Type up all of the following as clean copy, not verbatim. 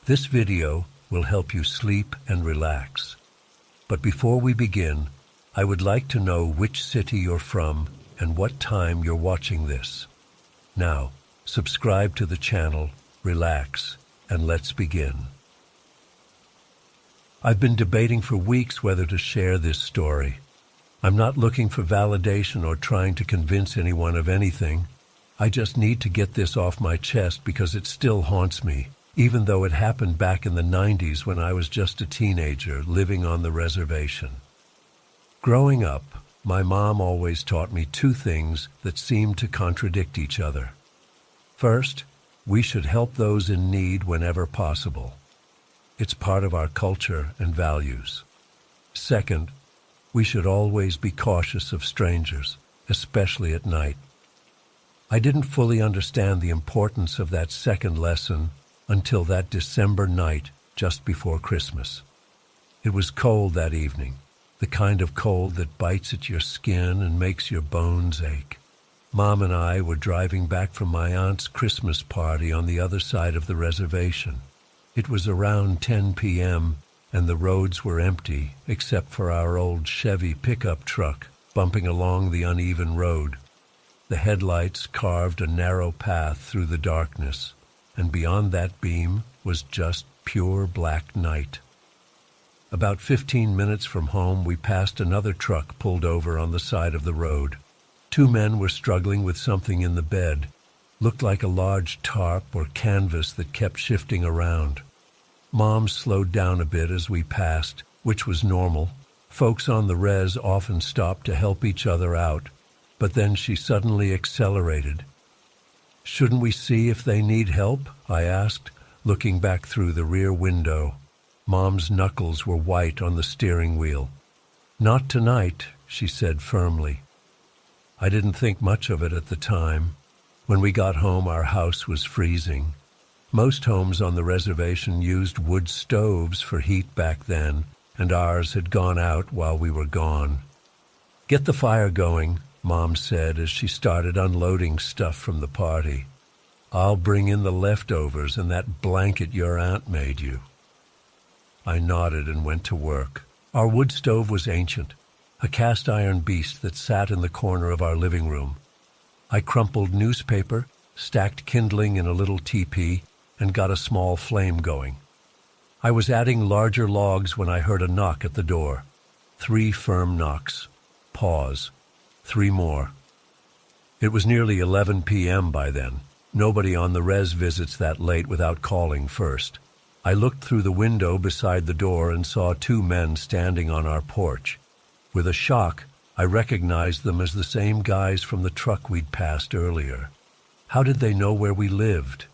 This video will help you sleep and relax. But before we begin, I would like to know which city you're from and what time you're watching this. Now, subscribe to the channel, relax, and let's begin. I've been debating for weeks whether to share this story. I'm not looking for validation or trying to convince anyone of anything. I just need to get this off my chest because it still haunts me, even though it happened back in the 90s when I was just a teenager living on the reservation. Growing up, my mom always taught me two things that seemed to contradict each other. First, we should help those in need whenever possible. It's part of our culture and values. Second, we should always be cautious of strangers, especially at night. I didn't fully understand the importance of that second lesson until that December night just before Christmas. It was cold that evening, the kind of cold that bites at your skin and makes your bones ache. Mom and I were driving back from my aunt's Christmas party on the other side of the reservation. It was around 10 p.m., and the roads were empty except for our old Chevy pickup truck bumping along the uneven road. The headlights carved a narrow path through the darkness, and beyond that beam was just pure black night. About 15 minutes from home, we passed another truck pulled over on the side of the road. Two men were struggling with something in the bed. Looked like a large tarp or canvas that kept shifting around. Mom slowed down a bit as we passed, which was normal. Folks on the res often stopped to help each other out, but then she suddenly accelerated. "Shouldn't we see if they need help?" I asked, looking back through the rear window. Mom's knuckles were white on the steering wheel. "Not tonight," she said firmly. I didn't think much of it at the time. When we got home, our house was freezing. Most homes on the reservation used wood stoves for heat back then, and ours had gone out while we were gone. "Get the fire going," Mom said as she started unloading stuff from the party. "I'll bring in the leftovers and that blanket your aunt made you." I nodded and went to work. Our wood stove was ancient, a cast-iron beast that sat in the corner of our living room. I crumpled newspaper, stacked kindling in a little teepee, and got a small flame going. I was adding larger logs when I heard a knock at the door. 3 firm knocks. Pause. 3 more. It was nearly 11 p.m. by then. Nobody on the res visits that late without calling first. I looked through the window beside the door and saw 2 men standing on our porch. With a shock, I recognized them as the same guys from the truck we'd passed earlier. How did they know where we lived?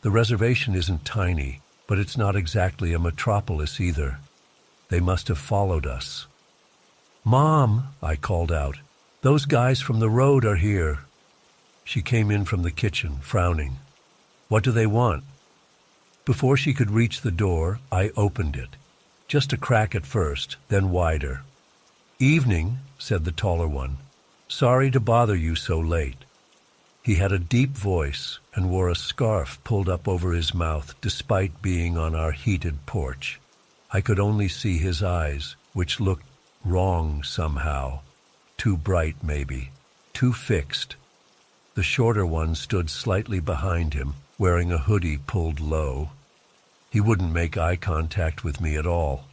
The reservation isn't tiny, but it's not exactly a metropolis either. They must have followed us. "Mom," I called out, "those guys from the road are here." She came in from the kitchen, frowning. "What do they want?" Before she could reach the door, I opened it. Just a crack at first, then wider. "Evening," said the taller one. "Sorry to bother you so late." He had a deep voice and wore a scarf pulled up over his mouth despite being on our heated porch. I could only see his eyes, which looked wrong somehow. Too bright, maybe. Too fixed. The shorter one stood slightly behind him, wearing a hoodie pulled low. He wouldn't make eye contact with me at all.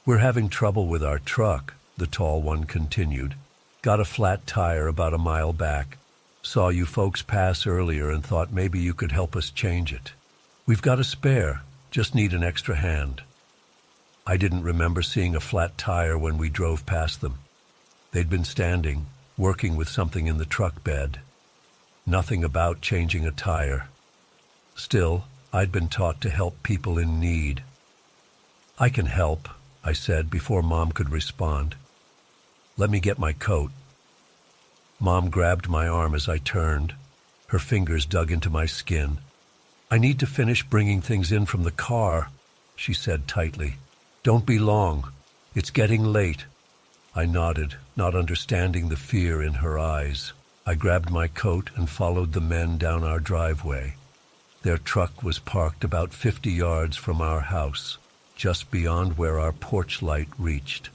"We're having trouble with our truck," the tall one continued. "Got a flat tire about a mile back. Saw you folks pass earlier and thought maybe you could help us change it. We've got a spare, just need an extra hand." I didn't remember seeing a flat tire when we drove past them. They'd been standing, working with something in the truck bed. Nothing about changing a tire. Still, I'd been taught to help people in need. "I can help," I said before Mom could respond. "Let me get my coat." Mom grabbed my arm as I turned. Her fingers dug into my skin. "I need to finish bringing things in from the car," she said tightly. "Don't be long. It's getting late." I nodded, not understanding the fear in her eyes. I grabbed my coat and followed the men down our driveway. Their truck was parked about 50 yards from our house, just beyond where our porch light reached.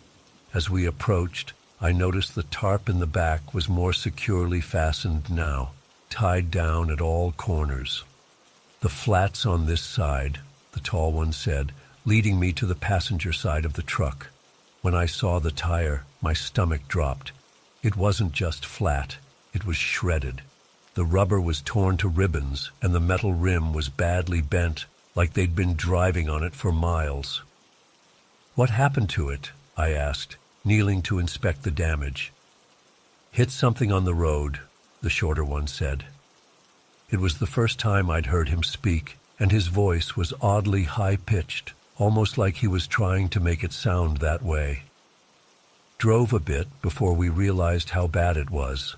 As we approached, I noticed the tarp in the back was more securely fastened now, tied down at all corners. "The flat's on this side," the tall one said, leading me to the passenger side of the truck. When I saw the tire, my stomach dropped. It wasn't just flat, it was shredded. The rubber was torn to ribbons, and the metal rim was badly bent, like they'd been driving on it for miles. "What happened to it?" I asked, kneeling to inspect the damage. "Hit something on the road," the shorter one said. It was the first time I'd heard him speak, and his voice was oddly high-pitched, almost like he was trying to make it sound that way. "Drove a bit before we realized how bad it was."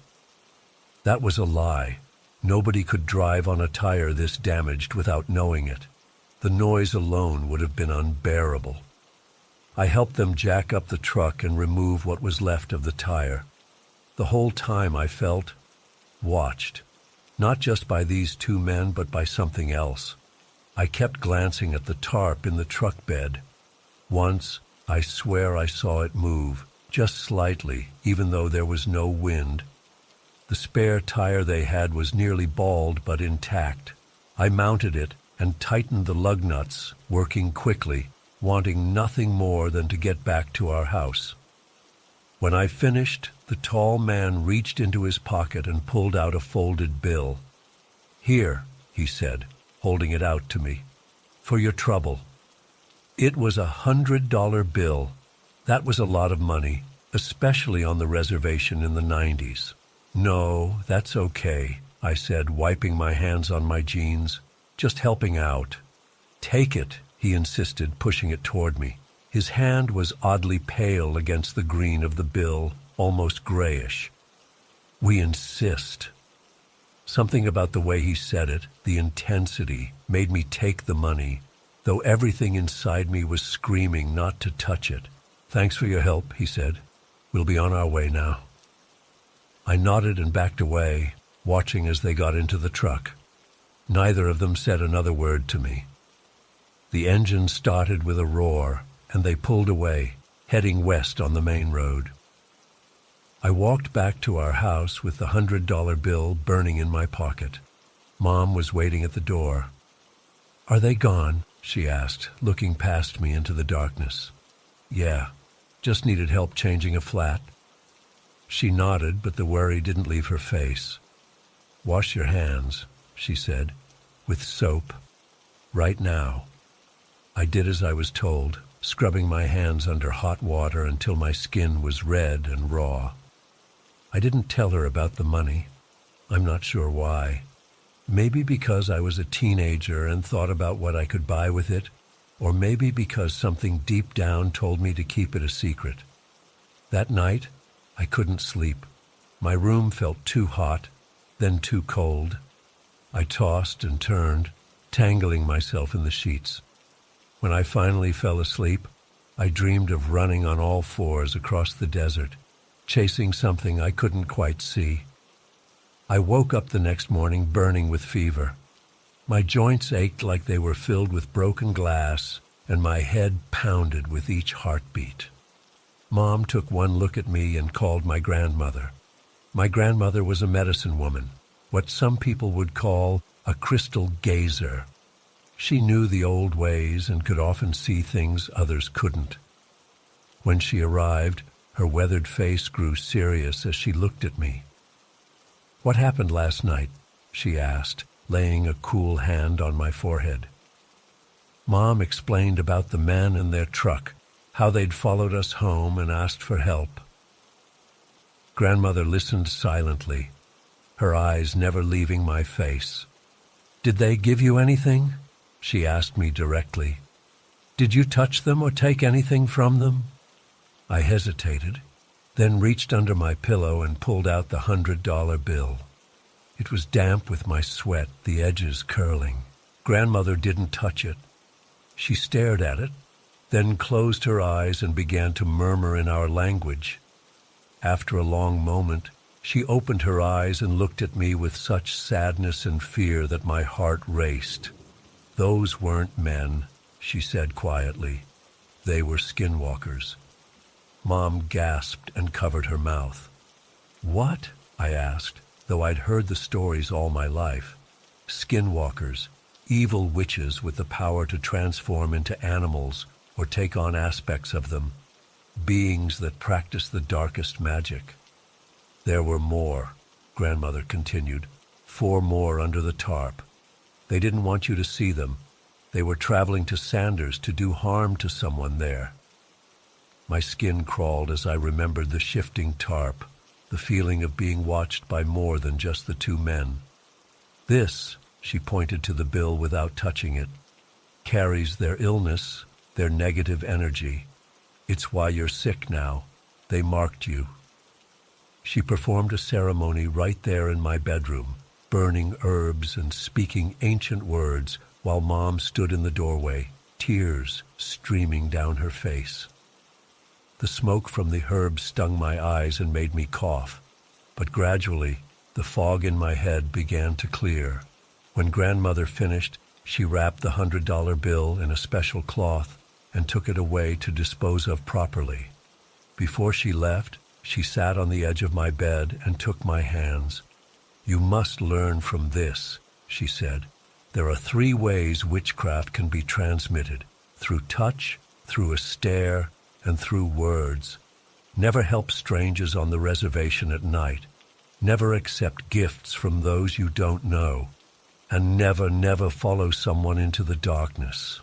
That was a lie. Nobody could drive on a tire this damaged without knowing it. The noise alone would have been unbearable. I helped them jack up the truck and remove what was left of the tire. The whole time I felt watched, not just by these two men, but by something else. I kept glancing at the tarp in the truck bed. Once, I swear I saw it move, just slightly, even though there was no wind. The spare tire they had was nearly bald but intact. I mounted it and tightened the lug nuts, working quickly, wanting nothing more than to get back to our house. When I finished, the tall man reached into his pocket and pulled out a folded bill. "Here," he said, holding it out to me, "for your trouble." It was $100 bill. That was a lot of money, especially on the reservation in the 90s. "No, that's okay," I said, wiping my hands on my jeans. "Just helping out." "Take it," he insisted, pushing it toward me. His hand was oddly pale against the green of the bill, almost grayish. "We insist." Something about the way he said it, the intensity, made me take the money, though everything inside me was screaming not to touch it. "Thanks for your help," he said. "We'll be on our way now." I nodded and backed away, watching as they got into the truck. Neither of them said another word to me. The engine started with a roar, and they pulled away, heading west on the main road. I walked back to our house with the $100 bill burning in my pocket. Mom was waiting at the door. "Are they gone?" she asked, looking past me into the darkness. "Yeah, just needed help changing a flat." She nodded, but the worry didn't leave her face. "Wash your hands," she said, "with soap. Right now." I did as I was told, scrubbing my hands under hot water until my skin was red and raw. I didn't tell her about the money. I'm not sure why. Maybe because I was a teenager and thought about what I could buy with it, or maybe because something deep down told me to keep it a secret. That night, I couldn't sleep. My room felt too hot, then too cold. I tossed and turned, tangling myself in the sheets. When I finally fell asleep, I dreamed of running on all fours across the desert, chasing something I couldn't quite see. I woke up the next morning burning with fever. My joints ached like they were filled with broken glass, and my head pounded with each heartbeat. Mom took one look at me and called my grandmother. My grandmother was a medicine woman, what some people would call a crystal gazer. She knew the old ways and could often see things others couldn't. When she arrived, her weathered face grew serious as she looked at me. "What happened last night?" she asked, laying a cool hand on my forehead. Mom explained about the men and their truck, how they'd followed us home and asked for help. Grandmother listened silently, her eyes never leaving my face. "Did they give you anything?" she asked me directly. "Did you touch them or take anything from them?" I hesitated, then reached under my pillow and pulled out the $100 bill. It was damp with my sweat, the edges curling. Grandmother didn't touch it. She stared at it, then closed her eyes and began to murmur in our language. After a long moment, She opened her eyes and looked at me with such sadness and fear that my heart raced. "Those weren't men," she said quietly. "They were skinwalkers." Mom gasped and covered her mouth. "What?" I asked, though I'd heard the stories all my life. Skinwalkers, evil witches with the power to transform into animals or take on aspects of them, beings that practice the darkest magic. "There were more," Grandmother continued. "4 more under the tarp. They didn't want you to see them. They were traveling to Sanders to do harm to someone there." My skin crawled as I remembered the shifting tarp, the feeling of being watched by more than just the 2 men. "This," she pointed to the bill without touching it, "carries their illness, their negative energy. It's why you're sick now. They marked you." She performed a ceremony right there in my bedroom, burning herbs and speaking ancient words while Mom stood in the doorway, tears streaming down her face. The smoke from the herbs stung my eyes and made me cough, but gradually the fog in my head began to clear. When Grandmother finished, she wrapped the $100 bill in a special cloth and took it away to dispose of properly. Before she left, she sat on the edge of my bed and took my hands. "You must learn from this," she said. "There are 3 ways witchcraft can be transmitted: through touch, through a stare, and through words. Never help strangers on the reservation at night. Never accept gifts from those you don't know. And never follow someone into the darkness."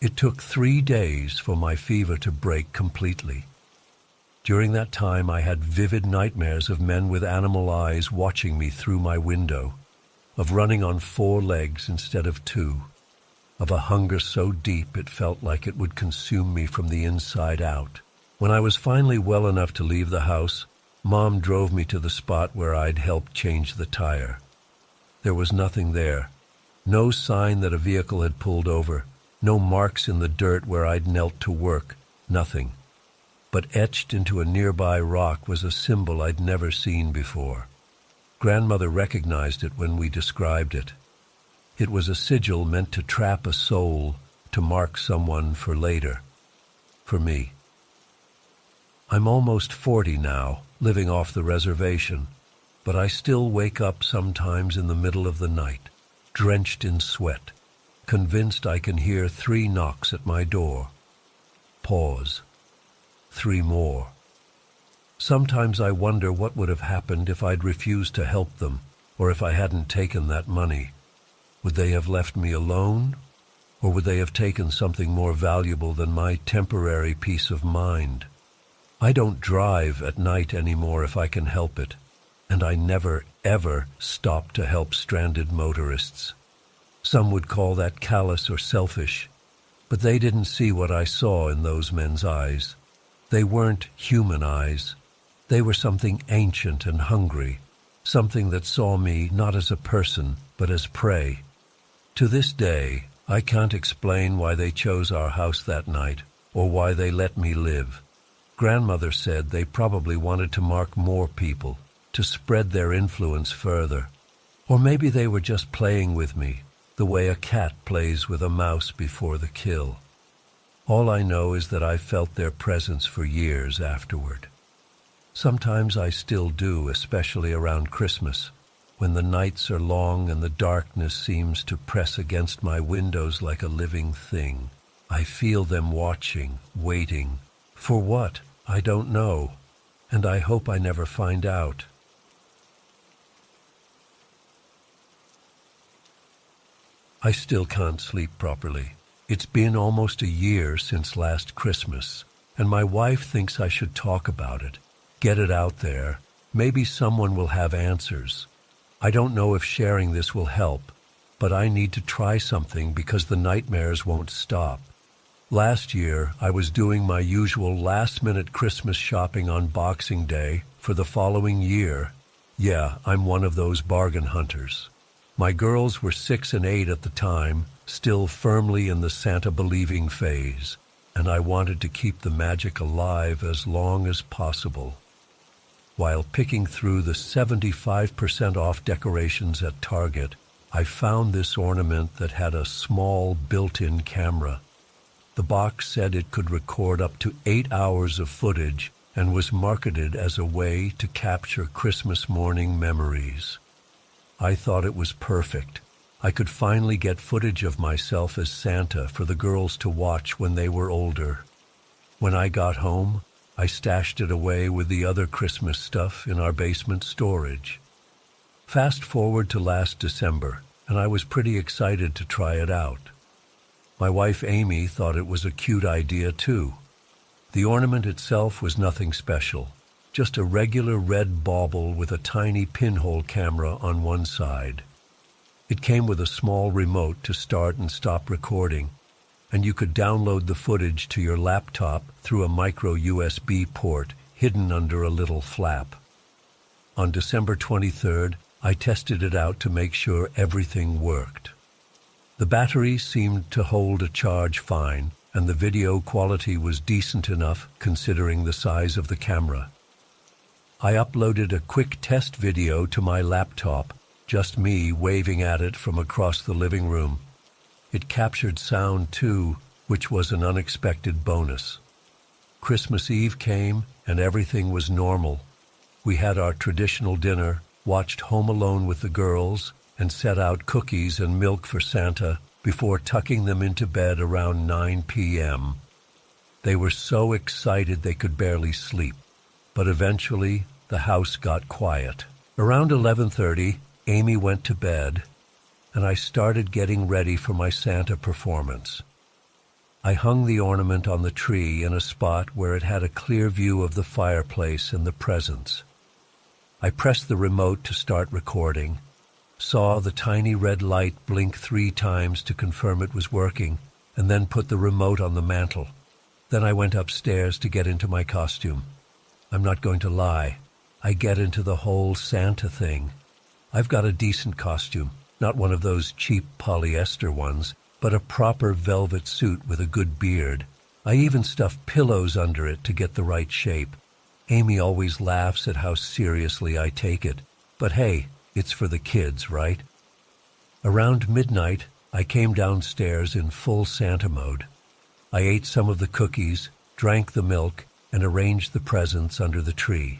It took 3 days for my fever to break completely. During that time, I had vivid nightmares of men with animal eyes watching me through my window, of running on 4 legs instead of 2, of a hunger so deep it felt like it would consume me from the inside out. When I was finally well enough to leave the house, Mom drove me to the spot where I'd helped change the tire. There was nothing there. No sign that a vehicle had pulled over, no marks in the dirt where I'd knelt to work, nothing. But etched into a nearby rock was a symbol I'd never seen before. Grandmother recognized it when we described it. It was a sigil meant to trap a soul, to mark someone for later. For me. I'm almost 40 now, living off the reservation, but I still wake up sometimes in the middle of the night, drenched in sweat, convinced I can hear 3 knocks at my door. Pause. 3 more. Sometimes I wonder what would have happened if I'd refused to help them, or if I hadn't taken that money. Would they have left me alone, or would they have taken something more valuable than my temporary peace of mind? I don't drive at night anymore if I can help it, and I never, ever stop to help stranded motorists. Some would call that callous or selfish, but they didn't see what I saw in those men's eyes. They weren't human eyes. They were something ancient and hungry, something that saw me not as a person, but as prey. To this day, I can't explain why they chose our house that night, or why they let me live. Grandmother said they probably wanted to mark more people, to spread their influence further. Or maybe they were just playing with me, the way a cat plays with a mouse before the kill. All I know is that I felt their presence for years afterward. Sometimes I still do, especially around Christmas, when the nights are long and the darkness seems to press against my windows like a living thing. I feel them watching, waiting. For what? I don't know, and I hope I never find out. I still can't sleep properly. It's been almost a year since last Christmas, and my wife thinks I should talk about it, get it out there. Maybe someone will have answers. I don't know if sharing this will help, but I need to try something because the nightmares won't stop. Last year, I was doing my usual last-minute Christmas shopping on Boxing Day for the following year. Yeah, I'm one of those bargain hunters. My girls were 6 and 8 at the time, still firmly in the Santa-believing phase, and I wanted to keep the magic alive as long as possible. while picking through the 75% off decorations at Target, I found this ornament that had a small built-in camera. The box said it could record up to 8 hours of footage and was marketed as a way to capture Christmas morning memories. I thought it was perfect. I could finally get footage of myself as Santa for the girls to watch when they were older. When I got home, I stashed it away with the other Christmas stuff in our basement storage. Fast forward to last December, and I was pretty excited to try it out. My wife Amy thought it was a cute idea too. The ornament itself was nothing special, just a regular red bauble with a tiny pinhole camera on one side. It came with a small remote to start and stop recording, and you could download the footage to your laptop through a micro USB port hidden under a little flap. On December 23rd, I tested it out to make sure everything worked. The battery seemed to hold a charge fine, and the video quality was decent enough considering the size of the camera. I uploaded a quick test video to my laptop, just me waving at it from across the living room. It captured sound too, which was an unexpected bonus. Christmas Eve came and everything was normal. We had our traditional dinner, watched Home Alone with the girls, and set out cookies and milk for Santa before tucking them into bed around 9 p.m. They were so excited they could barely sleep, but eventually the house got quiet. Around 11:30, Amy went to bed, and I started getting ready for my Santa performance. I hung the ornament on the tree in a spot where it had a clear view of the fireplace and the presents. I pressed the remote to start recording, saw the tiny red light blink 3 times to confirm it was working, and then put the remote on the mantel. Then I went upstairs to get into my costume. I'm not going to lie, I get into the whole Santa thing. I've got a decent costume, not one of those cheap polyester ones, but a proper velvet suit with a good beard. I even stuffed pillows under it to get the right shape. Amy always laughs at how seriously I take it, but hey, it's for the kids, right? Around midnight, I came downstairs in full Santa mode. I ate some of the cookies, drank the milk, and arranged the presents under the tree.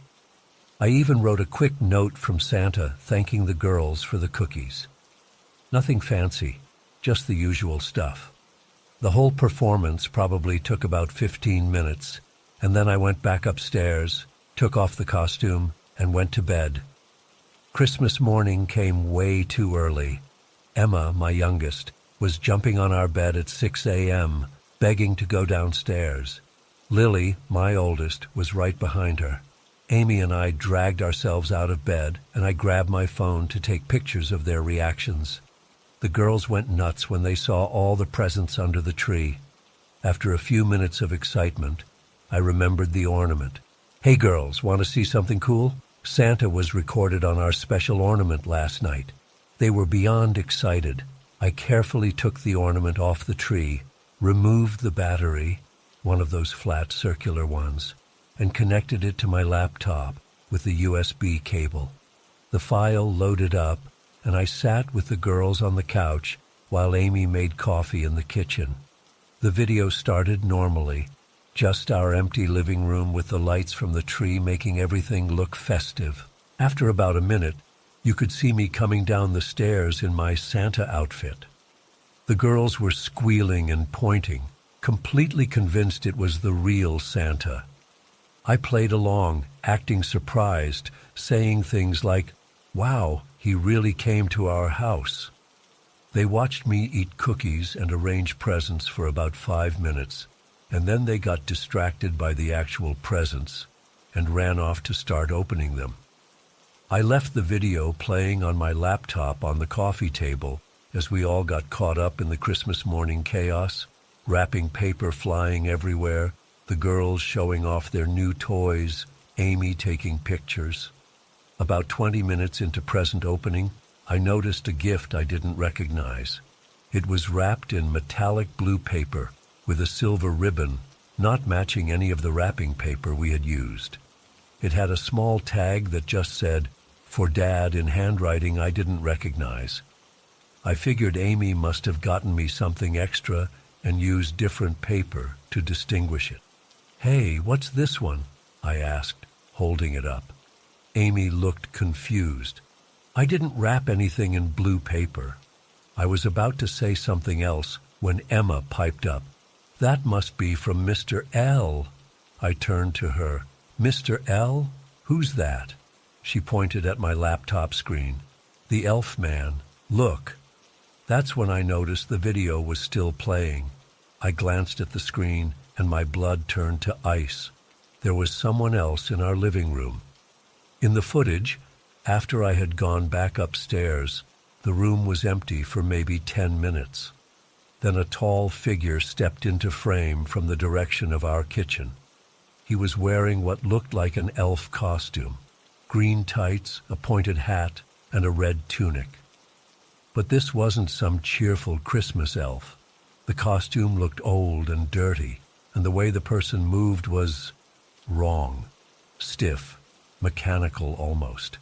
I even wrote a quick note from Santa thanking the girls for the cookies. Nothing fancy, just the usual stuff. The whole performance probably took about 15 minutes, and then I went back upstairs, took off the costume, and went to bed. Christmas morning came way too early. Emma, my youngest, was jumping on our bed at 6 a.m., begging to go downstairs. Lily, my oldest, was right behind her. Amy and I dragged ourselves out of bed, and I grabbed my phone to take pictures of their reactions. The girls went nuts when they saw all the presents under the tree. After a few minutes of excitement, I remembered the ornament. Hey girls, want to see something cool? Santa was recorded on our special ornament last night. They were beyond excited. I carefully took the ornament off the tree, removed the battery, one of those flat circular ones, and connected it to my laptop with the USB cable. The file loaded up, and I sat with the girls on the couch while Amy made coffee in the kitchen. The video started normally, just our empty living room with the lights from the tree making everything look festive. After about a minute, you could see me coming down the stairs in my Santa outfit. The girls were squealing and pointing, completely convinced it was the real Santa. I played along, acting surprised, saying things like, "Wow, he really came to our house." They watched me eat cookies and arrange presents for about 5 minutes, and then they got distracted by the actual presents and ran off to start opening them. I left the video playing on my laptop on the coffee table as we all got caught up in the Christmas morning chaos, wrapping paper flying everywhere, the girls showing off their new toys, Amy taking pictures. About 20 minutes into present opening, I noticed a gift I didn't recognize. It was wrapped in metallic blue paper with a silver ribbon, not matching any of the wrapping paper we had used. It had a small tag that just said, "For Dad," in handwriting I didn't recognize. I figured Amy must have gotten me something extra and used different paper to distinguish it. "Hey, what's this one?" I asked, holding it up. Amy looked confused. "I didn't wrap anything in blue paper." I was about to say something else when Emma piped up. "That must be from Mr. L." I turned to her. "Mr. L? Who's that?" She pointed at my laptop screen. "The elf man. Look." That's when I noticed the video was still playing. I glanced at the screen and my blood turned to ice. There was someone else in our living room. In the footage, after I had gone back upstairs, the room was empty for maybe 10 minutes. Then a tall figure stepped into frame from the direction of our kitchen. He was wearing what looked like an elf costume, green tights, a pointed hat, and a red tunic. But this wasn't some cheerful Christmas elf. The costume looked old and dirty, and the way the person moved was wrong, stiff, mechanical almost.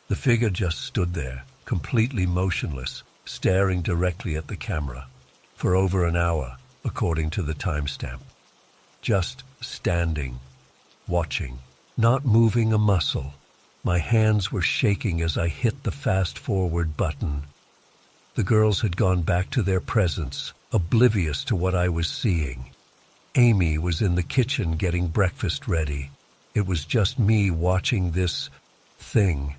The figure just stood there, completely motionless, staring directly at the camera, for over an hour, according to the timestamp. Just standing, watching, not moving a muscle. My hands were shaking as I hit the fast-forward button. The girls had gone back to their presents, oblivious to what I was seeing. Amy was in the kitchen getting breakfast ready. It was just me watching this thing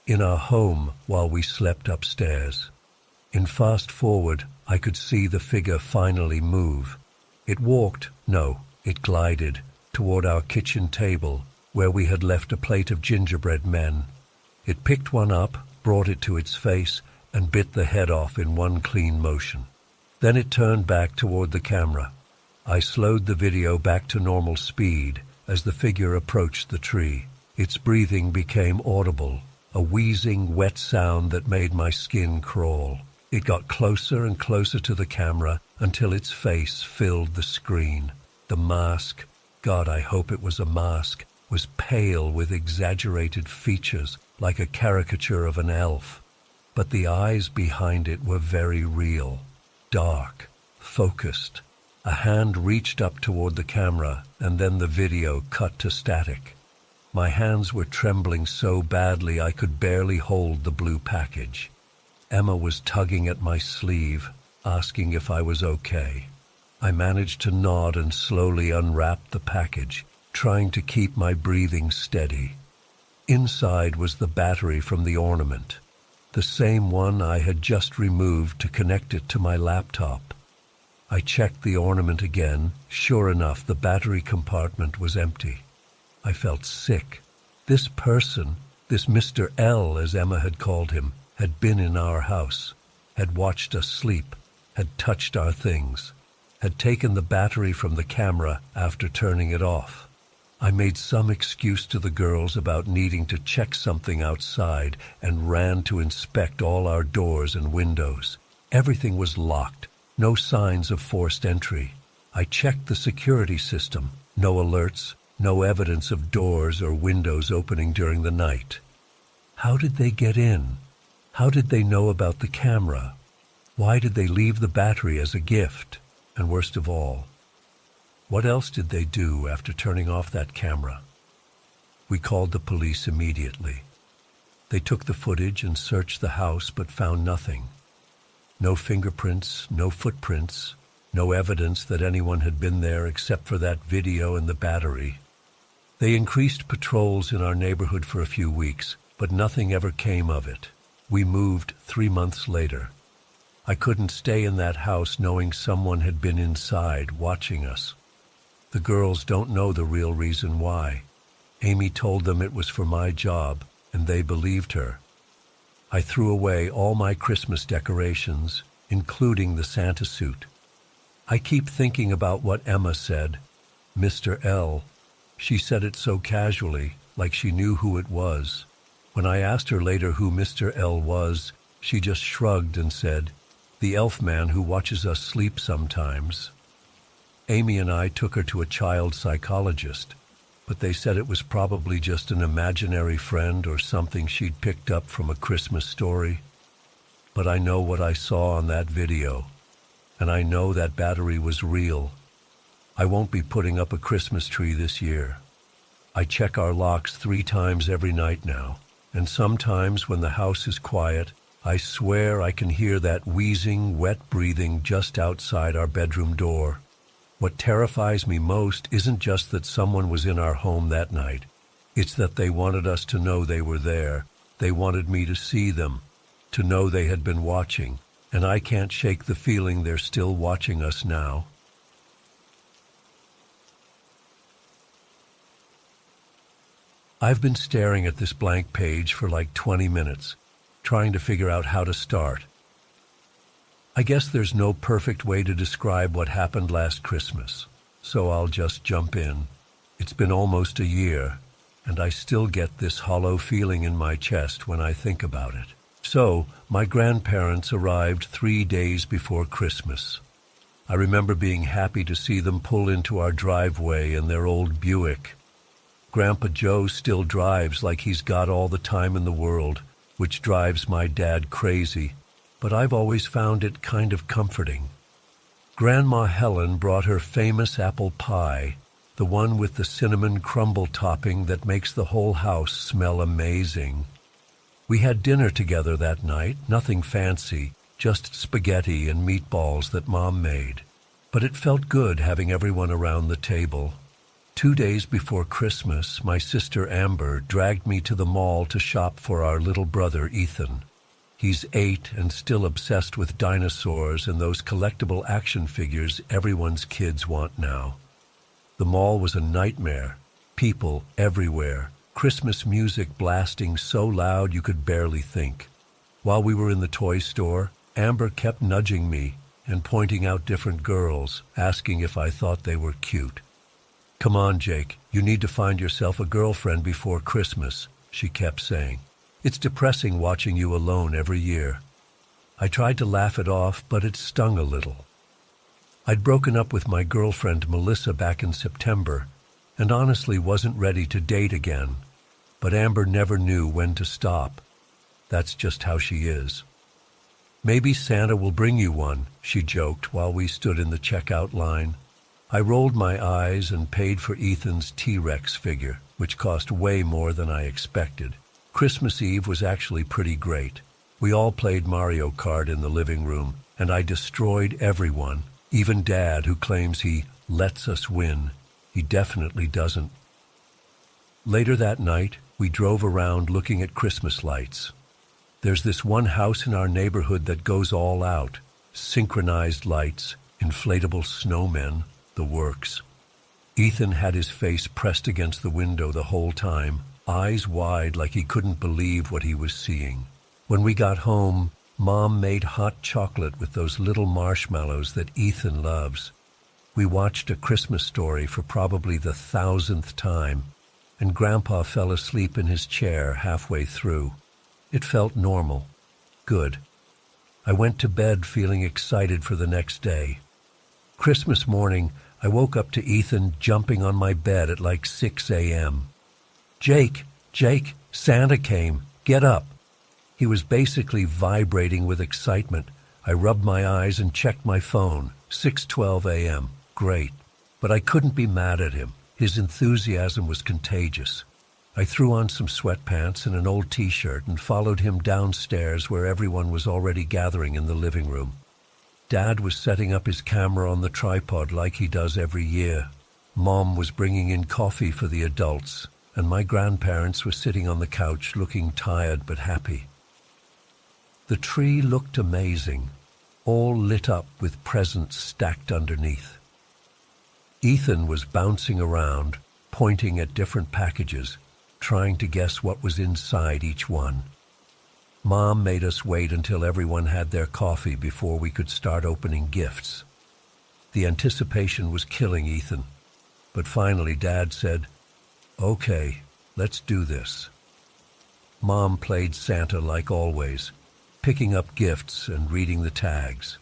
in our home while we slept upstairs. In fast forward, I could see the figure finally move. It walked, no, it glided, toward our kitchen table, where we had left a plate of gingerbread men. It picked one up, brought it to its face, and bit the head off in one clean motion. Then it turned back toward the camera. I slowed the video back to normal speed as the figure approached the tree. Its breathing became audible, a wheezing, wet sound that made my skin crawl. It got closer and closer to the camera until its face filled the screen. The mask, God, I hope it was a mask, was pale with exaggerated features like a caricature of an elf. But the eyes behind it were very real, dark, focused. A hand reached up toward the camera, and then the video cut to static. My hands were trembling so badly I could barely hold the blue package. Emma was tugging at my sleeve, asking if I was okay. I managed to nod and slowly unwrap the package, trying to keep my breathing steady. Inside was the battery from the ornament, the same one I had just removed to connect it to my laptop. I checked the ornament again. Sure enough, the battery compartment was empty. I felt sick. This person, this Mr. L, as Emma had called him, had been in our house, had watched us sleep, had touched our things, had taken the battery from the camera after turning it off. I made some excuse to the girls about needing to check something outside and ran to inspect all our doors and windows. Everything was locked, no signs of forced entry. I checked the security system, no alerts, no evidence of doors or windows opening during the night. How did they get in? How did they know about the camera? Why did they leave the battery as a gift? And worst of all, what else did they do after turning off that camera? We called the police immediately. They took the footage and searched the house but found nothing. No fingerprints, no footprints, no evidence that anyone had been there except for that video and the battery. They increased patrols in our neighborhood for a few weeks, but nothing ever came of it. We moved 3 months later. I couldn't stay in that house knowing someone had been inside watching us. The girls don't know the real reason why. Amy told them it was for my job, and they believed her. I threw away all my Christmas decorations, including the Santa suit. I keep thinking about what Emma said. Mr. L. She said it so casually, like she knew who it was. When I asked her later who Mr. L was, she just shrugged and said, "The elf man who watches us sleep sometimes." Amy and I took her to a child psychologist, but they said it was probably just an imaginary friend or something she'd picked up from a Christmas story. But I know what I saw on that video, and I know that battery was real. I won't be putting up a Christmas tree this year. I check our locks 3 times every night now, and sometimes when the house is quiet, I swear I can hear that wheezing, wet breathing just outside our bedroom door. What terrifies me most isn't just that someone was in our home that night. It's that they wanted us to know they were there. They wanted me to see them, to know they had been watching, and I can't shake the feeling they're still watching us now. I've been staring at this blank page for like 20 minutes, trying to figure out how to start. I guess there's no perfect way to describe what happened last Christmas, so I'll just jump in. It's been almost a year, and I still get this hollow feeling in my chest when I think about it. So, my grandparents arrived 3 days before Christmas. I remember being happy to see them pull into our driveway in their old Buick. Grandpa Joe still drives like he's got all the time in the world, which drives my dad crazy, but I've always found it kind of comforting. Grandma Helen brought her famous apple pie, the one with the cinnamon crumble topping that makes the whole house smell amazing. We had dinner together that night, nothing fancy, just spaghetti and meatballs that Mom made. But it felt good having everyone around the table. 2 days before Christmas, my sister Amber dragged me to the mall to shop for our little brother Ethan. He's 8 and still obsessed with dinosaurs and those collectible action figures everyone's kids want now. The mall was a nightmare. People everywhere. Christmas music blasting so loud you could barely think. While we were in the toy store, Amber kept nudging me and pointing out different girls, asking if I thought they were cute. "Come on, Jake, you need to find yourself a girlfriend before Christmas," she kept saying. "It's depressing watching you alone every year." I tried to laugh it off, but it stung a little. I'd broken up with my girlfriend Melissa back in September, and honestly wasn't ready to date again. But Amber never knew when to stop. That's just how she is. "Maybe Santa will bring you one," she joked while we stood in the checkout line. I rolled my eyes and paid for Ethan's T-Rex figure, which cost way more than I expected. Christmas Eve was actually pretty great. We all played Mario Kart in the living room, and I destroyed everyone, even Dad, who claims he lets us win. He definitely doesn't. Later that night, we drove around looking at Christmas lights. There's this one house in our neighborhood that goes all out. Synchronized lights, inflatable snowmen, the works. Ethan had his face pressed against the window the whole time, eyes wide like he couldn't believe what he was seeing. When we got home, Mom made hot chocolate with those little marshmallows that Ethan loves. We watched A Christmas Story for probably the 1,000th time, and Grandpa fell asleep in his chair halfway through. It felt normal. Good. I went to bed feeling excited for the next day. Christmas morning, I woke up to Ethan jumping on my bed at like 6 a.m. Jake, Santa came. Get up." He was basically vibrating with excitement. I rubbed my eyes and checked my phone. 6:12 a.m. Great. But I couldn't be mad at him. His enthusiasm was contagious. I threw on some sweatpants and an old T-shirt and followed him downstairs where everyone was already gathering in the living room. Dad was setting up his camera on the tripod like he does every year. Mom was bringing in coffee for the adults, and my grandparents were sitting on the couch looking tired but happy. The tree looked amazing, all lit up with presents stacked underneath. Ethan was bouncing around, pointing at different packages, trying to guess what was inside each one. Mom made us wait until everyone had their coffee before we could start opening gifts. The anticipation was killing Ethan, but finally Dad said, "Okay, let's do this." Mom played Santa like always, picking up gifts and reading the tags.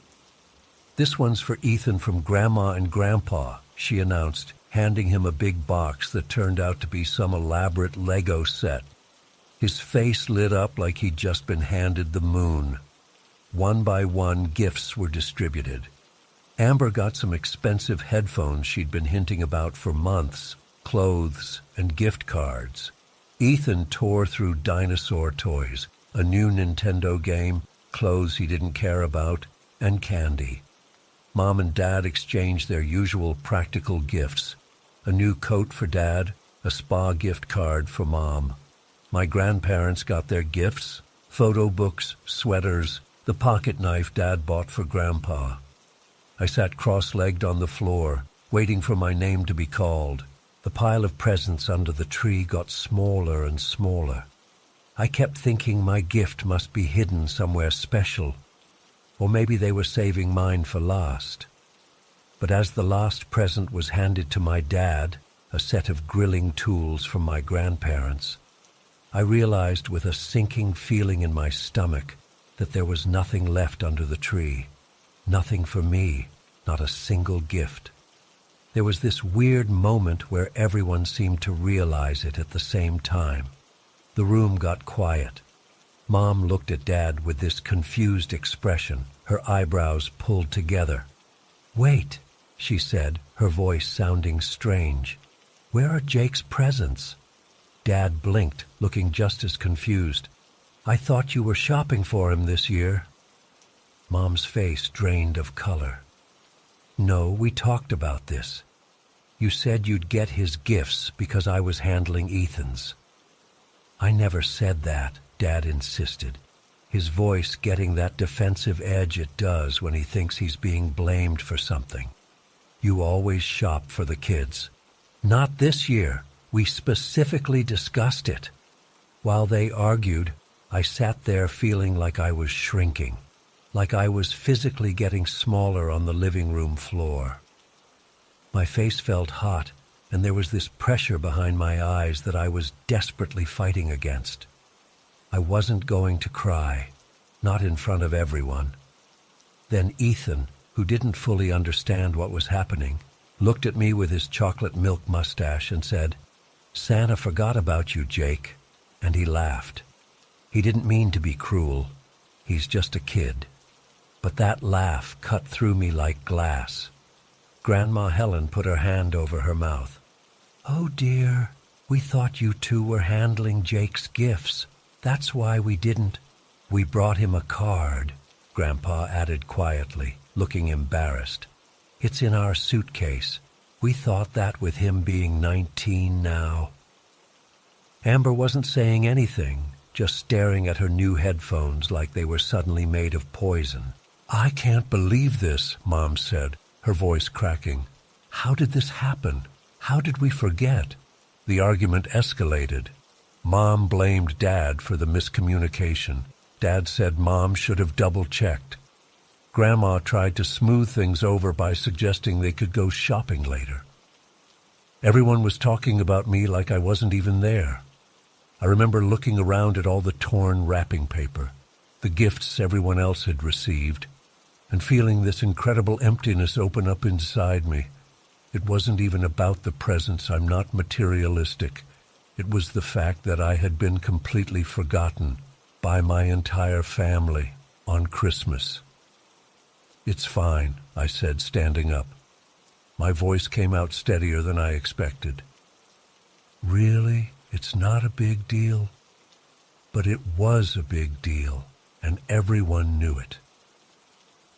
"This one's for Ethan from Grandma and Grandpa," she announced. handing him a big box that turned out to be some elaborate Lego set. His face lit up like he'd just been handed the moon. One by one, gifts were distributed. Amber got some expensive headphones she'd been hinting about for months, clothes, and gift cards. Ethan tore through dinosaur toys, a new Nintendo game, clothes he didn't care about, and candy. Mom and Dad exchanged their usual practical gifts. A new coat for Dad, a spa gift card for Mom. My grandparents got their gifts, photo books, sweaters, the pocket knife Dad bought for Grandpa. I sat cross-legged on the floor, waiting for my name to be called. The pile of presents under the tree got smaller and smaller. I kept thinking my gift must be hidden somewhere special, or maybe they were saving mine for last. But as the last present was handed to my dad, a set of grilling tools from my grandparents, I realized with a sinking feeling in my stomach that there was nothing left under the tree. Nothing for me, not a single gift. There was this weird moment where everyone seemed to realize it at the same time. The room got quiet. Mom looked at Dad with this confused expression, her eyebrows pulled together. "Wait," she said, her voice sounding strange. "Where are Jake's presents?" Dad blinked, looking just as confused. "I thought you were shopping for him this year." Mom's face drained of color. "No, we talked about this. You said you'd get his gifts because I was handling Ethan's." "I never said that," Dad insisted, his voice getting that defensive edge it does when he thinks he's being blamed for something. "You always shop for the kids." "Not this year. We specifically discussed it." While they argued, I sat there feeling like I was shrinking, like I was physically getting smaller on the living room floor. My face felt hot, and there was this pressure behind my eyes that I was desperately fighting against. I wasn't going to cry, not in front of everyone. Then Ethan, who didn't fully understand what was happening, looked at me with his chocolate milk mustache and said, "Santa forgot about you, Jake," and he laughed. He didn't mean to be cruel. He's just a kid. But that laugh cut through me like glass. Grandma Helen put her hand over her mouth. "Oh dear, we thought you two were handling Jake's gifts. That's why we didn't." "We brought him a card," Grandpa added quietly, looking embarrassed. "It's in our suitcase. We thought that with him being 19 now." Amber wasn't saying anything, just staring at her new headphones like they were suddenly made of poison. "I can't believe this," Mom said, her voice cracking. "How did this happen? How did we forget?" The argument escalated. Mom blamed Dad for the miscommunication. Dad said Mom should have double-checked. Grandma tried to smooth things over by suggesting they could go shopping later. Everyone was talking about me like I wasn't even there. I remember looking around at all the torn wrapping paper, the gifts everyone else had received, and feeling this incredible emptiness open up inside me. It wasn't even about the presents. I'm not materialistic. It was the fact that I had been completely forgotten by my entire family on Christmas. "It's fine," I said, standing up. My voice came out steadier than I expected. "Really? It's not a big deal?" But it was a big deal, and everyone knew it.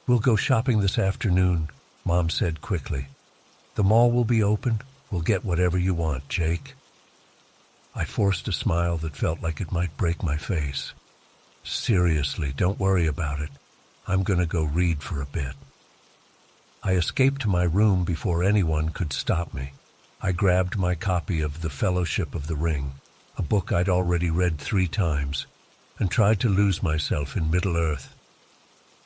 "We'll go shopping this afternoon," Mom said quickly. "The mall will be open. We'll get whatever you want, Jake." I forced a smile that felt like it might break my face. "Seriously, don't worry about it. I'm going to go read for a bit." I escaped to my room before anyone could stop me. I grabbed my copy of The Fellowship of the Ring, a book I'd already read 3 times, and tried to lose myself in Middle-earth.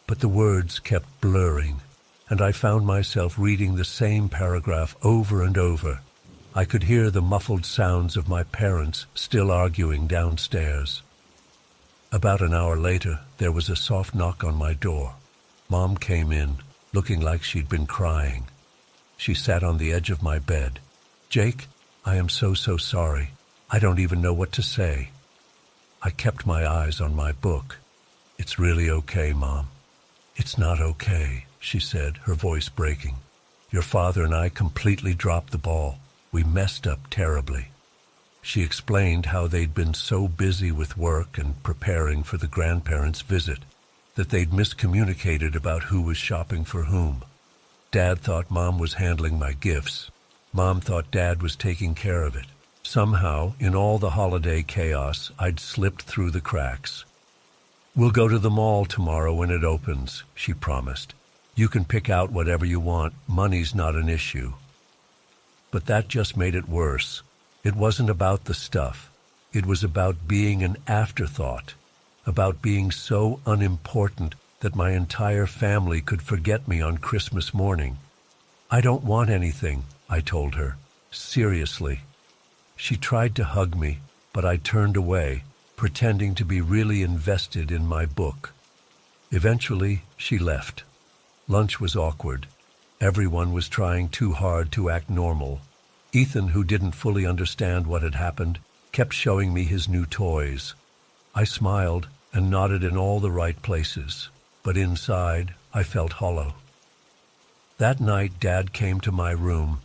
But the words kept blurring, and I found myself reading the same paragraph over and over. I could hear the muffled sounds of my parents still arguing downstairs. About an hour later, there was a soft knock on my door. Mom came in, looking like she'd been crying. She sat on the edge of my bed, Jake, I am so sorry. I don't even know what to say. I kept my eyes on my book. It's really okay, Mom. It's not okay, she said, her voice breaking. Your father and I completely dropped the ball. We messed up terribly. She explained how they'd been so busy with work and preparing for the grandparents' visit that they'd miscommunicated about who was shopping for whom. Dad thought Mom was handling my gifts. Mom thought Dad was taking care of it. Somehow, in all the holiday chaos, I'd slipped through the cracks. We'll go to the mall tomorrow when it opens, she promised. You can pick out whatever you want. Money's not an issue. But that just made it worse. It wasn't about the stuff. It was about being an afterthought, about being so unimportant that my entire family could forget me on Christmas morning. I don't want anything, I told her, seriously. She tried to hug me, but I turned away, pretending to be really invested in my book. Eventually, she left. Lunch was awkward. Everyone was trying too hard to act normal. Ethan, who didn't fully understand what had happened, kept showing me his new toys. I smiled and nodded in all the right places, but inside, I felt hollow. That night, Dad came to my room.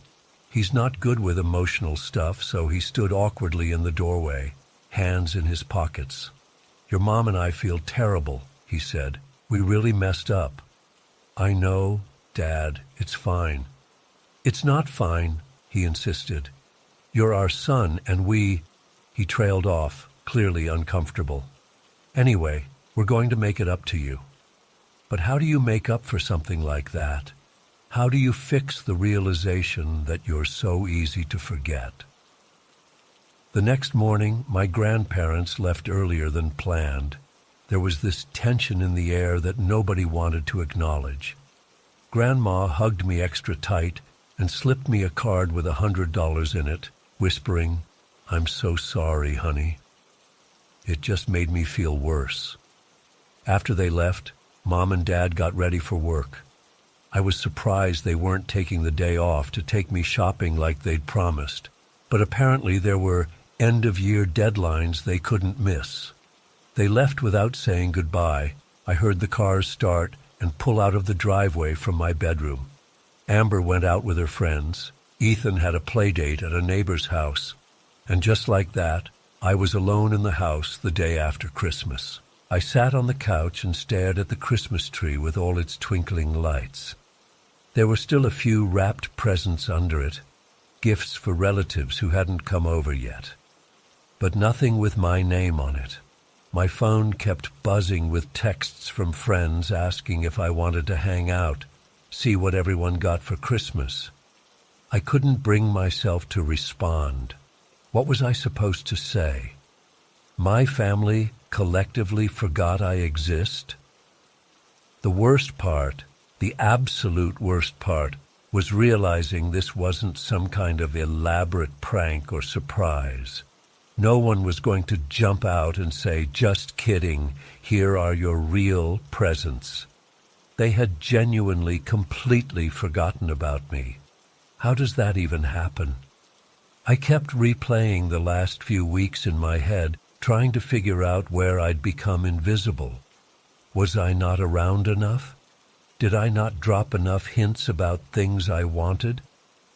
He's not good with emotional stuff, so he stood awkwardly in the doorway, hands in his pockets. Your mom and I feel terrible, he said. We really messed up. I know, Dad, it's fine. It's not fine, he insisted. You're our son, and He trailed off, clearly uncomfortable. Anyway, we're going to make it up to you. But how do you make up for something like that? How do you fix the realization that you're so easy to forget? The next morning, my grandparents left earlier than planned. There was this tension in the air that nobody wanted to acknowledge. Grandma hugged me extra tight and slipped me a card with $100 in it, whispering, "I'm so sorry, honey." It just made me feel worse. After they left, Mom and Dad got ready for work. I was surprised they weren't taking the day off to take me shopping like they'd promised, but apparently there were end-of-year deadlines they couldn't miss. They left without saying goodbye. I heard the cars start and pull out of the driveway from my bedroom. Amber went out with her friends. Ethan had a play date at a neighbor's house. And just like that, I was alone in the house the day after Christmas. I sat on the couch and stared at the Christmas tree with all its twinkling lights. There were still a few wrapped presents under it, gifts for relatives who hadn't come over yet. But nothing with my name on it. My phone kept buzzing with texts from friends asking if I wanted to hang out, see what everyone got for Christmas. I couldn't bring myself to respond. What was I supposed to say? My family collectively forgot I exist? The worst part, the absolute worst part, was realizing this wasn't some kind of elaborate prank or surprise. No one was going to jump out and say, "Just kidding, here are your real presents." They had genuinely, completely forgotten about me. How does that even happen? I kept replaying the last few weeks in my head, trying to figure out where I'd become invisible. Was I not around enough? Did I not drop enough hints about things I wanted?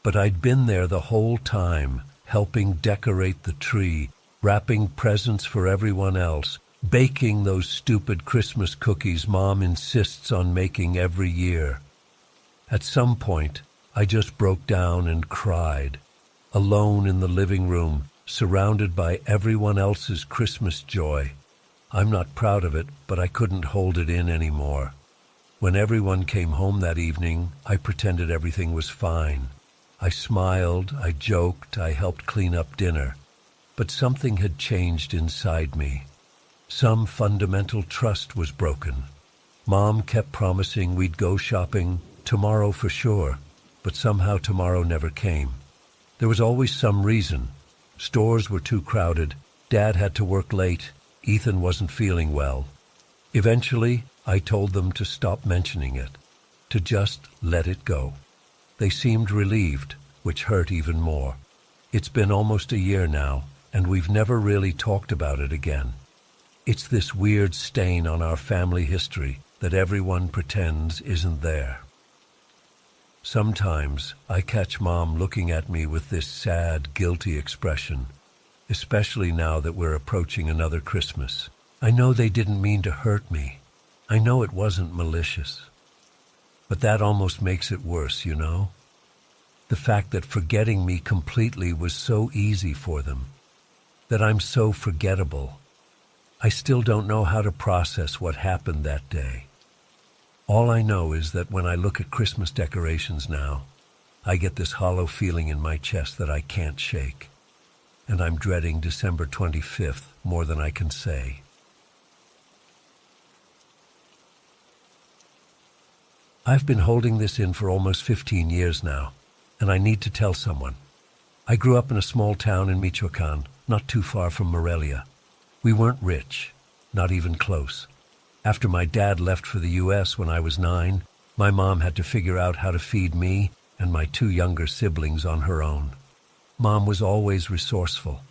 But I'd been there the whole time, helping decorate the tree, wrapping presents for everyone else, baking those stupid Christmas cookies Mom insists on making every year. At some point, I just broke down and cried, alone in the living room, surrounded by everyone else's Christmas joy. I'm not proud of it, but I couldn't hold it in anymore. When everyone came home that evening, I pretended everything was fine. I smiled, I joked, I helped clean up dinner. But something had changed inside me. Some fundamental trust was broken. Mom kept promising we'd go shopping tomorrow for sure, but somehow tomorrow never came. There was always some reason. Stores were too crowded, Dad had to work late, Ethan wasn't feeling well. Eventually, I told them to stop mentioning it, to just let it go. They seemed relieved, which hurt even more. It's been almost a year now, and we've never really talked about it again. It's this weird stain on our family history that everyone pretends isn't there. Sometimes I catch Mom looking at me with this sad, guilty expression, especially now that we're approaching another Christmas. I know they didn't mean to hurt me. I know it wasn't malicious. But that almost makes it worse, you know? The fact that forgetting me completely was so easy for them, that I'm so forgettable. I still don't know how to process what happened that day. All I know is that when I look at Christmas decorations now, I get this hollow feeling in my chest that I can't shake. And I'm dreading December 25th more than I can say. I've been holding this in for almost 15 years now, and I need to tell someone. I grew up in a small town in Michoacan, not too far from Morelia. We weren't rich, not even close. After my dad left for the U.S. when I was 9, my mom had to figure out how to feed me and my 2 younger siblings on her own. Mom was always resourceful.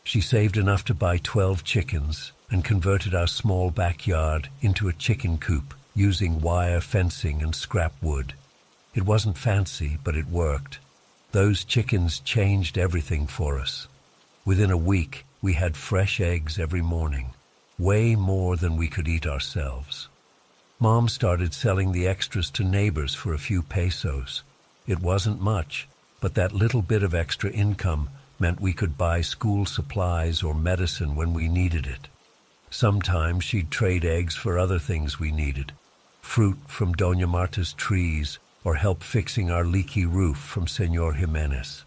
She saved enough to buy 12 chickens and converted our small backyard into a chicken coop using wire fencing and scrap wood. It wasn't fancy, but it worked. Those chickens changed everything for us. Within a week, we had fresh eggs every morning, way more than we could eat ourselves. Mom started selling the extras to neighbors for a few pesos. It wasn't much, but that little bit of extra income meant we could buy school supplies or medicine when we needed it. Sometimes she'd trade eggs for other things we needed, fruit from Doña Marta's trees, or help fixing our leaky roof from Señor Jimenez.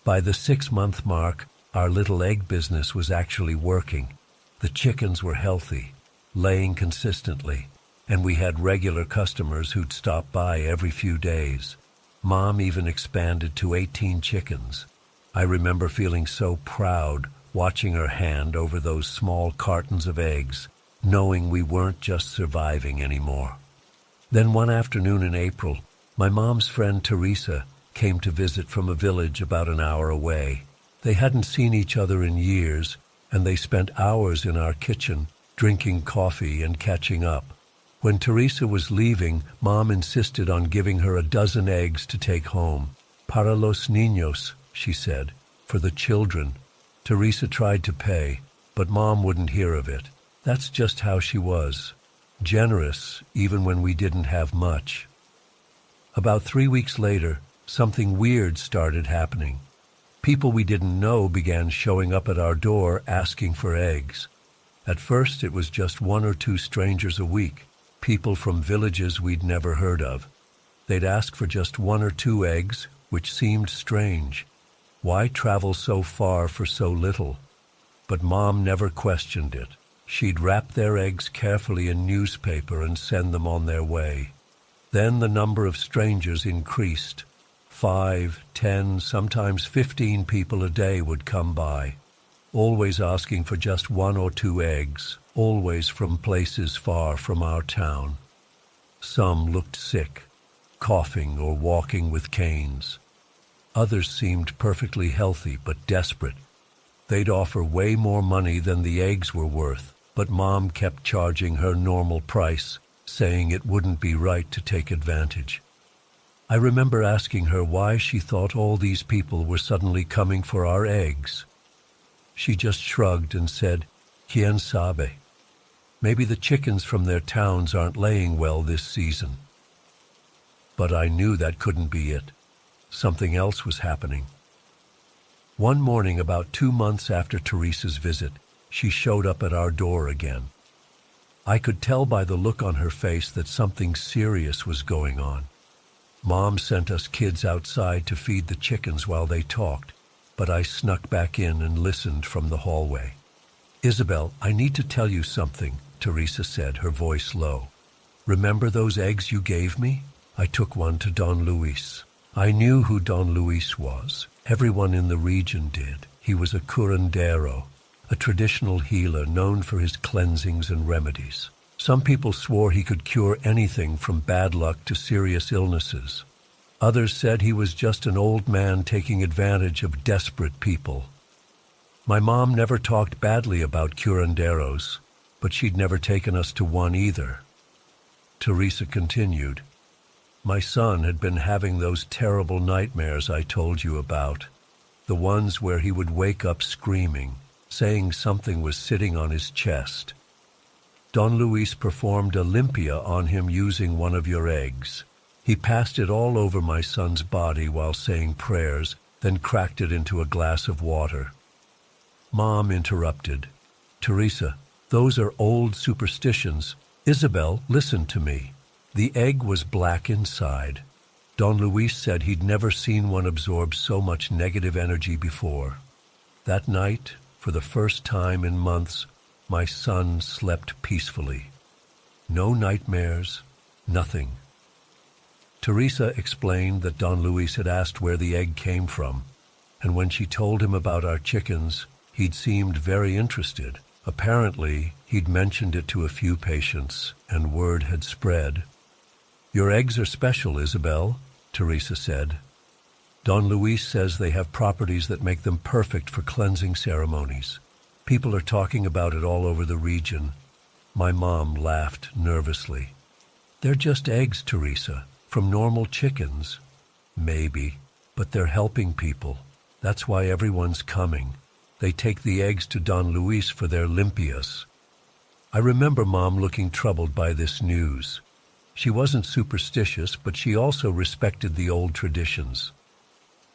By the 6-month mark, our little egg business was actually working. The chickens were healthy, laying consistently, and we had regular customers who'd stop by every few days. Mom even expanded to 18 chickens. I remember feeling so proud watching her hand over those small cartons of eggs, knowing we weren't just surviving anymore. Then one afternoon in April, my mom's friend Teresa came to visit from a village about an hour away. They hadn't seen each other in years, and they spent hours in our kitchen, drinking coffee and catching up. When Teresa was leaving, Mom insisted on giving her a dozen eggs to take home. Para los niños, she said, for the children. Teresa tried to pay, but Mom wouldn't hear of it. That's just how she was. Generous, even when we didn't have much. About 3 weeks later, something weird started happening. People we didn't know began showing up at our door asking for eggs. At first, it was just 1 or 2 strangers a week, people from villages we'd never heard of. They'd ask for just 1 or 2 eggs, which seemed strange. Why travel so far for so little? But Mom never questioned it. She'd wrap their eggs carefully in newspaper and send them on their way. Then the number of strangers increased. 5, 10, sometimes 15 people a day would come by, always asking for just 1 or 2 eggs, always from places far from our town. Some looked sick, coughing or walking with canes. Others seemed perfectly healthy but desperate. They'd offer way more money than the eggs were worth, but Mom kept charging her normal price, saying it wouldn't be right to take advantage. I remember asking her why she thought all these people were suddenly coming for our eggs. She just shrugged and said, "Quién sabe? Maybe the chickens from their towns aren't laying well this season." But I knew that couldn't be it. Something else was happening. One morning, about 2 months after Teresa's visit, she showed up at our door again. I could tell by the look on her face that something serious was going on. Mom sent us kids outside to feed the chickens while they talked, but I snuck back in and listened from the hallway. "Isabel, I need to tell you something," Teresa said, her voice low. "Remember those eggs you gave me? I took one to Don Luis. I knew who Don Luis was. Everyone in the region did. He was a curandero, a traditional healer known for his cleansings and remedies. Some people swore he could cure anything from bad luck to serious illnesses. Others said he was just an old man taking advantage of desperate people. My mom never talked badly about curanderos, but she'd never taken us to one either. Teresa continued, "My son had been having those terrible nightmares I told you about, the ones where he would wake up screaming, saying something was sitting on his chest. Don Luis performed a limpia on him using one of your eggs. He passed it all over my son's body while saying prayers, then cracked it into a glass of water." Mom interrupted. "Teresa, those are old superstitions. Isabel, listen to me. The egg was black inside. Don Luis said he'd never seen one absorb so much negative energy before. That night, for the first time in months, my son slept peacefully. No nightmares, nothing." Teresa explained that Don Luis had asked where the egg came from, and when she told him about our chickens, he'd seemed very interested. Apparently, he'd mentioned it to a few patients, and word had spread. "Your eggs are special, Isabel," Teresa said. "Don Luis says they have properties that make them perfect for cleansing ceremonies. People are talking about it all over the region." My mom laughed nervously. "They're just eggs, Teresa, from normal chickens." "Maybe, but they're helping people. That's why everyone's coming. They take the eggs to Don Luis for their limpias." I remember Mom looking troubled by this news. She wasn't superstitious, but she also respected the old traditions.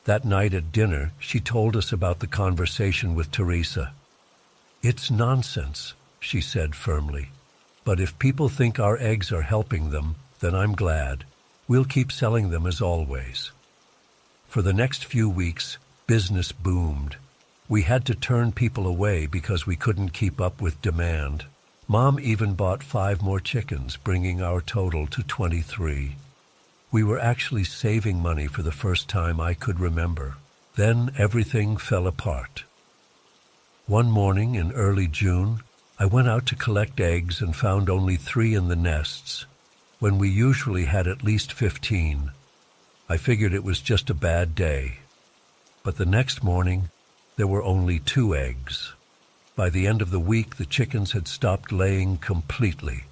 That night at dinner, she told us about the conversation with Teresa. "It's nonsense," she said firmly. "But if people think our eggs are helping them, then I'm glad. We'll keep selling them as always." For the next few weeks, business boomed. We had to turn people away because we couldn't keep up with demand. Mom even bought 5 more chickens, bringing our total to 23. We were actually saving money for the first time I could remember. Then everything fell apart. One morning in early June, I went out to collect eggs and found only 3 in the nests, when we usually had at least 15. I figured it was just a bad day. But the next morning, there were only 2 eggs. By the end of the week, the chickens had stopped laying completely.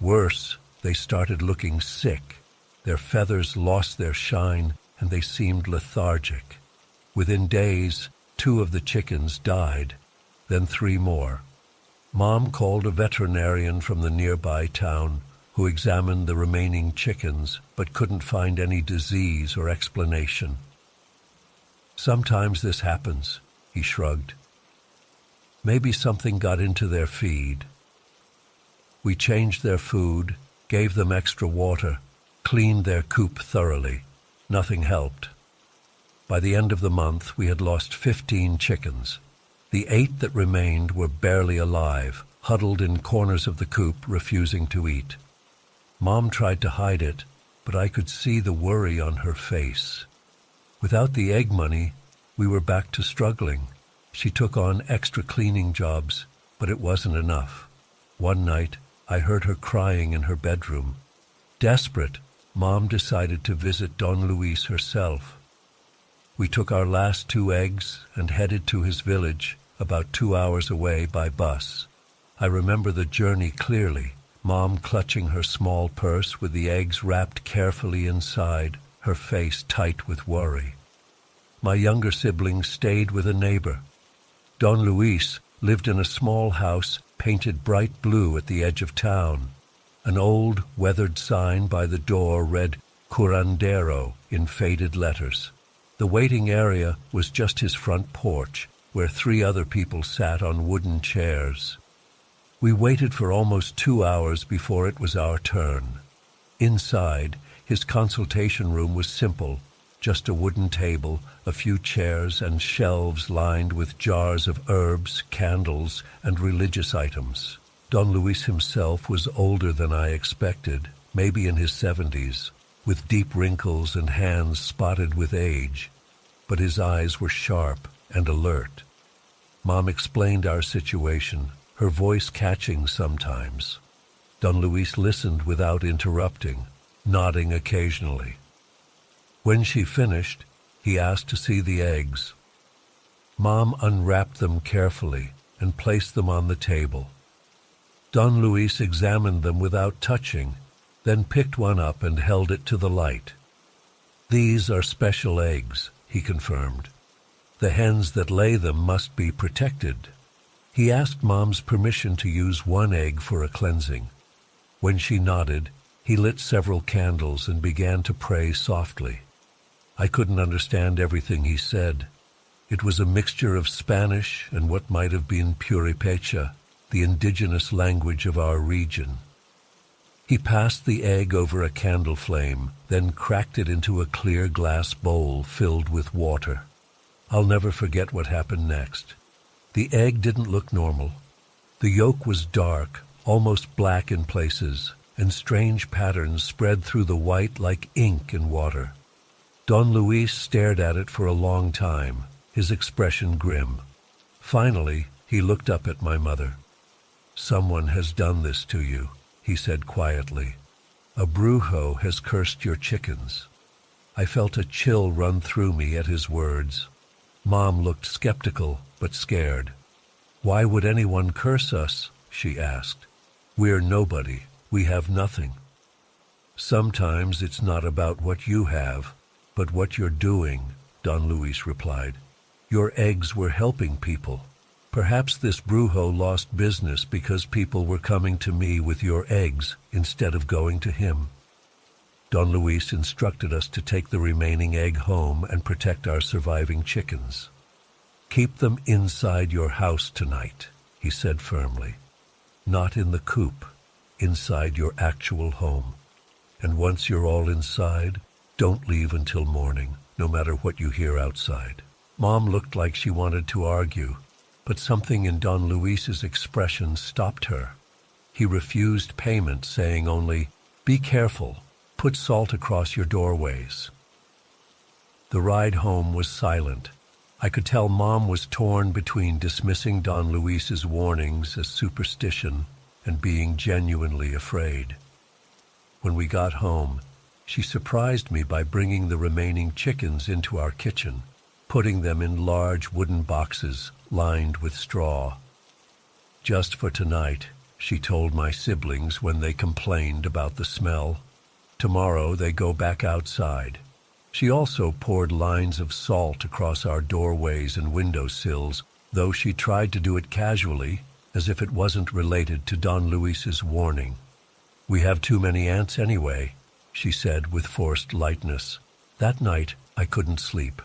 Worse, they started looking sick. Their feathers lost their shine, and they seemed lethargic. Within days, 2 of the chickens died, then 3 more. Mom called a veterinarian from the nearby town, who examined the remaining chickens, but couldn't find any disease or explanation. "Sometimes this happens," he shrugged. "Maybe something got into their feed." We changed their food, gave them extra water, cleaned their coop thoroughly. Nothing helped. By the end of the month, we had lost 15 chickens. The 8 that remained were barely alive, huddled in corners of the coop, refusing to eat. Mom tried to hide it, but I could see the worry on her face. Without the egg money, we were back to struggling. She took on extra cleaning jobs, but it wasn't enough. One night, I heard her crying in her bedroom. Desperate, Mom decided to visit Don Luis herself. We took our last 2 eggs and headed to his village, about 2 hours away by bus. I remember the journey clearly, Mom clutching her small purse with the eggs wrapped carefully inside, her face tight with worry. My younger siblings stayed with a neighbor. Don Luis lived in a small house painted bright blue at the edge of town. An old, weathered sign by the door read "Curandero" in faded letters. The waiting area was just his front porch, where 3 other people sat on wooden chairs. We waited for almost 2 hours before it was our turn. Inside, his consultation room was simple, just a wooden table, a few chairs, and shelves lined with jars of herbs, candles, and religious items. Don Luis himself was older than I expected, maybe in his 70s, with deep wrinkles and hands spotted with age, but his eyes were sharp and alert. Mom explained our situation, her voice catching sometimes. Don Luis listened without interrupting, nodding occasionally. When she finished, he asked to see the eggs. Mom unwrapped them carefully and placed them on the table. Don Luis examined them without touching, then picked one up and held it to the light. "These are special eggs," he confirmed. "The hens that lay them must be protected." He asked Mom's permission to use one egg for a cleansing. When she nodded, he lit several candles and began to pray softly. I couldn't understand everything he said. It was a mixture of Spanish and what might have been Purépecha, the indigenous language of our region. He passed the egg over a candle flame, then cracked it into a clear glass bowl filled with water. I'll never forget what happened next. The egg didn't look normal. The yolk was dark, almost black in places, and strange patterns spread through the white like ink in water. Don Luis stared at it for a long time, his expression grim. Finally, he looked up at my mother. "Someone has done this to you," he said quietly. "A brujo has cursed your chickens." I felt a chill run through me at his words. Mom looked skeptical but scared. "Why would anyone curse us?" she asked. "We're nobody. We have nothing." "Sometimes it's not about what you have, but what you're doing," Don Luis replied. "Your eggs were helping people. Perhaps this brujo lost business because people were coming to me with your eggs instead of going to him." Don Luis instructed us to take the remaining egg home and protect our surviving chickens. "Keep them inside your house tonight," he said firmly. "Not in the coop, inside your actual home. And once you're all inside, don't leave until morning, no matter what you hear outside." Mom looked like she wanted to argue, but something in Don Luis's expression stopped her. He refused payment, saying only, "Be careful, put salt across your doorways." The ride home was silent. I could tell Mom was torn between dismissing Don Luis's warnings as superstition and being genuinely afraid. When we got home, she surprised me by bringing the remaining chickens into our kitchen, putting them in large wooden boxes lined with straw. "Just for tonight," she told my siblings when they complained about the smell. "Tomorrow they go back outside." She also poured lines of salt across our doorways and windowsills, though she tried to do it casually, as if it wasn't related to Don Luis's warning. "We have too many ants anyway," she said with forced lightness. That night I couldn't sleep.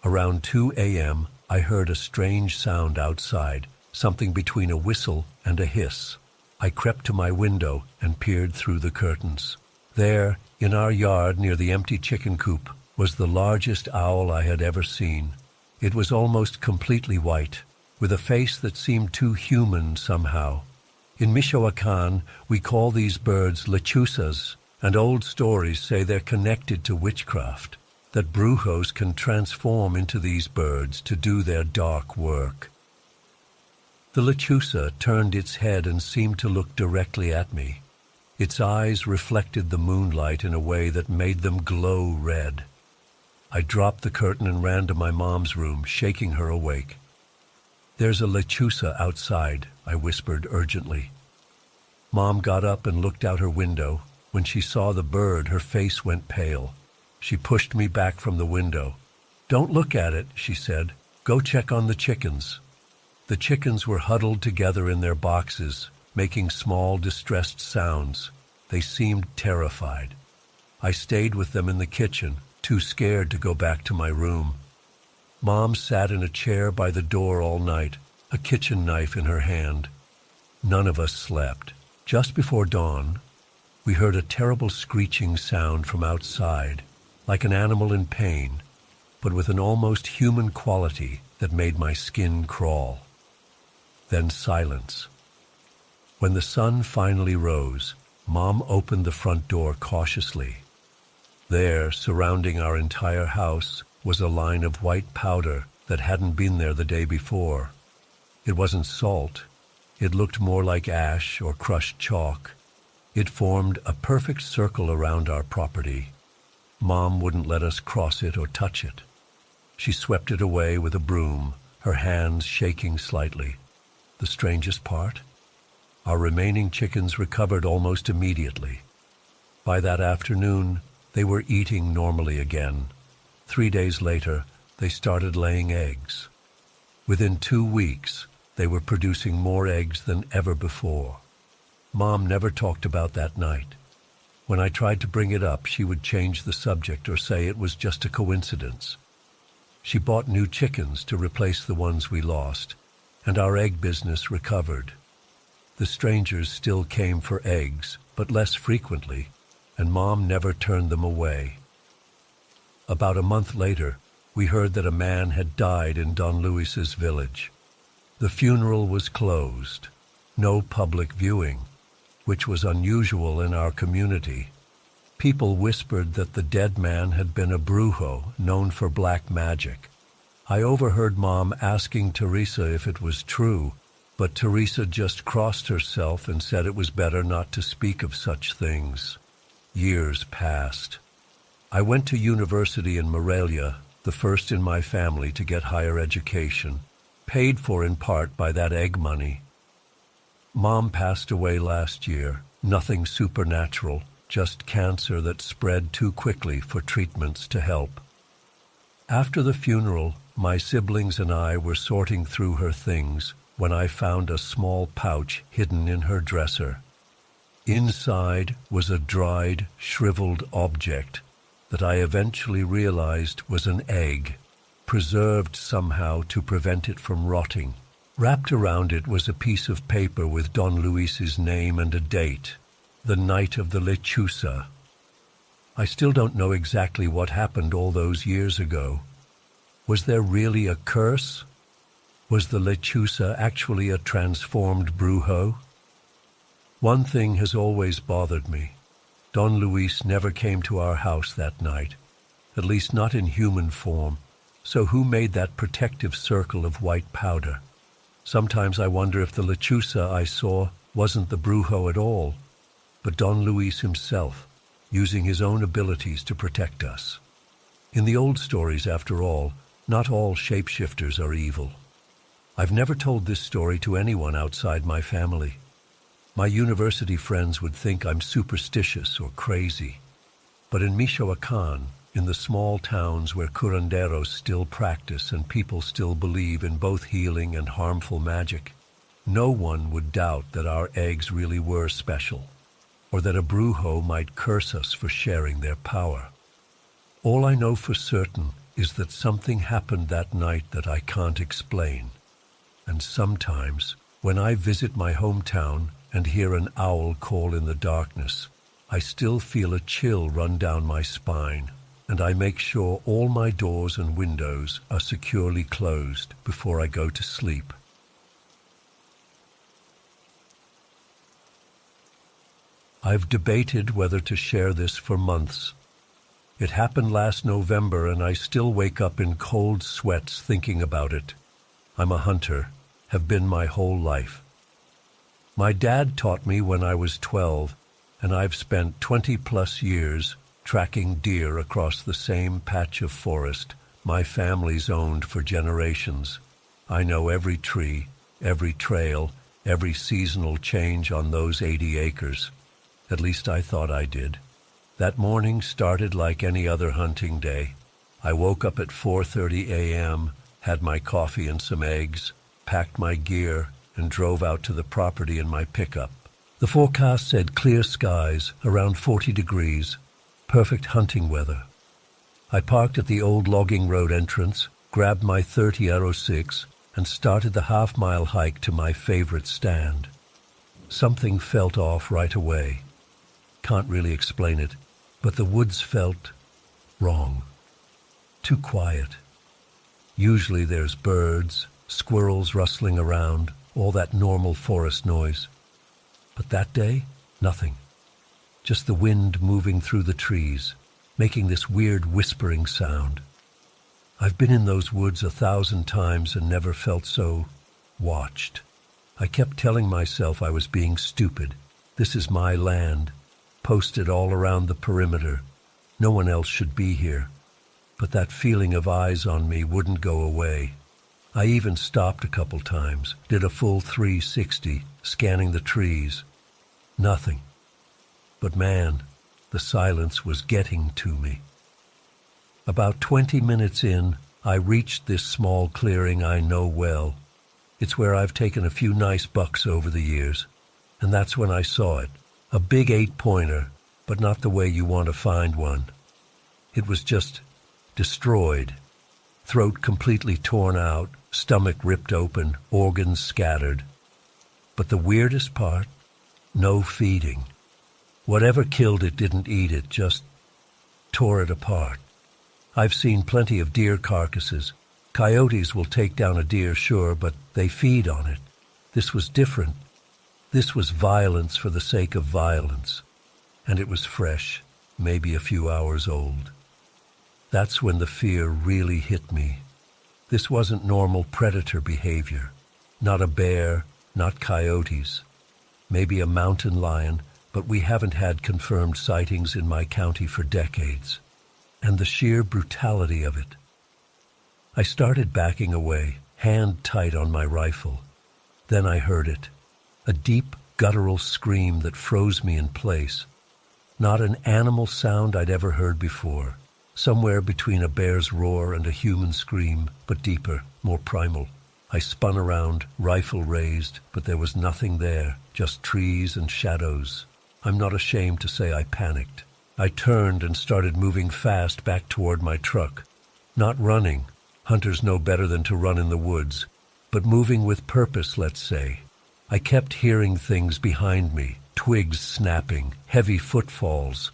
Around 2 a.m., I heard a strange sound outside, something between a whistle and a hiss. I crept to my window and peered through the curtains. There, in our yard near the empty chicken coop, was the largest owl I had ever seen. It was almost completely white, with a face that seemed too human somehow. In Michoacán, we call these birds lechuzas, and old stories say they're connected to witchcraft, that brujos can transform into these birds to do their dark work. The lechuza turned its head and seemed to look directly at me. Its eyes reflected the moonlight in a way that made them glow red. I dropped the curtain and ran to my mom's room, shaking her awake. "There's a lechuza outside," I whispered urgently. Mom got up and looked out her window. When she saw the bird, her face went pale. She pushed me back from the window. "Don't look at it," she said. "Go check on the chickens." The chickens were huddled together in their boxes, making small, distressed sounds. They seemed terrified. I stayed with them in the kitchen, too scared to go back to my room. Mom sat in a chair by the door all night, a kitchen knife in her hand. None of us slept. Just before dawn, we heard a terrible screeching sound from outside, like an animal in pain, but with an almost human quality that made my skin crawl. Then silence. When the sun finally rose, Mom opened the front door cautiously. There, surrounding our entire house, was a line of white powder that hadn't been there the day before. It wasn't salt. It looked more like ash or crushed chalk. It formed a perfect circle around our property. Mom wouldn't let us cross it or touch it. She swept it away with a broom, her hands shaking slightly. The strangest part? Our remaining chickens recovered almost immediately. By that afternoon, they were eating normally again. 3 days later, they started laying eggs. Within 2 weeks, they were producing more eggs than ever before. Mom never talked about that night. When I tried to bring it up, she would change the subject or say it was just a coincidence. She bought new chickens to replace the ones we lost, and our egg business recovered. The strangers still came for eggs, but less frequently, and Mom never turned them away. About a month later, we heard that a man had died in Don Luis's village. The funeral was closed, no public viewing, which was unusual in our community. People whispered that the dead man had been a brujo known for black magic. I overheard Mom asking Teresa if it was true, but Teresa just crossed herself and said it was better not to speak of such things. Years passed. I went to university in Morelia, the first in my family to get higher education, paid for in part by that egg money. Mom passed away last year, nothing supernatural, just cancer that spread too quickly for treatments to help. After the funeral, my siblings and I were sorting through her things when I found a small pouch hidden in her dresser. Inside was a dried, shriveled object that I eventually realized was an egg, preserved somehow to prevent it from rotting. Wrapped around it was a piece of paper with Don Luis's name and a date, the night of the lechuza. I still don't know exactly what happened all those years ago. Was there really a curse? Was the lechuza actually a transformed brujo? One thing has always bothered me. Don Luis never came to our house that night, at least not in human form, so who made that protective circle of white powder? Sometimes I wonder if the lechuza I saw wasn't the brujo at all, but Don Luis himself, using his own abilities to protect us. In the old stories, after all, not all shapeshifters are evil. I've never told this story to anyone outside my family. My university friends would think I'm superstitious or crazy. But in Michoacán, in the small towns where curanderos still practice and people still believe in both healing and harmful magic, no one would doubt that our eggs really were special, or that a brujo might curse us for sharing their power. All I know for certain is that something happened that night that I can't explain. And sometimes, when I visit my hometown and hear an owl call in the darkness, I still feel a chill run down my spine, and I make sure all my doors and windows are securely closed before I go to sleep. I've debated whether to share this for months. It happened last November, and I still wake up in cold sweats thinking about it. I'm a hunter, have been my whole life. My dad taught me when I was 12, and I've spent 20-plus years tracking deer across the same patch of forest my family's owned for generations. I know every tree, every trail, every seasonal change on those 80 acres. At least I thought I did. That morning started like any other hunting day. I woke up at 4:30 a.m., had my coffee and some eggs, packed my gear, and drove out to the property in my pickup. The forecast said clear skies, around 40 degrees, perfect hunting weather. I parked at the old logging road entrance, grabbed my .30-06, and started the half-mile hike to my favorite stand. Something felt off right away. Can't really explain it, but the woods felt wrong. Too quiet. Usually there's birds, squirrels rustling around, all that normal forest noise. But that day, nothing. Just the wind moving through the trees, making this weird whispering sound. I've been in those woods 1,000 times and never felt so watched. I kept telling myself I was being stupid. This is my land, posted all around the perimeter. No one else should be here. But that feeling of eyes on me wouldn't go away. I even stopped a couple times, did a full 360, scanning the trees. Nothing. But man, the silence was getting to me. About 20 minutes in, I reached this small clearing I know well. It's where I've taken a few nice bucks over the years. And that's when I saw it. A big 8-pointer, but not the way you want to find one. It was just destroyed. Throat completely torn out, stomach ripped open, organs scattered. But the weirdest part? No feeding. Whatever killed it didn't eat it, just tore it apart. I've seen plenty of deer carcasses. Coyotes will take down a deer, sure, but they feed on it. This was different. This was violence for the sake of violence. And it was fresh, maybe a few hours old. That's when the fear really hit me. This wasn't normal predator behavior. Not a bear, not coyotes. Maybe a mountain lion, but we haven't had confirmed sightings in my county for decades. And the sheer brutality of it. I started backing away, hand tight on my rifle. Then I heard it. A deep, guttural scream that froze me in place. Not an animal sound I'd ever heard before. Somewhere between a bear's roar and a human scream, but deeper, more primal. I spun around, rifle raised, but there was nothing there, just trees and shadows. I'm not ashamed to say I panicked. I turned and started moving fast back toward my truck. Not running. Hunters know better than to run in the woods. But moving with purpose, let's say. I kept hearing things behind me, twigs snapping, heavy footfalls.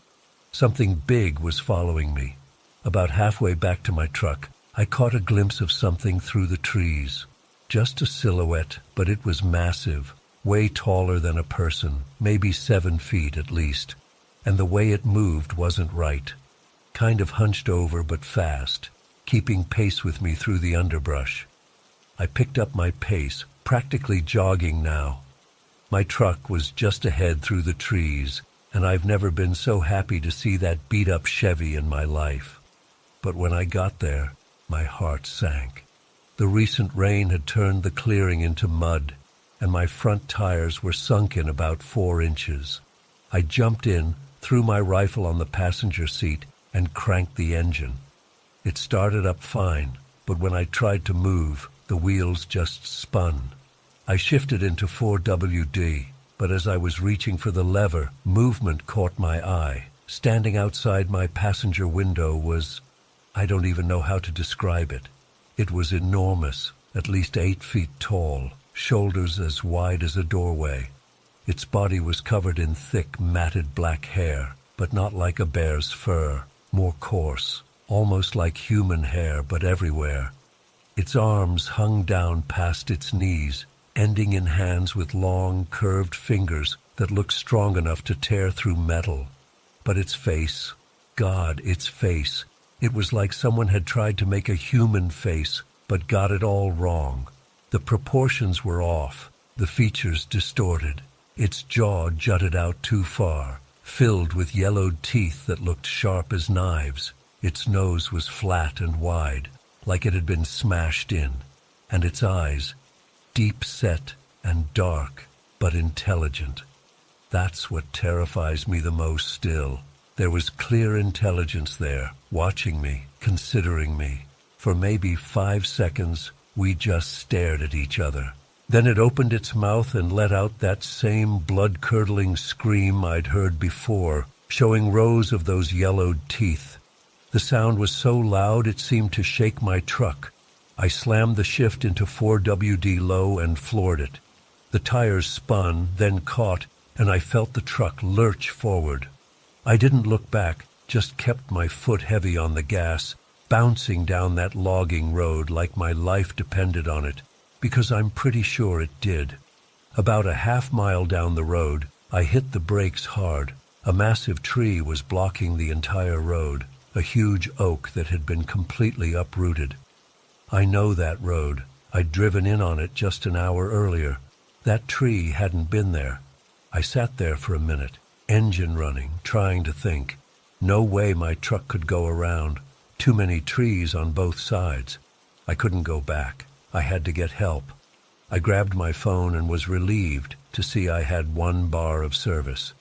Something big was following me. About halfway back to my truck, I caught a glimpse of something through the trees. Just a silhouette, but it was massive, way taller than a person, maybe 7 feet at least. And the way it moved wasn't right. Kind of hunched over but fast, keeping pace with me through the underbrush. I picked up my pace, practically jogging now. My truck was just ahead through the trees, and I've never been so happy to see that beat-up Chevy in my life. But when I got there, my heart sank. The recent rain had turned the clearing into mud, and my front tires were sunk in about 4 inches. I jumped in, threw my rifle on the passenger seat, and cranked the engine. It started up fine, but when I tried to move, the wheels just spun. I shifted into 4WD, but as I was reaching for the lever, movement caught my eye. Standing outside my passenger window was, I don't even know how to describe it. It was enormous, at least 8 feet tall, shoulders as wide as a doorway. Its body was covered in thick, matted black hair, but not like a bear's fur, more coarse, almost like human hair, but everywhere. Its arms hung down past its knees, ending in hands with long, curved fingers that looked strong enough to tear through metal. But its face, God, its face, it was like someone had tried to make a human face, but got it all wrong. The proportions were off, the features distorted. Its jaw jutted out too far, filled with yellowed teeth that looked sharp as knives. Its nose was flat and wide, like it had been smashed in, and its eyes, deep set and dark, but intelligent. That's what terrifies me the most still. There was clear intelligence there, watching me, considering me. For maybe 5 seconds, we just stared at each other. Then it opened its mouth and let out that same blood-curdling scream I'd heard before, showing rows of those yellowed teeth. The sound was so loud it seemed to shake my truck. I slammed the shift into 4WD low and floored it. The tires spun, then caught, and I felt the truck lurch forward. I didn't look back, just kept my foot heavy on the gas, bouncing down that logging road like my life depended on it, because I'm pretty sure it did. About a half-mile down the road, I hit the brakes hard. A massive tree was blocking the entire road, a huge oak that had been completely uprooted. I know that road. I'd driven in on it just an hour earlier. That tree hadn't been there. I sat there for a minute, engine running, trying to think. No way my truck could go around. Too many trees on both sides. I couldn't go back. I had to get help. I grabbed my phone and was relieved to see I had 1 bar of service.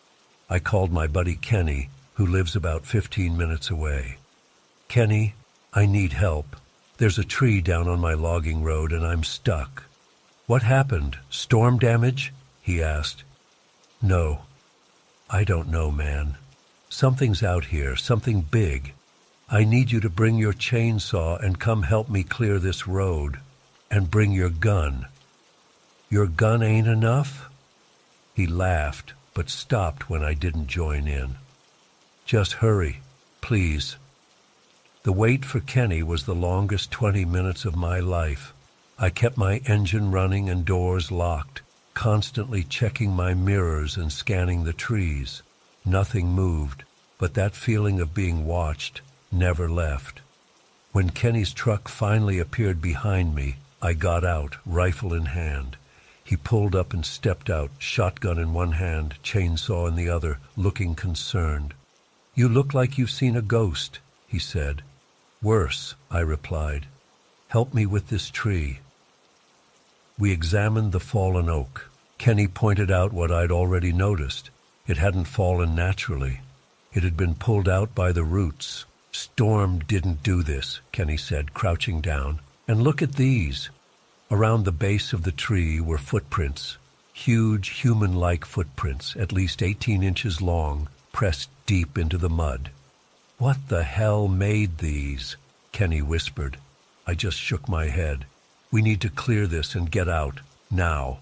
I called my buddy Kenny, who lives about 15 minutes away. "Kenny, I need help. There's a tree down on my logging road and I'm stuck." "What happened? Storm damage?" he asked. "No. I don't know, man. Something's out here, something big. I need you to bring your chainsaw and come help me clear this road. And bring your gun." "Your gun ain't enough?" He laughed, but stopped when I didn't join in. "Just hurry, please." The wait for Kenny was the longest 20 minutes of my life. I kept my engine running and doors locked, constantly checking my mirrors and scanning the trees. Nothing moved, but that feeling of being watched never left. When Kenny's truck finally appeared behind me, I got out, rifle in hand. He pulled up and stepped out, shotgun in one hand, chainsaw in the other, looking concerned. "You look like you've seen a ghost," he said. "Worse," I replied. "Help me with this tree." We examined the fallen oak. Kenny pointed out what I'd already noticed. It hadn't fallen naturally. It had been pulled out by the roots. "Storm didn't do this," Kenny said, crouching down. "And look at these." Around the base of the tree were footprints, huge human-like footprints, at least 18 inches long, pressed deep into the mud. "What the hell made these?" Kenny whispered. I just shook my head. "We need to clear this and get out, now."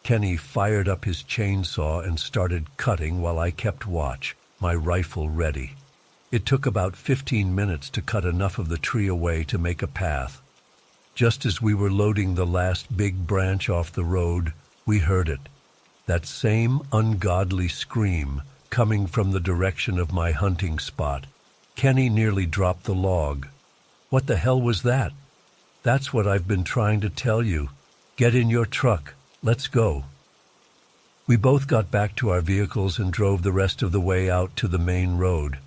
Kenny fired up his chainsaw and started cutting while I kept watch, my rifle ready. It took about 15 minutes to cut enough of the tree away to make a path. Just as we were loading the last big branch off the road, we heard it. That same ungodly scream coming from the direction of my hunting spot. Kenny nearly dropped the log. "What the hell was that?" "That's what I've been trying to tell you. Get in your truck. Let's go." We both got back to our vehicles and drove the rest of the way out to the main road.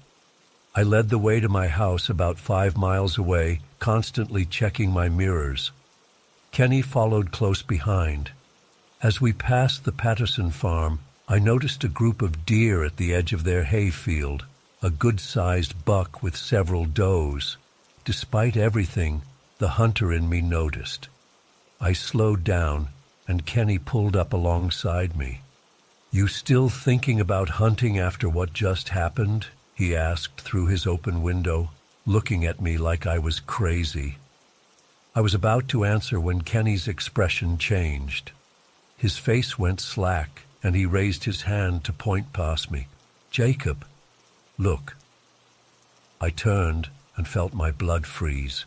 I led the way to my house about 5 miles away, constantly checking my mirrors. Kenny followed close behind. As we passed the Patterson farm, I noticed a group of deer at the edge of their hay field, a good-sized buck with several does. Despite everything, the hunter in me noticed. I slowed down, and Kenny pulled up alongside me. "You still thinking about hunting after what just happened?" he asked through his open window, looking at me like I was crazy. I was about to answer when Kenny's expression changed. His face went slack, and he raised his hand to point past me. "Jacob, look." I turned and felt my blood freeze.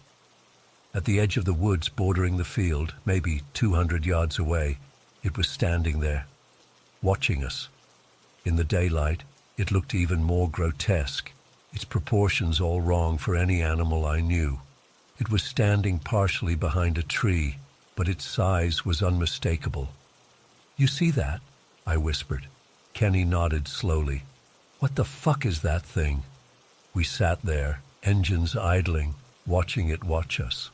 At the edge of the woods bordering the field, maybe 200 yards away, it was standing there, watching us. In the daylight, it looked even more grotesque, its proportions all wrong for any animal I knew. It was standing partially behind a tree, but its size was unmistakable. "You see that?" I whispered. Kenny nodded slowly. "What the fuck is that thing?" We sat there, engines idling, watching it watch us.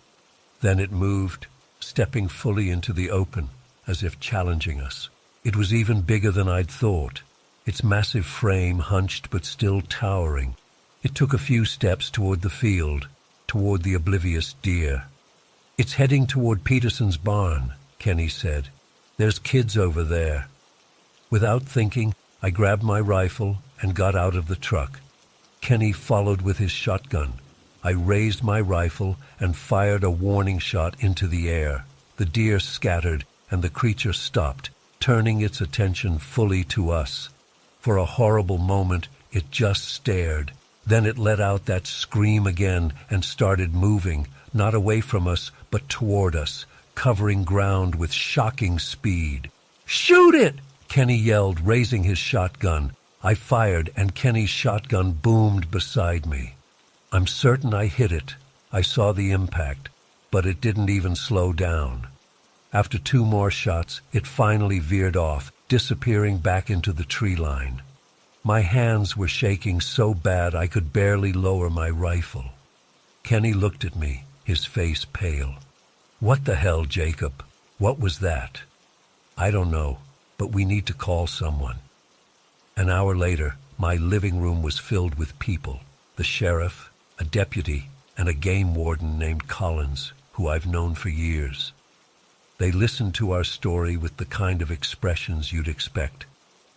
Then it moved, stepping fully into the open, as if challenging us. It was even bigger than I'd thought, its massive frame hunched but still towering. It took a few steps toward the field, toward the oblivious deer. "It's heading toward Peterson's barn," Kenny said. "There's kids over there." Without thinking, I grabbed my rifle and got out of the truck. Kenny followed with his shotgun. I raised my rifle and fired a warning shot into the air. The deer scattered, and the creature stopped, turning its attention fully to us. For a horrible moment, it just stared. Then it let out that scream again and started moving, not away from us, but toward us, covering ground with shocking speed. "Shoot it!" Kenny yelled, raising his shotgun. I fired, and Kenny's shotgun boomed beside me. I'm certain I hit it. I saw the impact, but it didn't even slow down. After 2 more shots, it finally veered off, disappearing back into the tree line. My hands were shaking so bad I could barely lower my rifle. Kenny looked at me, his face pale. "What the hell, Jacob? What was that?" "I don't know, but we need to call someone." An hour later, my living room was filled with people. The sheriff, a deputy, and a game warden named Collins, who I've known for years. They listened to our story with the kind of expressions you'd expect.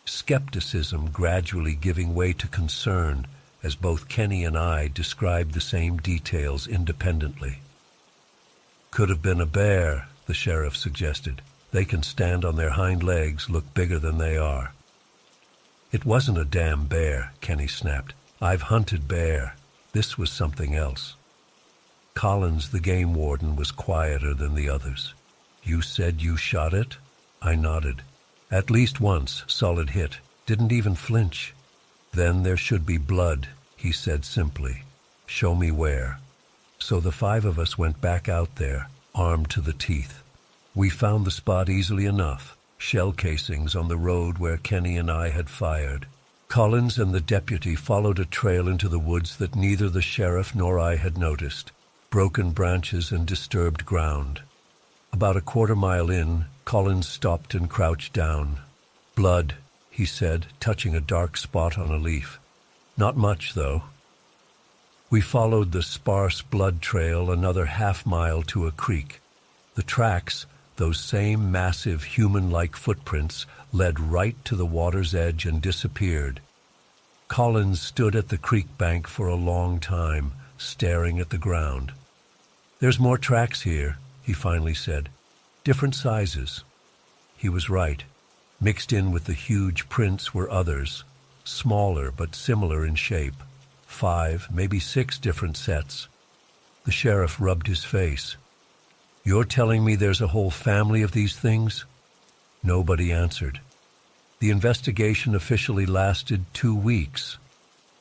Skepticism gradually giving way to concern as both Kenny and I described the same details independently. "Could have been a bear," the sheriff suggested. "They can stand on their hind legs, look bigger than they are." "It wasn't a damn bear," Kenny snapped. "I've hunted bear. This was something else." Collins, the game warden, was quieter than the others. "You said you shot it?" I nodded. "At least once, solid hit. Didn't even flinch." "Then there should be blood," he said simply. "Show me where." So the five of us went back out there, armed to the teeth. We found the spot easily enough, shell casings on the road where Kenny and I had fired. Collins and the deputy followed a trail into the woods that neither the sheriff nor I had noticed, broken branches and disturbed ground. About a quarter-mile in, Collins stopped and crouched down. "Blood," he said, touching a dark spot on a leaf. "Not much, though." We followed the sparse blood trail another half-mile to a creek. The tracks, those same massive human-like footprints, led right to the water's edge and disappeared. Collins stood at the creek bank for a long time, staring at the ground. "There's more tracks here," he finally said. "Different sizes." He was right. Mixed in with the huge prints were others, smaller but similar in shape. 5, maybe 6 different sets. The sheriff rubbed his face. "You're telling me there's a whole family of these things?" Nobody answered. The investigation officially lasted 2 weeks.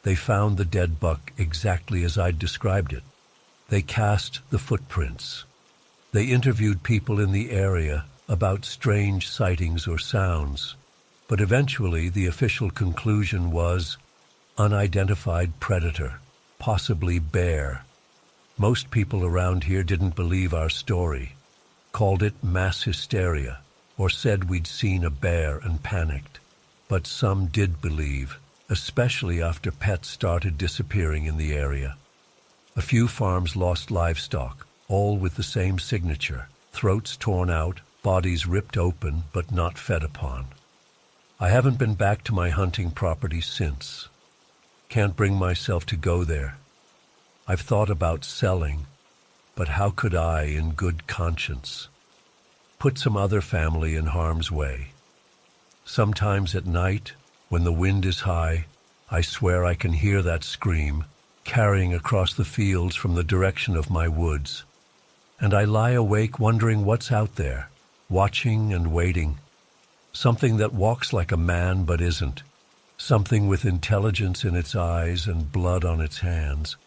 They found the dead buck exactly as I'd described it. They cast the footprints. They interviewed people in the area about strange sightings or sounds, but eventually the official conclusion was unidentified predator, possibly bear. Most people around here didn't believe our story, called it mass hysteria, or said we'd seen a bear and panicked. But some did believe, especially after pets started disappearing in the area. A few farms lost livestock, all with the same signature, throats torn out, bodies ripped open but not fed upon. I haven't been back to my hunting property since. Can't bring myself to go there. I've thought about selling, but how could I, in good conscience, put some other family in harm's way? Sometimes at night, when the wind is high, I swear I can hear that scream, carrying across the fields from the direction of my woods. And I lie awake wondering what's out there, watching and waiting. Something that walks like a man but isn't. Something with intelligence in its eyes and blood on its hands.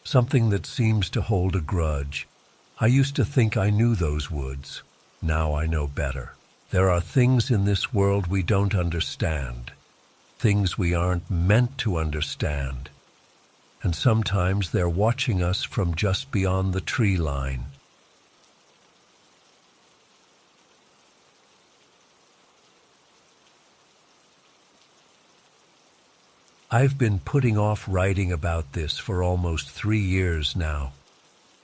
Something that seems to hold a grudge. I used to think I knew those woods. Now I know better. There are things in this world we don't understand. Things we aren't meant to understand. And sometimes they're watching us from just beyond the tree line. I've been putting off writing about this for almost 3 years now.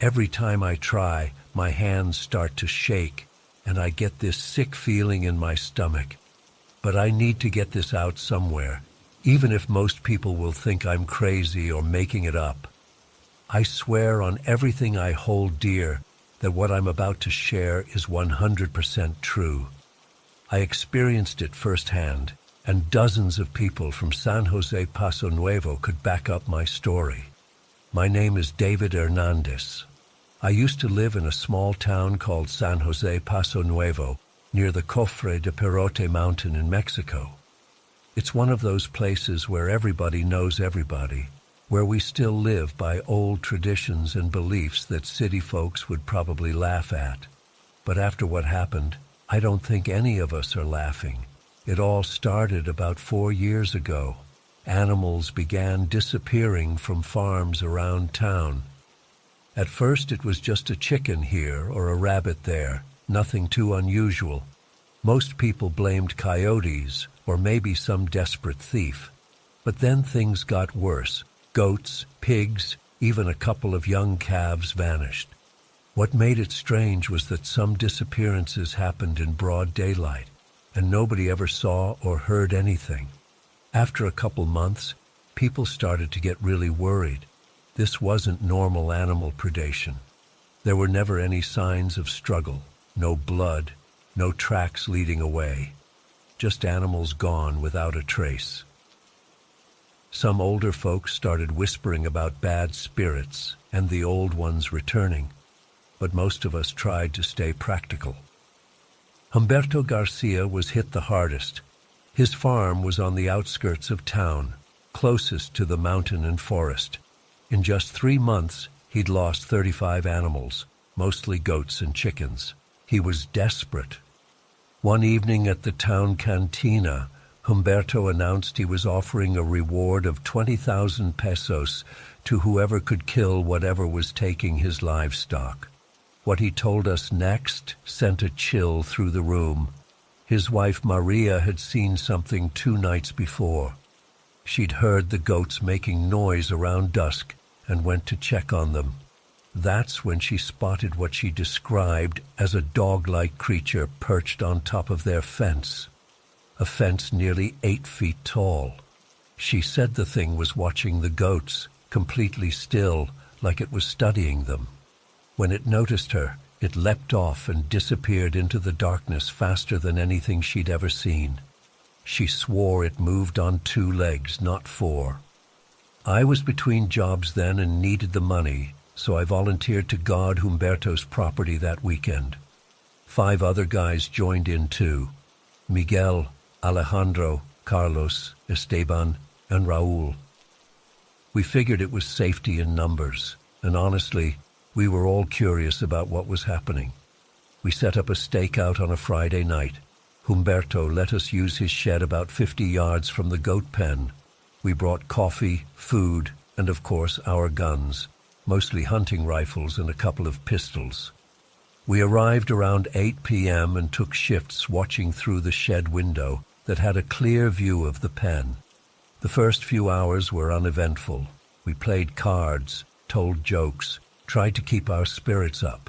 Every time I try, my hands start to shake, and I get this sick feeling in my stomach. But I need to get this out somewhere, even if most people will think I'm crazy or making it up. I swear on everything I hold dear that what I'm about to share is 100% true. I experienced it firsthand, and dozens of people from San Jose Paso Nuevo could back up my story. My name is David Hernandez. I used to live in a small town called San Jose Paso Nuevo, near the Cofre de Perote mountain in Mexico. It's one of those places where everybody knows everybody, where we still live by old traditions and beliefs that city folks would probably laugh at. But after what happened, I don't think any of us are laughing. It all started about 4 years ago, animals began disappearing from farms around town. At first it was just a chicken here or a rabbit there, nothing too unusual. Most people blamed coyotes or maybe some desperate thief. But then things got worse. Goats, pigs, even a couple of young calves vanished. What made it strange was that some disappearances happened in broad daylight, and nobody ever saw or heard anything. After a couple months, people started to get really worried. This wasn't normal animal predation. There were never any signs of struggle, no blood, no tracks leading away, just animals gone without a trace. Some older folks started whispering about bad spirits and the old ones returning, but most of us tried to stay practical. Humberto Garcia was hit the hardest. His farm was on the outskirts of town, closest to the mountain and forest. In just 3 months, he'd lost 35 animals, mostly goats and chickens. He was desperate. One evening at the town cantina, Humberto announced he was offering a reward of 20,000 pesos to whoever could kill whatever was taking his livestock. What he told us next sent a chill through the room. His wife Maria had seen something 2 nights before. She'd heard the goats making noise around dusk and went to check on them. That's when she spotted what she described as a dog-like creature perched on top of their fence. A fence nearly 8 feet tall. She said the thing was watching the goats, completely still, like it was studying them. When it noticed her, it leapt off and disappeared into the darkness faster than anything she'd ever seen. She swore it moved on 2 legs, not 4. I was between jobs then and needed the money, so I volunteered to guard Humberto's property that weekend. 5 other guys joined in too. Miguel, Alejandro, Carlos, Esteban, and Raul. We figured it was safety in numbers, and honestly, we were all curious about what was happening. We set up a stakeout on a Friday night. Humberto let us use his shed about 50 yards from the goat pen. We brought coffee, food, and of course our guns, mostly hunting rifles and a couple of pistols. We arrived around 8 p.m. and took shifts watching through the shed window that had a clear view of the pen. The first few hours were uneventful. We played cards, told jokes, tried to keep our spirits up.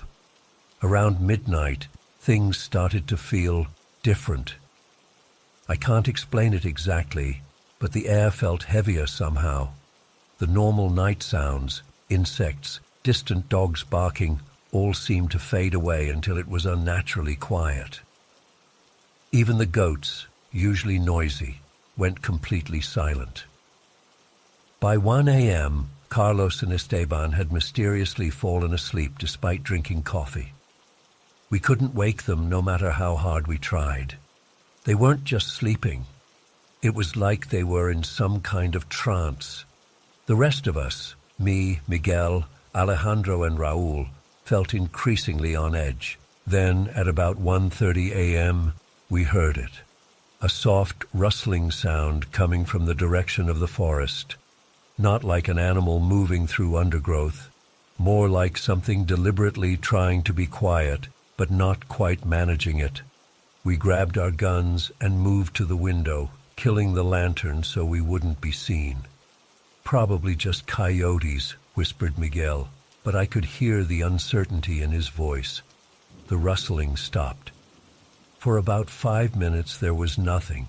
Around midnight, things started to feel different. I can't explain it exactly, but the air felt heavier somehow. The normal night sounds, insects, distant dogs barking, all seemed to fade away until it was unnaturally quiet. Even the goats, usually noisy, went completely silent. By 1 a.m., Carlos and Esteban had mysteriously fallen asleep despite drinking coffee. We couldn't wake them no matter how hard we tried. They weren't just sleeping. It was like they were in some kind of trance. The rest of us, me, Miguel, Alejandro, and Raul, felt increasingly on edge. Then, at about 1:30 a.m., we heard it. A soft, rustling sound coming from the direction of the forest. Not like an animal moving through undergrowth, more like something deliberately trying to be quiet, but not quite managing it. We grabbed our guns and moved to the window, killing the lantern so we wouldn't be seen. Probably just coyotes, whispered Miguel, but I could hear the uncertainty in his voice. The rustling stopped. For about 5 minutes there was nothing.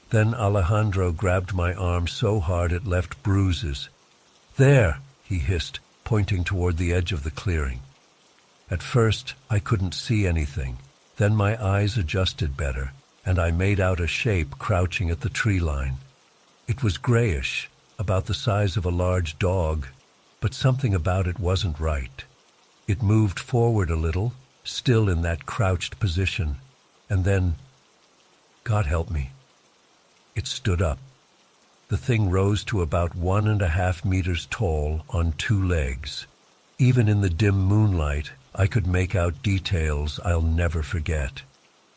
Then Alejandro grabbed my arm so hard it left bruises. "There," he hissed, pointing toward the edge of the clearing. At first, I couldn't see anything. Then my eyes adjusted better, and I made out a shape crouching at the tree line. It was grayish, about the size of a large dog, but something about it wasn't right. It moved forward a little, still in that crouched position, and then, God help me, it stood up. The thing rose to about 1.5 meters tall on 2 legs. Even in the dim moonlight, I could make out details I'll never forget.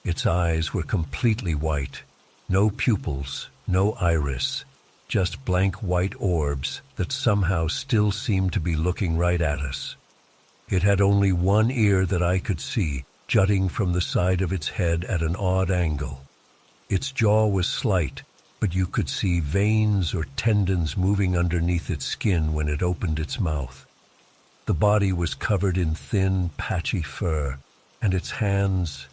Its eyes were completely white, no pupils, no iris, just blank white orbs that somehow still seemed to be looking right at us. It had only one ear that I could see, jutting from the side of its head at an odd angle. Its jaw was slight, but you could see veins or tendons moving underneath its skin when it opened its mouth. The body was covered in thin, patchy fur, and its hands...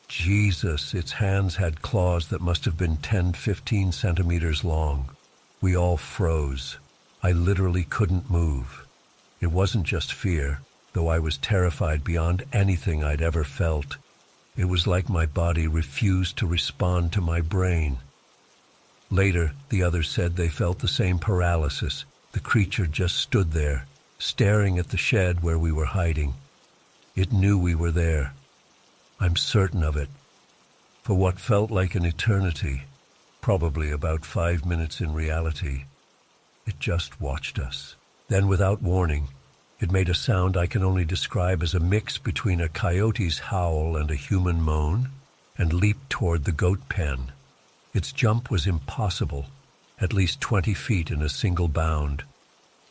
Jesus, its hands had claws that must have been 10-15 centimeters long. We all froze. I literally couldn't move. It wasn't just fear, though I was terrified beyond anything I'd ever felt. It was like my body refused to respond to my brain. Later, the others said they felt the same paralysis. The creature just stood there, staring at the shed where we were hiding. It knew we were there. I'm certain of it. For what felt like an eternity, probably about 5 minutes in reality, it just watched us. Then, without warning, it made a sound I can only describe as a mix between a coyote's howl and a human moan, and leaped toward the goat pen. Its jump was impossible, at least 20 feet in a single bound.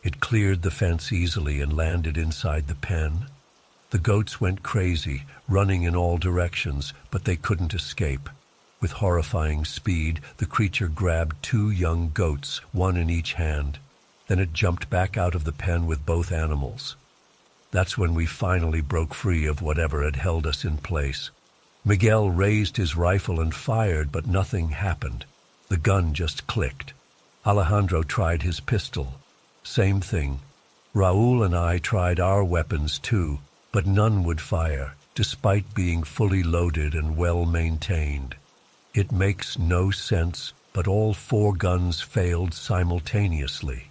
It cleared the fence easily and landed inside the pen. The goats went crazy, running in all directions, but they couldn't escape. With horrifying speed, the creature grabbed 2 young goats, one in each hand. Then it jumped back out of the pen with both animals. That's when we finally broke free of whatever had held us in place. Miguel raised his rifle and fired, but nothing happened. The gun just clicked. Alejandro tried his pistol. Same thing. Raúl and I tried our weapons too, but none would fire, despite being fully loaded and well maintained. It makes no sense, but all 4 guns failed simultaneously.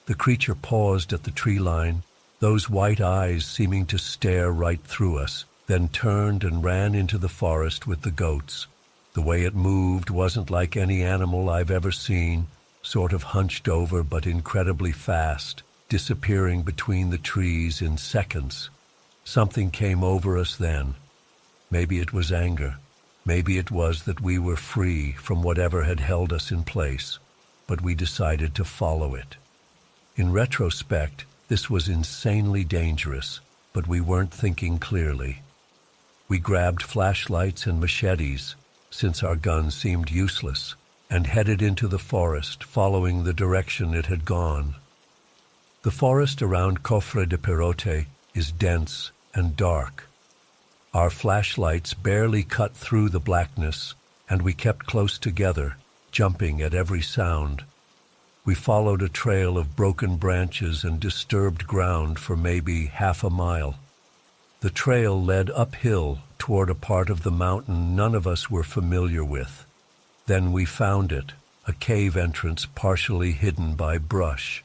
The creature paused at the tree line, those white eyes seeming to stare right through us, then turned and ran into the forest with the goats. The way it moved wasn't like any animal I've ever seen, sort of hunched over but incredibly fast, disappearing between the trees in seconds. Something came over us then. Maybe it was anger. Maybe it was that we were free from whatever had held us in place, but we decided to follow it. In retrospect, this was insanely dangerous, but we weren't thinking clearly. We grabbed flashlights and machetes, since our guns seemed useless, and headed into the forest, following the direction it had gone. The forest around Cofre de Perote is dense and dark. Our flashlights barely cut through the blackness, and we kept close together, jumping at every sound. We followed a trail of broken branches and disturbed ground for maybe half a mile. The trail led uphill toward a part of the mountain none of us were familiar with. Then we found it, a cave entrance partially hidden by brush.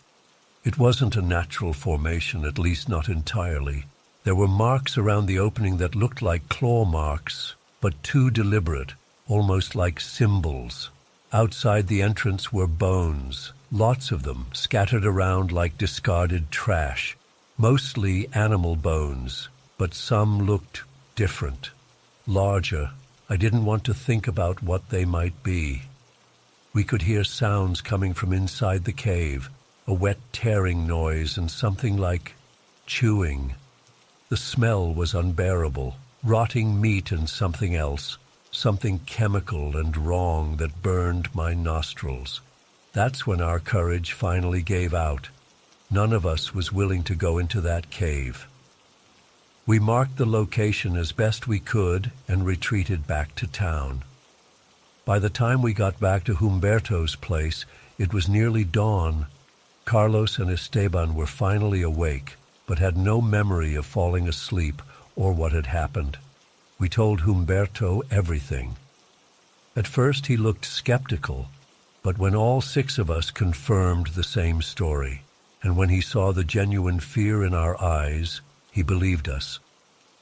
It wasn't a natural formation, at least not entirely. There were marks around the opening that looked like claw marks, but too deliberate, almost like symbols. Outside the entrance were bones, lots of them, scattered around like discarded trash. Mostly animal bones, but some looked different, larger. I didn't want to think about what they might be. We could hear sounds coming from inside the cave, a wet tearing noise and something like chewing. The smell was unbearable, rotting meat and something else, something chemical and wrong that burned my nostrils. That's when our courage finally gave out. None of us was willing to go into that cave. We marked the location as best we could and retreated back to town. By the time we got back to Humberto's place, it was nearly dawn. Carlos and Esteban were finally awake, but had no memory of falling asleep or what had happened. We told Humberto everything. At first he looked skeptical, but when all 6 of us confirmed the same story, and when he saw the genuine fear in our eyes, he believed us.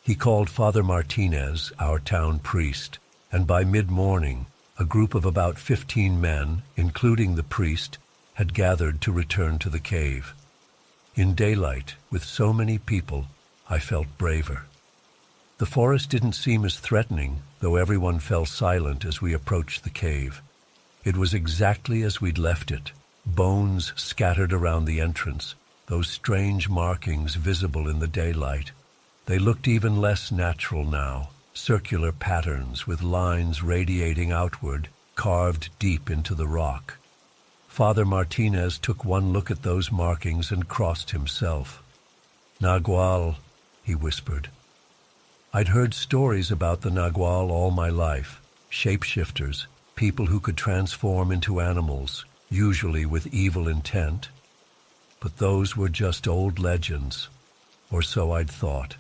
He called Father Martinez, our town priest, and by mid-morning, a group of about 15 men, including the priest, had gathered to return to the cave. In daylight, with so many people, I felt braver. The forest didn't seem as threatening, though everyone fell silent as we approached the cave. It was exactly as we'd left it, bones scattered around the entrance, those strange markings visible in the daylight. They looked even less natural now, circular patterns with lines radiating outward, carved deep into the rock. Father Martinez took one look at those markings and crossed himself. "Nagual," he whispered. I'd heard stories about the Nagual all my life, shapeshifters, people who could transform into animals, usually with evil intent. But those were just old legends, or so I'd thought.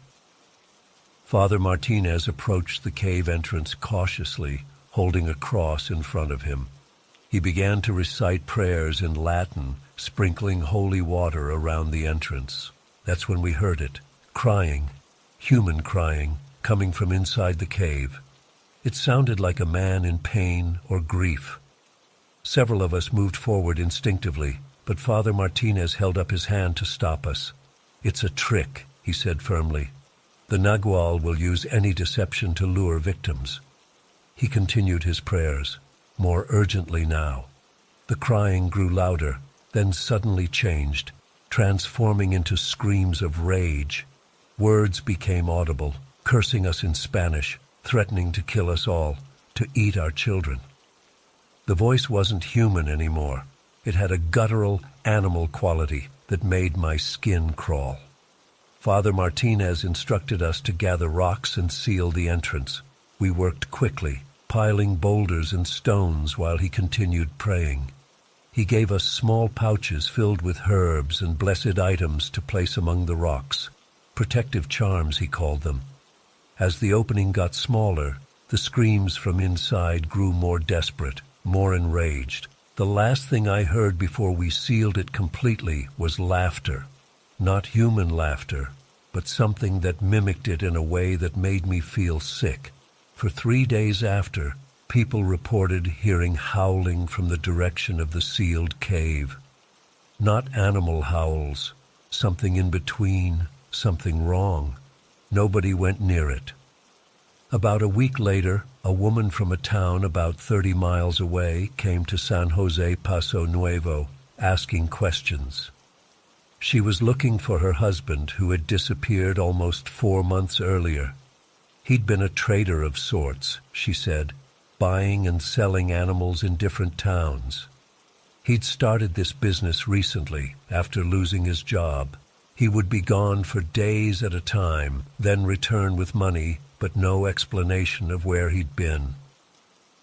Father Martinez approached the cave entrance cautiously, holding a cross in front of him. He began to recite prayers in Latin, sprinkling holy water around the entrance. That's when we heard it, crying, human crying, coming from inside the cave. It sounded like a man in pain or grief. Several of us moved forward instinctively, but Father Martinez held up his hand to stop us. "It's a trick," he said firmly. "The Nagual will use any deception to lure victims." He continued his prayers, more urgently now. The crying grew louder, then suddenly changed, transforming into screams of rage. Words became audible, cursing us in Spanish, threatening to kill us all, to eat our children. The voice wasn't human anymore. It had a guttural, animal quality that made my skin crawl. Father Martinez instructed us to gather rocks and seal the entrance. We worked quickly, piling boulders and stones while he continued praying. He gave us small pouches filled with herbs and blessed items to place among the rocks. Protective charms, he called them. As the opening got smaller, the screams from inside grew more desperate, more enraged. The last thing I heard before we sealed it completely was laughter. Not human laughter, but something that mimicked it in a way that made me feel sick. For 3 days after, people reported hearing howling from the direction of the sealed cave. Not animal howls, something in between, something wrong. Nobody went near it. About a week later, a woman from a town about 30 miles away came to San Jose Paso Nuevo, asking questions. She was looking for her husband, who had disappeared almost 4 months earlier. He'd been a trader of sorts, she said, buying and selling animals in different towns. He'd started this business recently, after losing his job. He would be gone for days at a time, then return with money, but no explanation of where he'd been.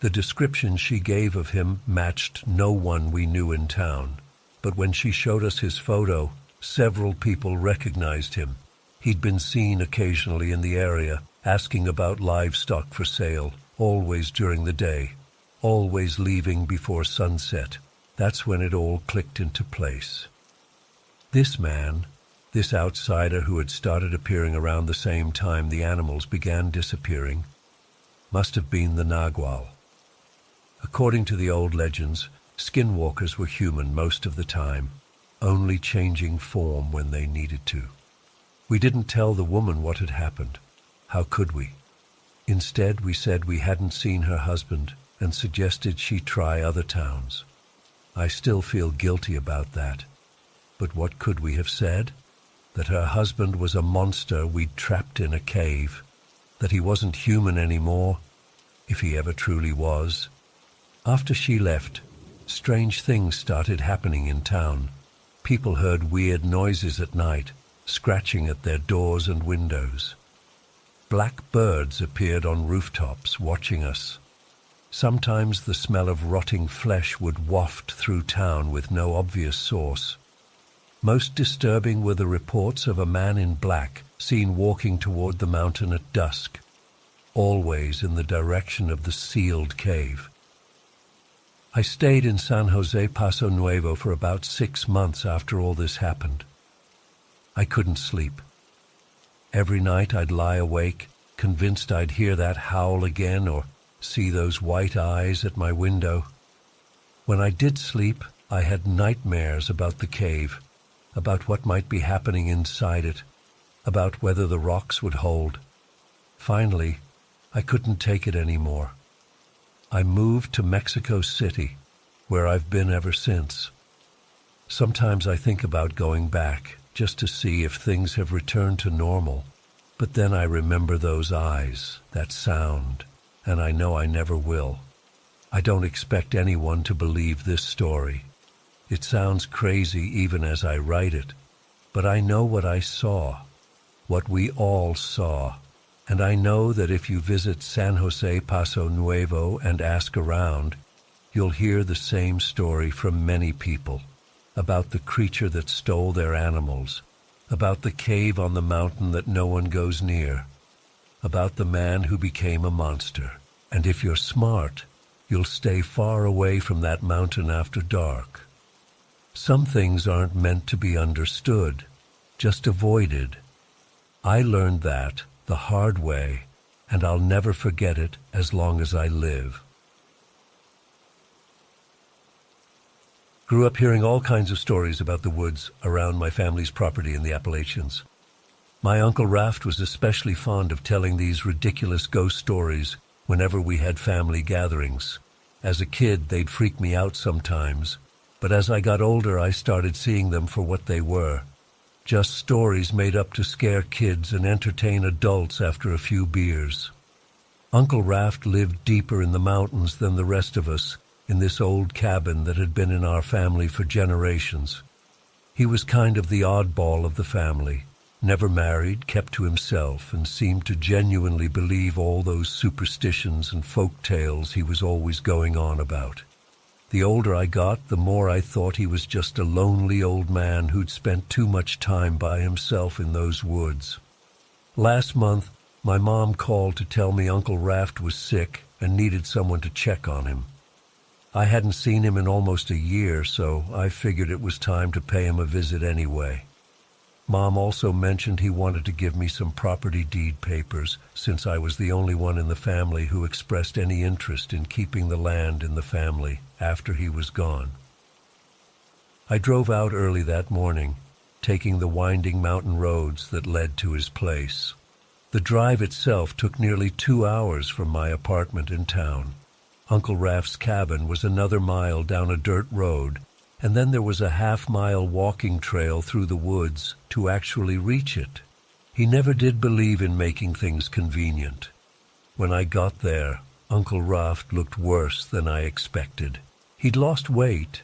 The description she gave of him matched no one we knew in town, but when she showed us his photo, several people recognized him. He'd been seen occasionally in the area, asking about livestock for sale, always during the day, always leaving before sunset. That's when it all clicked into place. This man, this outsider who had started appearing around the same time the animals began disappearing, must have been the Nagual. According to the old legends, skinwalkers were human most of the time, only changing form when they needed to. We didn't tell the woman what had happened. How could we? Instead, we said we hadn't seen her husband and suggested she try other towns. I still feel guilty about that. But what could we have said? That her husband was a monster we'd trapped in a cave, that he wasn't human anymore, if he ever truly was. After she left, strange things started happening in town. People heard weird noises at night, scratching at their doors and windows. Black birds appeared on rooftops watching us. Sometimes the smell of rotting flesh would waft through town with no obvious source. Most disturbing were the reports of a man in black seen walking toward the mountain at dusk, always in the direction of the sealed cave. I stayed in San Jose Paso Nuevo for about 6 months after all this happened. I couldn't sleep. Every night I'd lie awake, convinced I'd hear that howl again or see those white eyes at my window. When I did sleep, I had nightmares about the cave, about what might be happening inside it, about whether the rocks would hold. Finally, I couldn't take it anymore. I moved to Mexico City, where I've been ever since. Sometimes I think about going back, just to see if things have returned to normal. But then I remember those eyes, that sound, and I know I never will. I don't expect anyone to believe this story. It sounds crazy even as I write it, but I know what I saw, what we all saw, and I know that if you visit San Jose Paso Nuevo and ask around, you'll hear the same story from many people, about the creature that stole their animals, about the cave on the mountain that no one goes near, about the man who became a monster. And if you're smart, you'll stay far away from that mountain after dark. Some things aren't meant to be understood, just avoided. I learned that the hard way, and I'll never forget it as long as I live. Grew up hearing all kinds of stories about the woods around my family's property in the Appalachians. My Uncle Raft was especially fond of telling these ridiculous ghost stories whenever we had family gatherings. As a kid, they'd freak me out sometimes, but as I got older, I started seeing them for what they were. Just stories made up to scare kids and entertain adults after a few beers. Uncle Raft lived deeper in the mountains than the rest of us, in this old cabin that had been in our family for generations. He was kind of the oddball of the family, never married, kept to himself, and seemed to genuinely believe all those superstitions and folk tales he was always going on about. The older I got, the more I thought he was just a lonely old man who'd spent too much time by himself in those woods. Last month, my mom called to tell me Uncle Raft was sick and needed someone to check on him. I hadn't seen him in almost a year, so I figured it was time to pay him a visit anyway. Mom also mentioned he wanted to give me some property deed papers, since I was the only one in the family who expressed any interest in keeping the land in the family after he was gone. I drove out early that morning, taking the winding mountain roads that led to his place. The drive itself took nearly 2 hours from my apartment in town. Uncle Raft's cabin was another mile down a dirt road, and then there was a half-mile walking trail through the woods to actually reach it. He never did believe in making things convenient. When I got there, Uncle Raft looked worse than I expected. He'd lost weight,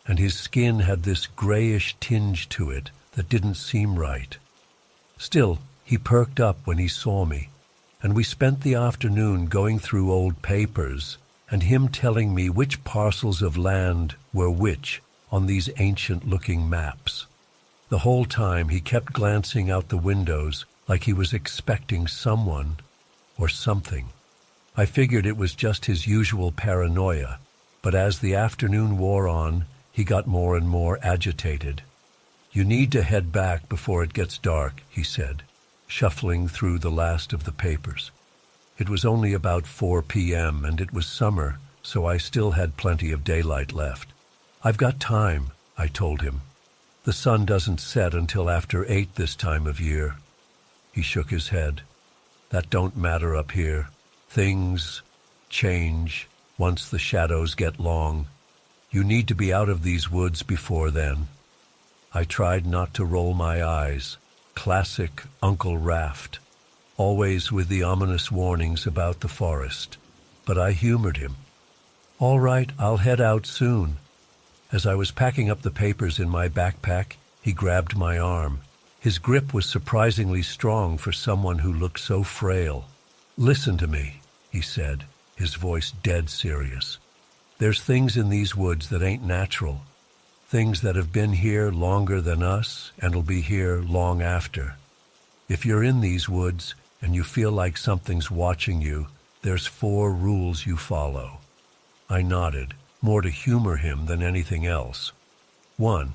and his skin had this grayish tinge to it that didn't seem right. Still, he perked up when he saw me, and we spent the afternoon going through old papers and him telling me which parcels of land were which on these ancient-looking maps. The whole time he kept glancing out the windows like he was expecting someone or something. I figured it was just his usual paranoia, but as the afternoon wore on, he got more and more agitated. "You need to head back before it gets dark," he said, shuffling through the last of the papers. It was only about 4 p.m. and it was summer, so I still had plenty of daylight left. "I've got time," I told him. "The sun doesn't set until after 8 this time of year." He shook his head. "That don't matter up here. Things change once the shadows get long. You need to be out of these woods before then." I tried not to roll my eyes. Classic Uncle Raft, always with the ominous warnings about the forest. But I humored him. "All right, I'll head out soon." As I was packing up the papers in my backpack, he grabbed my arm. His grip was surprisingly strong for someone who looked so frail. "Listen to me," he said, his voice dead serious. "There's things in these woods that ain't natural. Things that have been here longer than us and'll be here long after. If you're in these woods and you feel like something's watching you, there's 4 rules you follow." I nodded, more to humor him than anything else. 1.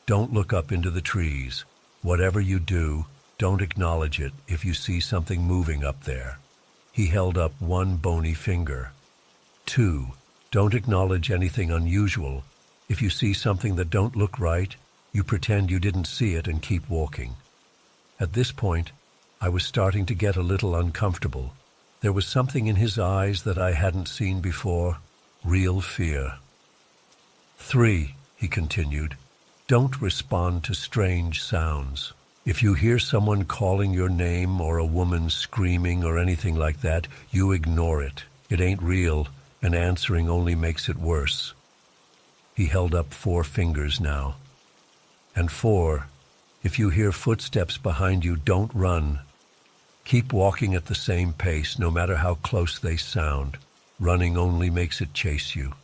Don't look up into the trees. Whatever you do, don't acknowledge it if you see something moving up there. He held up one bony finger. 2. Don't acknowledge anything unusual. If you see something that don't look right, you pretend you didn't see it and keep walking. At this point, I was starting to get a little uncomfortable. There was something in his eyes that I hadn't seen before. Real fear. 3, he continued. Don't respond to strange sounds. If you hear someone calling your name or a woman screaming or anything like that, you ignore it. It ain't real, and answering only makes it worse. He held up 4 fingers now. And 4, if you hear footsteps behind you, don't run. Keep walking at the same pace, no matter how close they sound. Running only makes it chase you.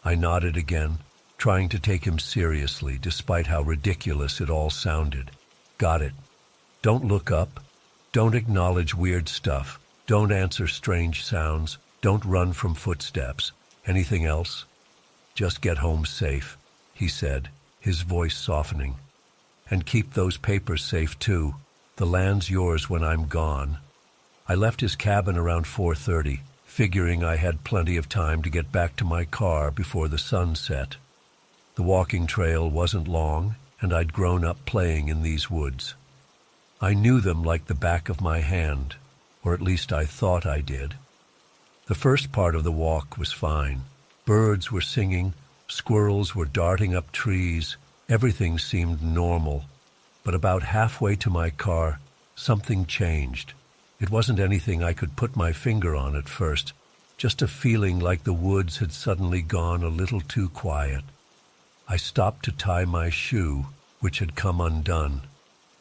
I nodded again, trying to take him seriously, despite how ridiculous it all sounded. Got it. Don't look up. Don't acknowledge weird stuff. Don't answer strange sounds. Don't run from footsteps. Anything else? Just get home safe, he said, his voice softening. And keep those papers safe too. The land's yours when I'm gone. I left his cabin around 4:30, figuring I had plenty of time to get back to my car before the sun set. The walking trail wasn't long, and I'd grown up playing in these woods. I knew them like the back of my hand, or at least I thought I did. The first part of the walk was fine. Birds were singing, squirrels were darting up trees, everything seemed normal. But about halfway to my car, something changed. It wasn't anything I could put my finger on at first, just a feeling like the woods had suddenly gone a little too quiet. I stopped to tie my shoe, which had come undone.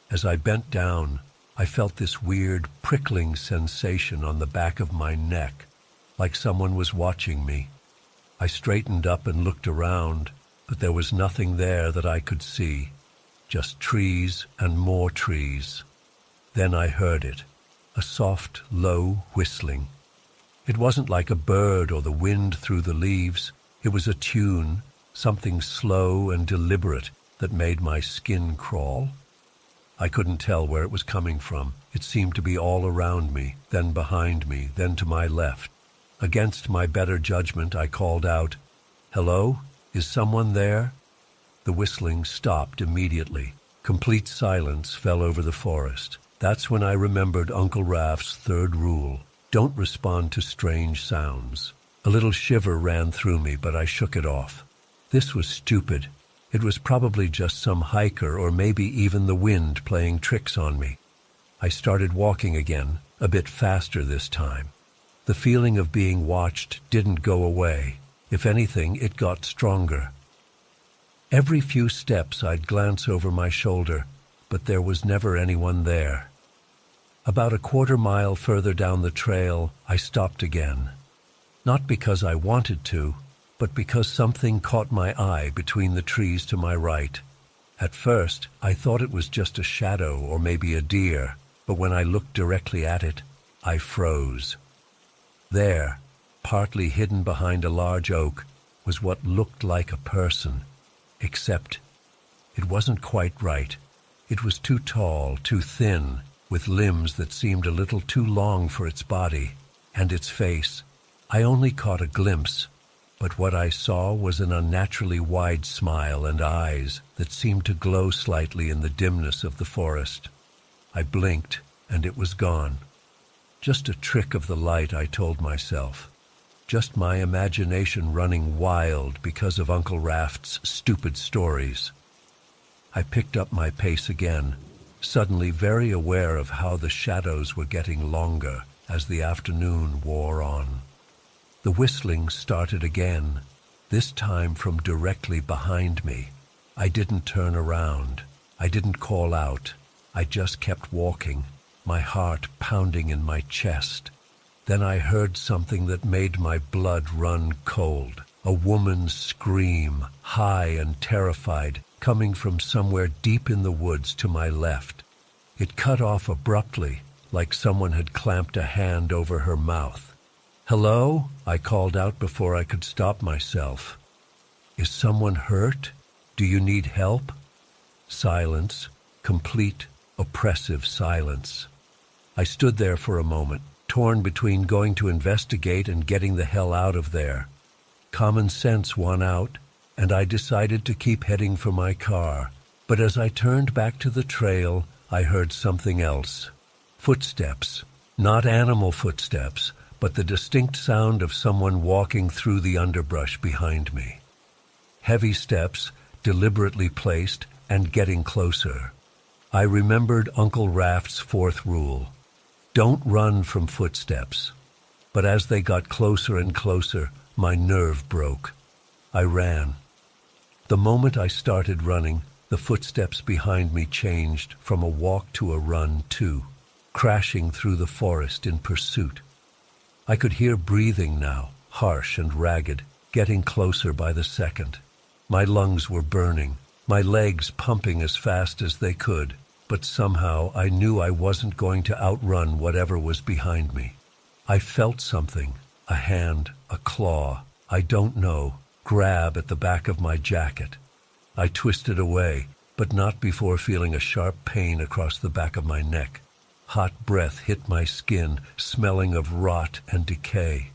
As I bent down, I felt this weird, prickling sensation on the back of my neck, like someone was watching me. I straightened up and looked around, but there was nothing there that I could see, just trees and more trees. Then I heard it, a soft, low whistling. It wasn't like a bird or the wind through the leaves. It was a tune, something slow and deliberate that made my skin crawl. I couldn't tell where it was coming from. It seemed to be all around me, then behind me, then to my left. Against my better judgment, I called out, "Hello? Is someone there?" The whistling stopped immediately. Complete silence fell over the forest. That's when I remembered Uncle Raph's 3rd rule. Don't respond to strange sounds. A little shiver ran through me, but I shook it off. This was stupid. It was probably just some hiker or maybe even the wind playing tricks on me. I started walking again, a bit faster this time. The feeling of being watched didn't go away. If anything, it got stronger. Every few steps I'd glance over my shoulder, but there was never anyone there. About a 1/4 mile further down the trail, I stopped again. Not because I wanted to, but because something caught my eye between the trees to my right. At first, I thought it was just a shadow or maybe a deer, but when I looked directly at it, I froze. There, partly hidden behind a large oak, was what looked like a person, except it wasn't quite right. It was too tall, too thin, with limbs that seemed a little too long for its body, and its face. I only caught a glimpse, but what I saw was an unnaturally wide smile and eyes that seemed to glow slightly in the dimness of the forest. I blinked, and it was gone. Just a trick of the light, I told myself. Just my imagination running wild because of Uncle Raph's stupid stories. I picked up my pace again, suddenly very aware of how the shadows were getting longer as the afternoon wore on. The whistling started again, this time from directly behind me. I didn't turn around. I didn't call out. I just kept walking, my heart pounding in my chest. Then I heard something that made my blood run cold. A woman's scream, high and terrified, coming from somewhere deep in the woods to my left. It cut off abruptly, like someone had clamped a hand over her mouth. "Hello?" I called out before I could stop myself. "Is someone hurt? Do you need help?" Silence, complete, oppressive silence. I stood there for a moment, torn between going to investigate and getting the hell out of there. Common sense won out, and I decided to keep heading for my car. But as I turned back to the trail, I heard something else. Footsteps. Not animal footsteps, but the distinct sound of someone walking through the underbrush behind me. heavy steps, deliberately placed, and getting closer. I remembered Uncle Raft's fourth rule: don't run from footsteps. But as they got closer and closer, my nerve broke. I ran. The moment I started running, the footsteps behind me changed from a walk to a run too, crashing through the forest in pursuit. I could hear breathing now, harsh and ragged, getting closer by the second. My lungs were burning, my legs pumping as fast as they could, but somehow I knew I wasn't going to outrun whatever was behind me. I felt something, a hand, a claw, I don't know, grab at the back of my jacket. I twisted away, but not before feeling a sharp pain across the back of my neck. Hot breath hit my skin, smelling of rot and decay.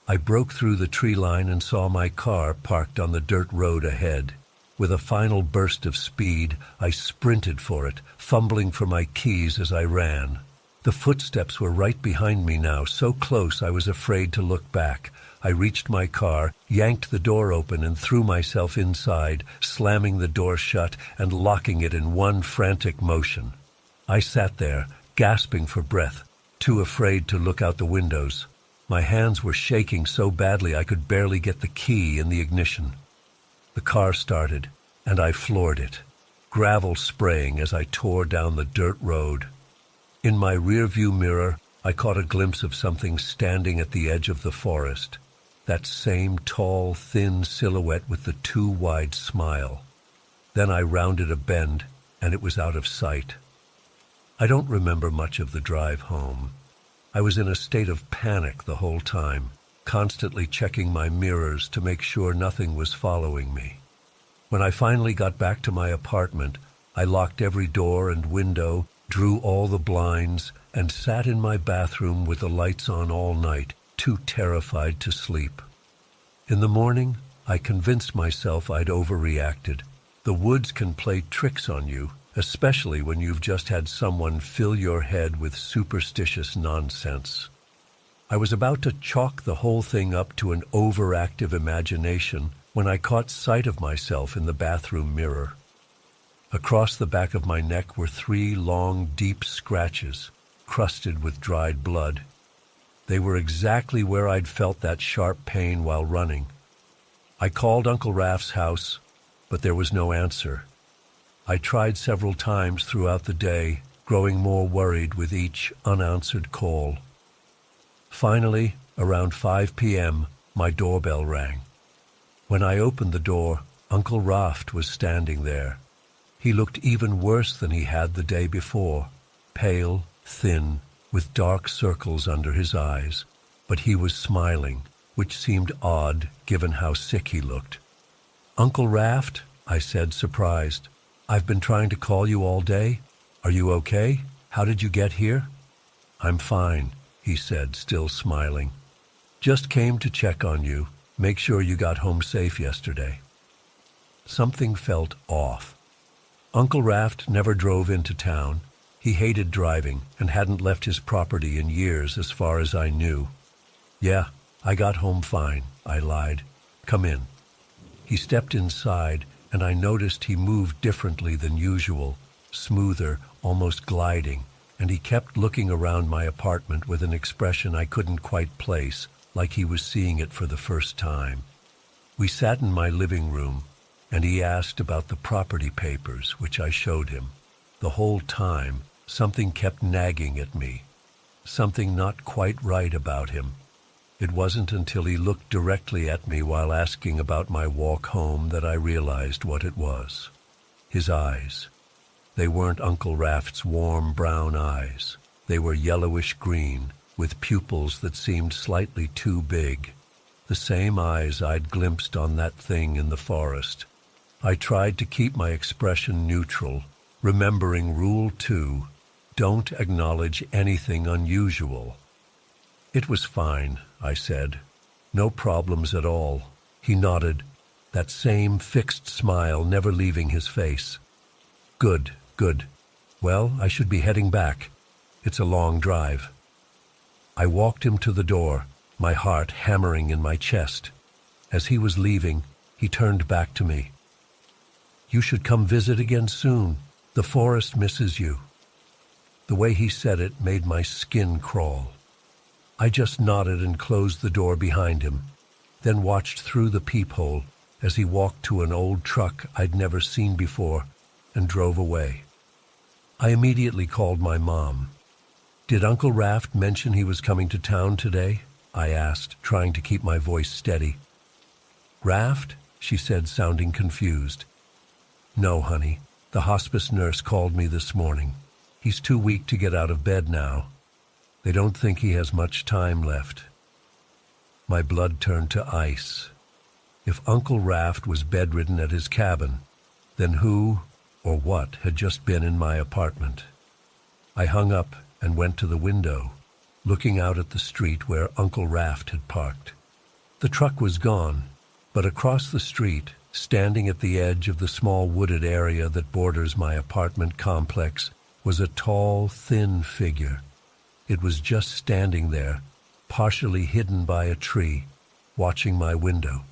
I broke through the tree line and saw my car parked on the dirt road ahead. With a final burst of speed, I sprinted for it, fumbling for my keys as I ran. The footsteps were right behind me now, so close I was afraid to look back. I reached my car, yanked the door open, and threw myself inside, slamming the door shut and locking it in one frantic motion. I sat there, gasping for breath, too afraid to look out the windows. My hands were shaking so badly I could barely get the key in the ignition. The car started, and I floored it, gravel spraying as I tore down the dirt road. In my rearview mirror, I caught a glimpse of something standing at the edge of the forest. That same tall, thin silhouette with the too wide smile. Then I rounded a bend, and it was out of sight. I don't remember much of the drive home. I was in a state of panic the whole time, constantly checking my mirrors to make sure nothing was following me. When I finally got back to my apartment, I locked every door and window, drew all the blinds, and sat in my bathroom with the lights on all night, too terrified to sleep. In the morning, I convinced myself I'd overreacted. The woods can play tricks on you, especially when you've just had someone fill your head with superstitious nonsense. I was about to chalk the whole thing up to an overactive imagination when I caught sight of myself in the bathroom mirror. Across the back of my neck were 3 long, deep scratches, crusted with dried blood. They were exactly where I'd felt that sharp pain while running. I called Uncle Raff's house, but there was no answer. I tried several times throughout the day, growing more worried with each unanswered call. Finally, around 5 p.m., my doorbell rang. When I opened the door, Uncle Raft was standing there. He looked even worse than he had the day before, pale, thin, with dark circles under his eyes, but he was smiling, which seemed odd given how sick he looked. "Uncle Raft," I said, surprised. "I've been trying to call you all day. Are you okay? How did you get here?" "I'm fine," he said, still smiling. "Just came to check on you, make sure you got home safe yesterday." Something felt off. Uncle Raft never drove into town. He hated driving and hadn't left his property in years as far as I knew. "Yeah, I got home fine," I lied. "Come in." He stepped inside, and I noticed he moved differently than usual, smoother, almost gliding, and he kept looking around my apartment with an expression I couldn't quite place, like he was seeing it for the first time. We sat in my living room, and he asked about the property papers, which I showed him. The whole time, something kept nagging at me, something not quite right about him. It wasn't until he looked directly at me while asking about my walk home that I realized what it was. His eyes. They weren't Uncle Raft's warm brown eyes. They were yellowish green, with pupils that seemed slightly too big. The same eyes I'd glimpsed on that thing in the forest. I tried to keep my expression neutral, remembering Rule 2, don't acknowledge anything unusual. "It was fine," I said. "No problems at all." He nodded, that same fixed smile never leaving his face. Good. Well, I should be heading back. It's a long drive." I walked him to the door, my heart hammering in my chest. As he was leaving, He turned back to me. "You should come visit again soon. The forest misses you." The way he said it made my skin crawl. I just nodded and closed the door behind him, then watched through the peephole as he walked to an old truck I'd never seen before and drove away. I immediately called my mom. "Did Uncle Raft mention he was coming to town today?" I asked, trying to keep my voice steady. "Raft?" she said, sounding confused. "No, honey. The hospice nurse called me this morning. He's too weak to get out of bed now. They don't think he has much time left." My blood turned to ice. If Uncle Raft was bedridden at his cabin, then who or what had just been in my apartment? I hung up and went to the window, looking out at the street where Uncle Raft had parked. The truck was gone, but across the street, standing at the edge of the small wooded area that borders my apartment complex, was a tall, thin figure. It was just standing there, partially hidden by a tree, watching my window.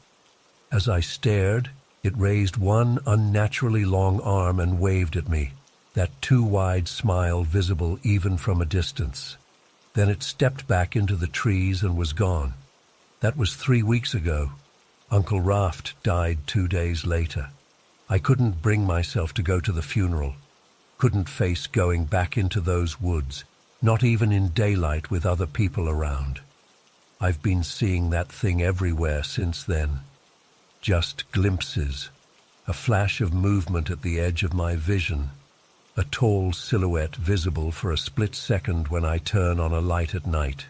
As I stared, it raised one unnaturally long arm and waved at me, that too wide smile visible even from a distance. Then it stepped back into the trees and was gone. That was 3 weeks ago. Uncle Raft died 2 days later. I couldn't bring myself to go to the funeral, couldn't face going back into those woods, not even in daylight with other people around. I've been seeing that thing everywhere since then. Just glimpses, a flash of movement at the edge of my vision, a tall silhouette visible for a split second when I turn on a light at night,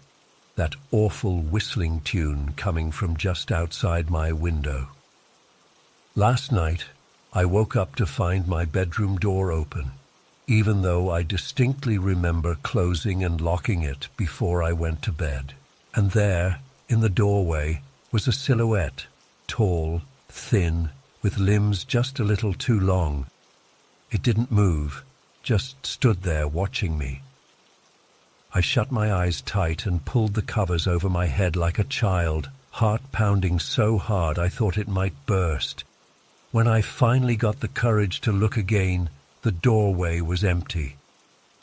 that awful whistling tune coming from just outside my window. Last night, I woke up to find my bedroom door open, even though I distinctly remember closing and locking it before I went to bed. And there, in the doorway, was a silhouette, tall, thin, with limbs just a little too long. It didn't move, just stood there watching me. I shut my eyes tight and pulled the covers over my head like a child, heart pounding so hard I thought it might burst. When I finally got the courage to look again, the doorway was empty.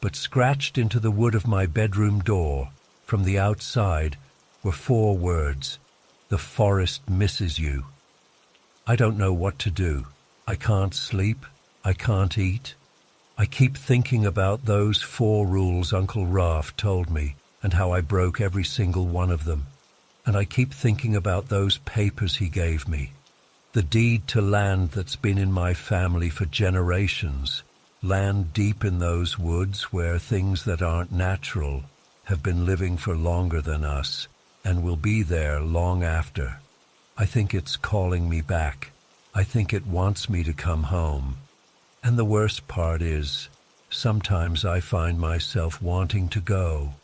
But scratched into the wood of my bedroom door, from the outside, were 4 words: "The forest misses you." I don't know what to do. I can't sleep. I can't eat. I keep thinking about those 4 rules Uncle Raft told me and how I broke every single one of them. And I keep thinking about those papers he gave me. The deed to land that's been in my family for generations. Land deep in those woods where things that aren't natural have been living for longer than us and will be there long after. I think it's calling me back. I think it wants me to come home. And the worst part is, sometimes I find myself wanting to go.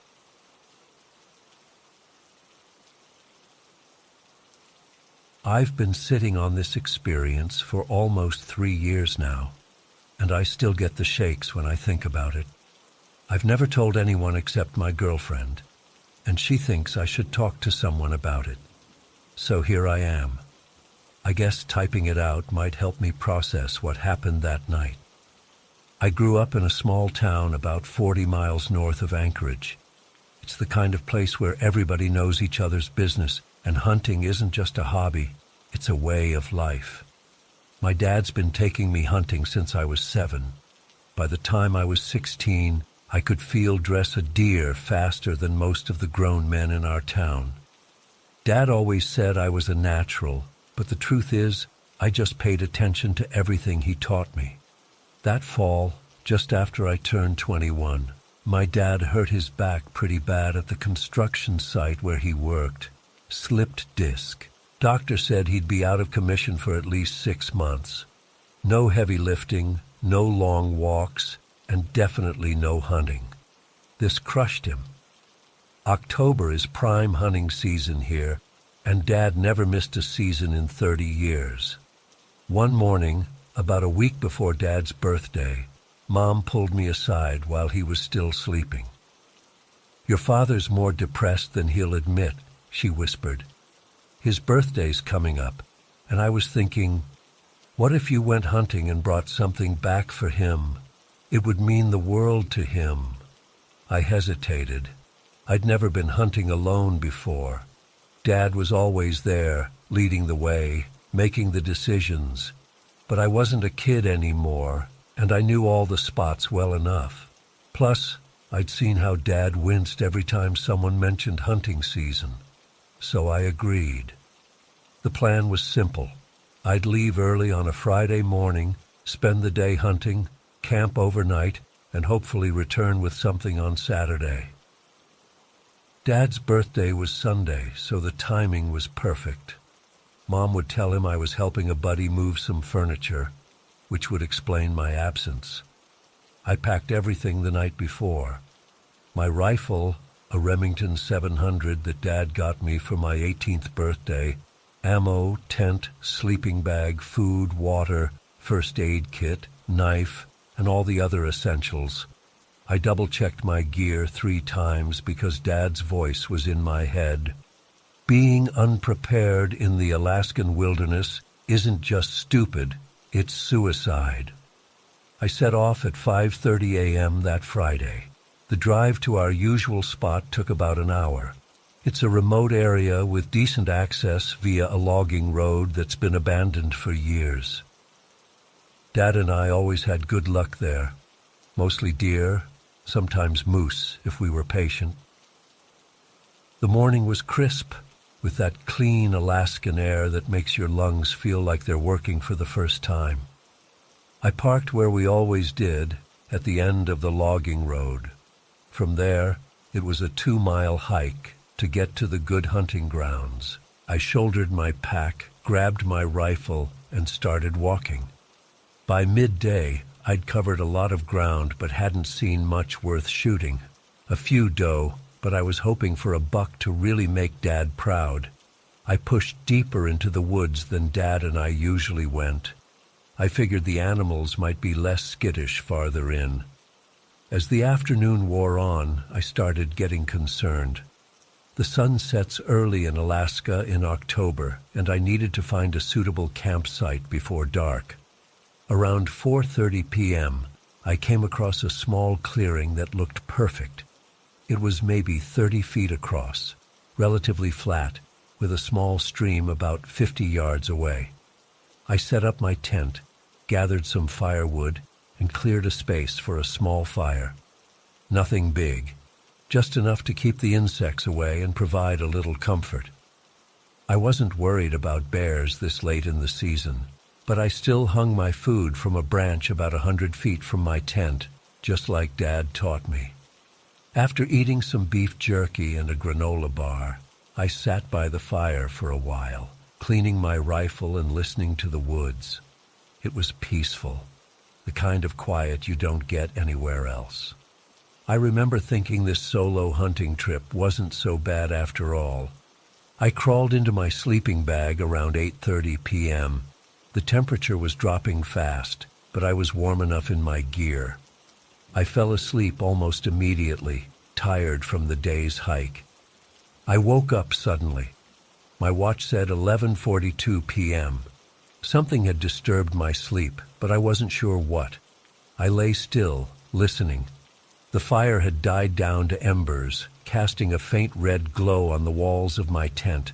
I've been sitting on this experience for almost 3 years now, and I still get the shakes when I think about it. I've never told anyone except my girlfriend, and she thinks I should talk to someone about it. So here I am. I guess typing it out might help me process what happened that night. I grew up in a small town about 40 miles north of Anchorage. It's the kind of place where everybody knows each other's business, and hunting isn't just a hobby, it's a way of life. My dad's been taking me hunting since I was 7. By the time I was 16, I could field dress a deer faster than most of the grown men in our town. Dad always said I was a natural, but the truth is, I just paid attention to everything he taught me. That fall, just after I turned 21, my dad hurt his back pretty bad at the construction site where he worked. Slipped disc. Doctor said he'd be out of commission for at least 6 months. No heavy lifting, no long walks, and definitely no hunting. This crushed him. October is prime hunting season here, and Dad never missed a season in 30 years. One morning, about a week before Dad's birthday, Mom pulled me aside while he was still sleeping. "Your father's more depressed than he'll admit," she whispered. "His birthday's coming up, And I was thinking, what if you went hunting and brought something back for him? It would mean the world to him. I hesitated. I'd never been hunting alone before. Dad was always there, leading the way, making the decisions. But I wasn't a kid anymore, and I knew all the spots well enough. Plus, I'd seen how Dad winced every time someone mentioned hunting season. So I agreed. The plan was simple. I'd leave early on a Friday morning, spend the day hunting, camp overnight, and hopefully return with something on Saturday. Dad's birthday was Sunday, so the timing was perfect. Mom would tell him I was helping a buddy move some furniture, which would explain my absence. I packed everything the night before. My rifle, a Remington 700 that Dad got me for my 18th birthday, ammo, tent, sleeping bag, food, water, first aid kit, knife, and all the other essentials. I double-checked my gear 3 times because Dad's voice was in my head. Being unprepared in the Alaskan wilderness isn't just stupid, it's suicide. I set off at 5:30 a.m. that Friday. The drive to our usual spot took about an hour. It's a remote area with decent access via a logging road that's been abandoned for years. Dad and I always had good luck there. Mostly deer, sometimes moose if we were patient. The morning was crisp, with that clean Alaskan air that makes your lungs feel like they're working for the first time. I parked where we always did, at the end of the logging road. From there, it was a 2-mile hike to get to the good hunting grounds. I shouldered my pack, grabbed my rifle, and started walking. By midday, I'd covered a lot of ground but hadn't seen much worth shooting. A few doe, but I was hoping for a buck to really make Dad proud. I pushed deeper into the woods than Dad and I usually went. I figured the animals might be less skittish farther in. As the afternoon wore on, I started getting concerned. The sun sets early in Alaska in October, and I needed to find a suitable campsite before dark. Around 4:30 p.m., I came across a small clearing that looked perfect. It was maybe 30 feet across, relatively flat, with a small stream about 50 yards away. I set up my tent, gathered some firewood, and cleared a space for a small fire. Nothing big, just enough to keep the insects away and provide a little comfort. I wasn't worried about bears this late in the season, but I still hung my food from a branch about 100 feet from my tent, just like Dad taught me. After eating some beef jerky and a granola bar, I sat by the fire for a while, cleaning my rifle and listening to the woods. It was peaceful, the kind of quiet you don't get anywhere else. I remember thinking this solo hunting trip wasn't so bad after all. I crawled into my sleeping bag around 8:30 p.m. The temperature was dropping fast, but I was warm enough in my gear. I fell asleep almost immediately, tired from the day's hike. I woke up suddenly. My watch said 11:42 p.m. Something had disturbed my sleep, but I wasn't sure what. I lay still, listening. The fire had died down to embers, casting a faint red glow on the walls of my tent.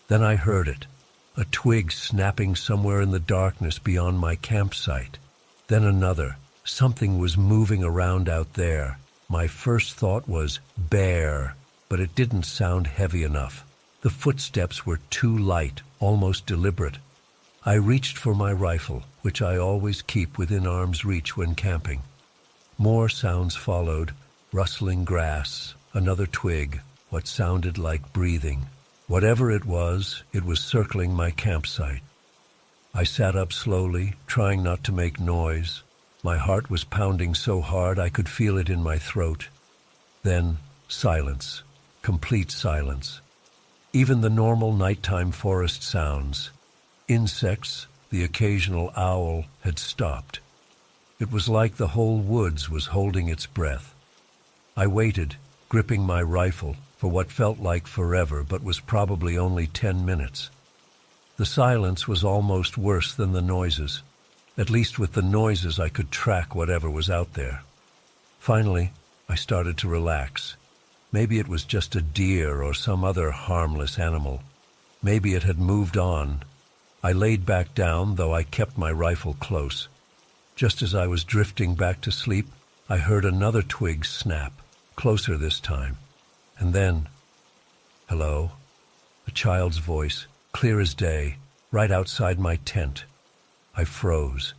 Then I heard it. A twig snapping somewhere in the darkness beyond my campsite. Then another. Something was moving around out there. My first thought was bear, but it didn't sound heavy enough. The footsteps were too light, almost deliberate. I reached for my rifle, which I always keep within arm's reach when camping. More sounds followed, rustling grass, another twig, what sounded like breathing. Whatever it was circling my campsite. I sat up slowly, trying not to make noise. My heart was pounding so hard I could feel it in my throat. Then, silence. Complete silence. Even the normal nighttime forest sounds. Insects, the occasional owl, had stopped. It was like the whole woods was holding its breath. I waited, gripping my rifle, for what felt like forever but was probably only 10 minutes. The silence was almost worse than the noises. At least with the noises I could track whatever was out there. Finally, I started to relax. Maybe it was just a deer or some other harmless animal. Maybe it had moved on. I laid back down, though I kept my rifle close. Just as I was drifting back to sleep, I heard another twig snap, closer this time. And then, hello, a child's voice, clear as day, right outside my tent. I froze.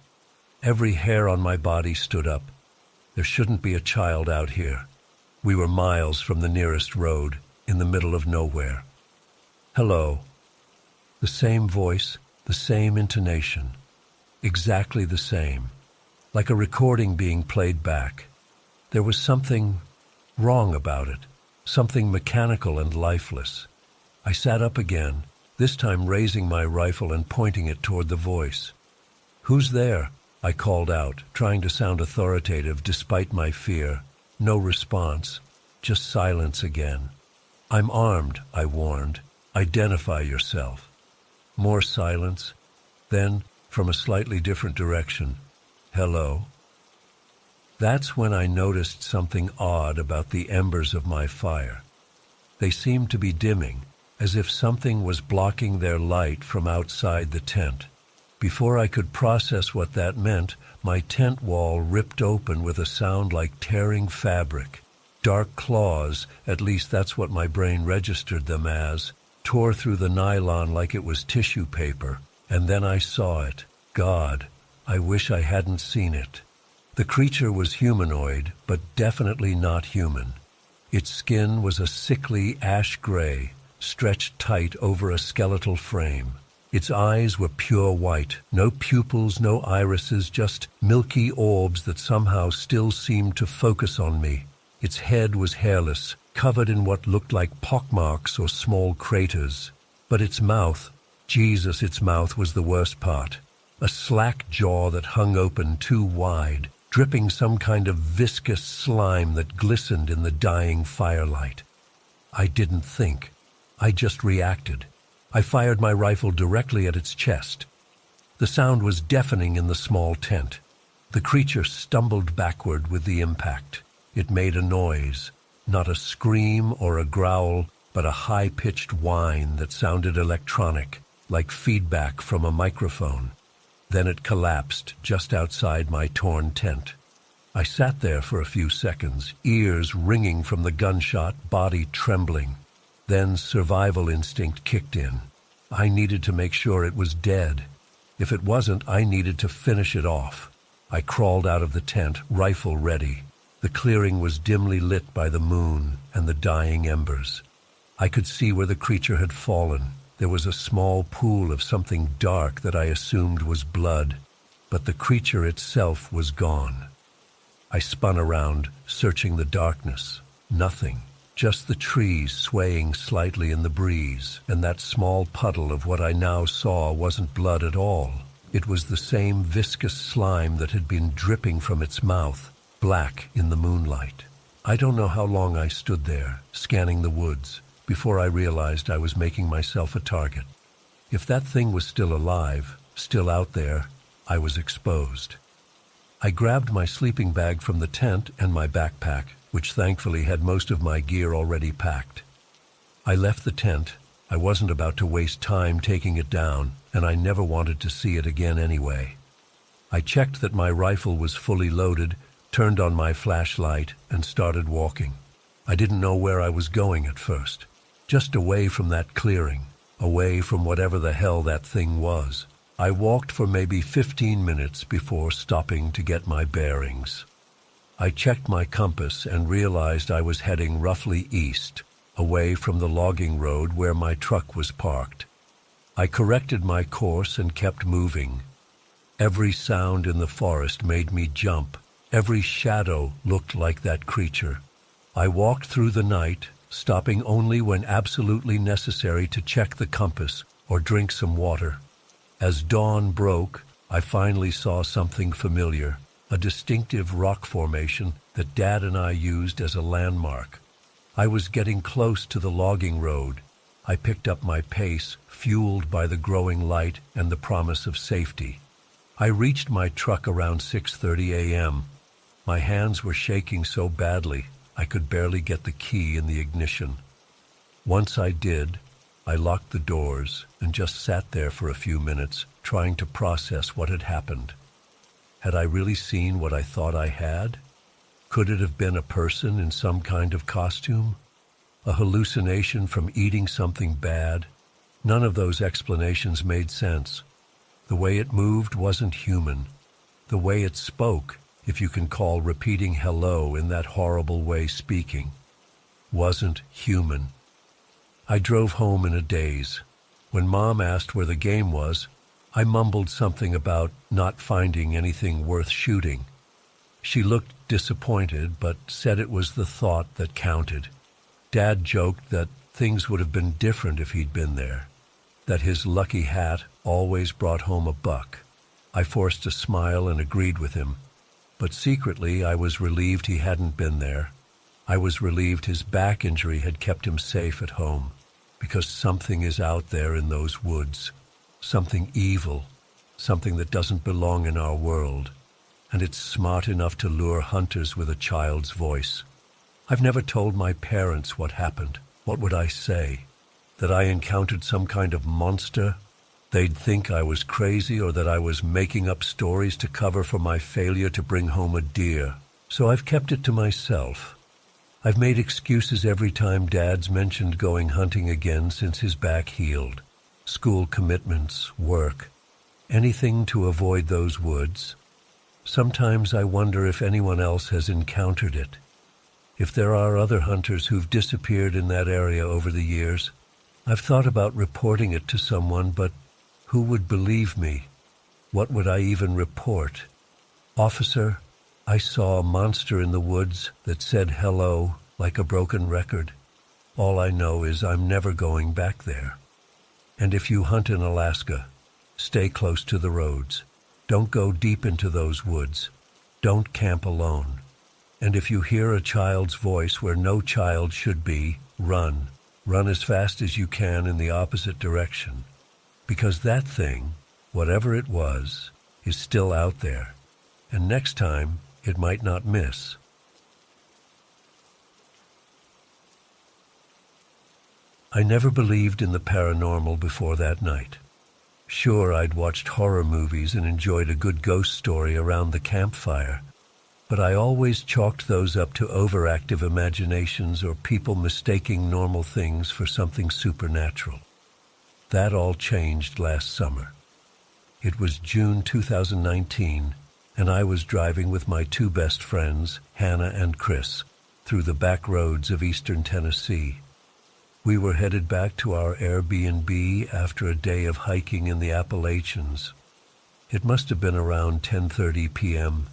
Every hair on my body stood up. There shouldn't be a child out here. We were miles from the nearest road, in the middle of nowhere. Hello. The same voice, the same intonation. Exactly the same. Like a recording being played back. There was something wrong about it. Something mechanical and lifeless. I sat up again, this time raising my rifle and pointing it toward the voice. "Who's there?" I called out, trying to sound authoritative despite my fear. No response, just silence again. "I'm armed," I warned. "Identify yourself." More silence. Then, from a slightly different direction, "Hello." That's when I noticed something odd about the embers of my fire. They seemed to be dimming, as if something was blocking their light from outside the tent. Before I could process what that meant, my tent wall ripped open with a sound like tearing fabric. Dark claws, at least that's what my brain registered them as, tore through the nylon like it was tissue paper, and then I saw it. God, I wish I hadn't seen it. The creature was humanoid, but definitely not human. Its skin was a sickly ash gray, stretched tight over a skeletal frame. Its eyes were pure white, no pupils, no irises, just milky orbs that somehow still seemed to focus on me. Its head was hairless, covered in what looked like pockmarks or small craters. But its mouth, Jesus, its mouth was the worst part. A slack jaw that hung open too wide, dripping some kind of viscous slime that glistened in the dying firelight. I didn't think. I just reacted. I fired my rifle directly at its chest. The sound was deafening in the small tent. The creature stumbled backward with the impact. It made a noise, not a scream or a growl, but a high-pitched whine that sounded electronic, like feedback from a microphone. Then it collapsed just outside my torn tent. I sat there for a few seconds, ears ringing from the gunshot, body trembling. Then survival instinct kicked in. I needed to make sure it was dead. If it wasn't, I needed to finish it off. I crawled out of the tent, rifle ready. The clearing was dimly lit by the moon and the dying embers. I could see where the creature had fallen. There was a small pool of something dark that I assumed was blood, but the creature itself was gone. I spun around, searching the darkness. Nothing. Just the trees swaying slightly in the breeze, and that small puddle of what I now saw wasn't blood at all. It was the same viscous slime that had been dripping from its mouth, black in the moonlight. I don't know how long I stood there, scanning the woods, before I realized I was making myself a target. If that thing was still alive, still out there, I was exposed. I grabbed my sleeping bag from the tent and my backpack, which thankfully had most of my gear already packed. I left the tent. I wasn't about to waste time taking it down, and I never wanted to see it again anyway. I checked that my rifle was fully loaded, turned on my flashlight, and started walking. I didn't know where I was going at first. Just away from that clearing, away from whatever the hell that thing was. I walked for maybe 15 minutes before stopping to get my bearings. I checked my compass and realized I was heading roughly east, away from the logging road where my truck was parked. I corrected my course and kept moving. Every sound in the forest made me jump. Every shadow looked like that creature. I walked through the night, stopping only when absolutely necessary to check the compass or drink some water. As dawn broke, I finally saw something familiar, a distinctive rock formation that Dad and I used as a landmark. I was getting close to the logging road. I picked up my pace, fueled by the growing light and the promise of safety. I reached my truck around 6:30 a.m. My hands were shaking so badly I could barely get the key in the ignition. Once I did, I locked the doors and just sat there for a few minutes, trying to process what had happened. Had I really seen what I thought I had? Could it have been a person in some kind of costume? A hallucination from eating something bad? None of those explanations made sense. The way it moved wasn't human. The way it spoke, if you can call repeating hello in that horrible way speaking, wasn't human. I drove home in a daze. When Mom asked where the game was, I mumbled something about not finding anything worth shooting. She looked disappointed, but said it was the thought that counted. Dad joked that things would have been different if he'd been there, that his lucky hat always brought home a buck. I forced a smile and agreed with him, but secretly I was relieved he hadn't been there. I was relieved his back injury had kept him safe at home, because something is out there in those woods, something evil, something that doesn't belong in our world, and it's smart enough to lure hunters with a child's voice. I've never told my parents what happened. What would I say? That I encountered some kind of monster? They'd think I was crazy or that I was making up stories to cover for my failure to bring home a deer. So I've kept it to myself. I've made excuses every time Dad's mentioned going hunting again since his back healed. School commitments, work, anything to avoid those woods. Sometimes I wonder if anyone else has encountered it. If there are other hunters who've disappeared in that area over the years. I've thought about reporting it to someone, but who would believe me? What would I even report? Officer, I saw a monster in the woods that said hello like a broken record. All I know is I'm never going back there. And if you hunt in Alaska, stay close to the roads. Don't go deep into those woods. Don't camp alone. And if you hear a child's voice where no child should be, run. Run as fast as you can in the opposite direction. Because that thing, whatever it was, is still out there. And next time, it might not miss. I never believed in the paranormal before that night. Sure, I'd watched horror movies and enjoyed a good ghost story around the campfire, but I always chalked those up to overactive imaginations or people mistaking normal things for something supernatural. That all changed last summer. It was June 2019, and I was driving with my two best friends, Hannah and Chris, through the back roads of eastern Tennessee. We were headed back to our Airbnb after a day of hiking in the Appalachians. It must have been around 10:30 p.m.,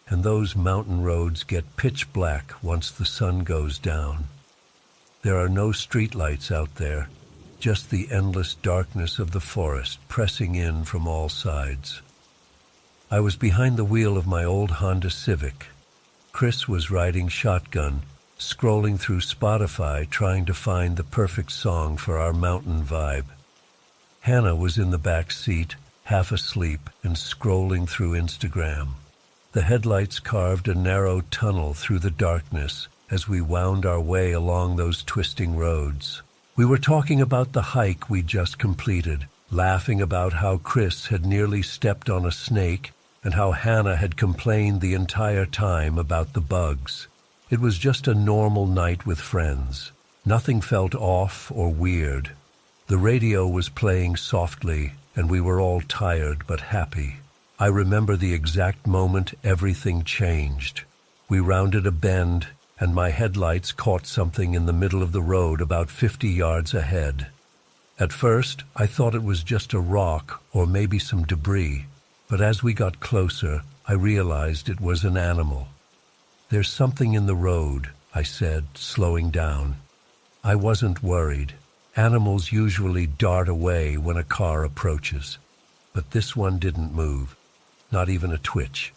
and those mountain roads get pitch black once the sun goes down. There are no streetlights out there, just the endless darkness of the forest pressing in from all sides. I was behind the wheel of my old Honda Civic. Chris was riding shotgun, scrolling through Spotify trying to find the perfect song for our mountain vibe. Hannah was in the back seat, half asleep and scrolling through Instagram. The headlights carved a narrow tunnel through the darkness as we wound our way along those twisting roads. We were talking about the hike we'd just completed, laughing about how Chris had nearly stepped on a snake and how Hannah had complained the entire time about the bugs. It was just a normal night with friends. Nothing felt off or weird. The radio was playing softly, and we were all tired but happy. I remember the exact moment everything changed. We rounded a bend, and my headlights caught something in the middle of the road about 50 yards ahead. At first, I thought it was just a rock or maybe some debris, but as we got closer, I realized it was an animal. "There's something in the road," I said, slowing down. I wasn't worried. Animals usually dart away when a car approaches, but this one didn't move, not even a twitch.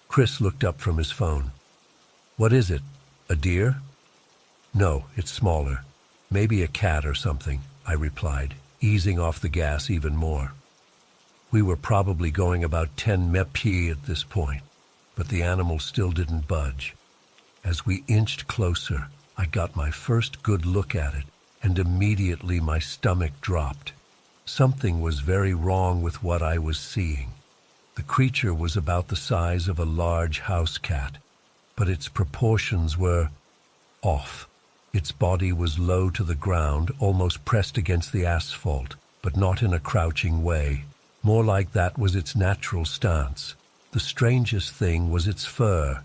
Chris looked up from his phone. "What is it? A deer?" "No, it's smaller. Maybe a cat or something, I replied, easing off the gas even more. We were probably going about 10 pieds at this point, but the animal still didn't budge. As we inched closer, I got my first good look at it, and immediately my stomach dropped. Something was very wrong with what I was seeing. The creature was about the size of a large house cat, but its proportions were off. Its body was low to the ground, almost pressed against the asphalt, but not in a crouching way. More like that was its natural stance. The strangest thing was its fur.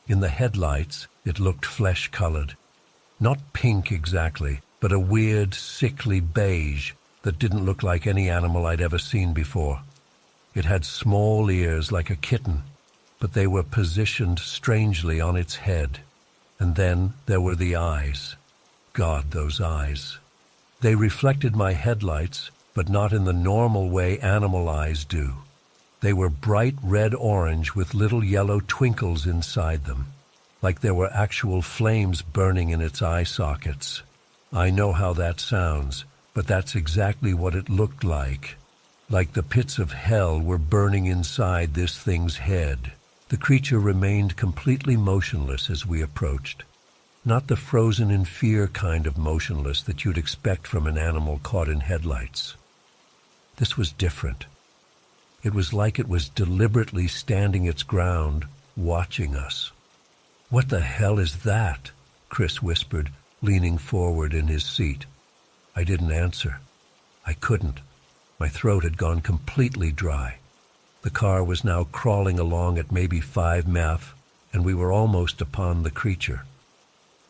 In the headlights, it looked flesh-colored. Not pink exactly, but a weird, sickly beige that didn't look like any animal I'd ever seen before. It had small ears like a kitten, but they were positioned strangely on its head. And then there were the eyes. God, those eyes. They reflected my headlights, but not in the normal way animal eyes do. They were bright red-orange with little yellow twinkles inside them, like there were actual flames burning in its eye sockets. I know how that sounds, but that's exactly what it looked like the pits of hell were burning inside this thing's head. The creature remained completely motionless as we approached. Not the frozen in fear kind of motionless that you'd expect from an animal caught in headlights. This was different. It was like it was deliberately standing its ground, watching us. "What the hell is that?" Chris whispered, leaning forward in his seat. I didn't answer. I couldn't. My throat had gone completely dry. The car was now crawling along at maybe 5 mph, and we were almost upon the creature.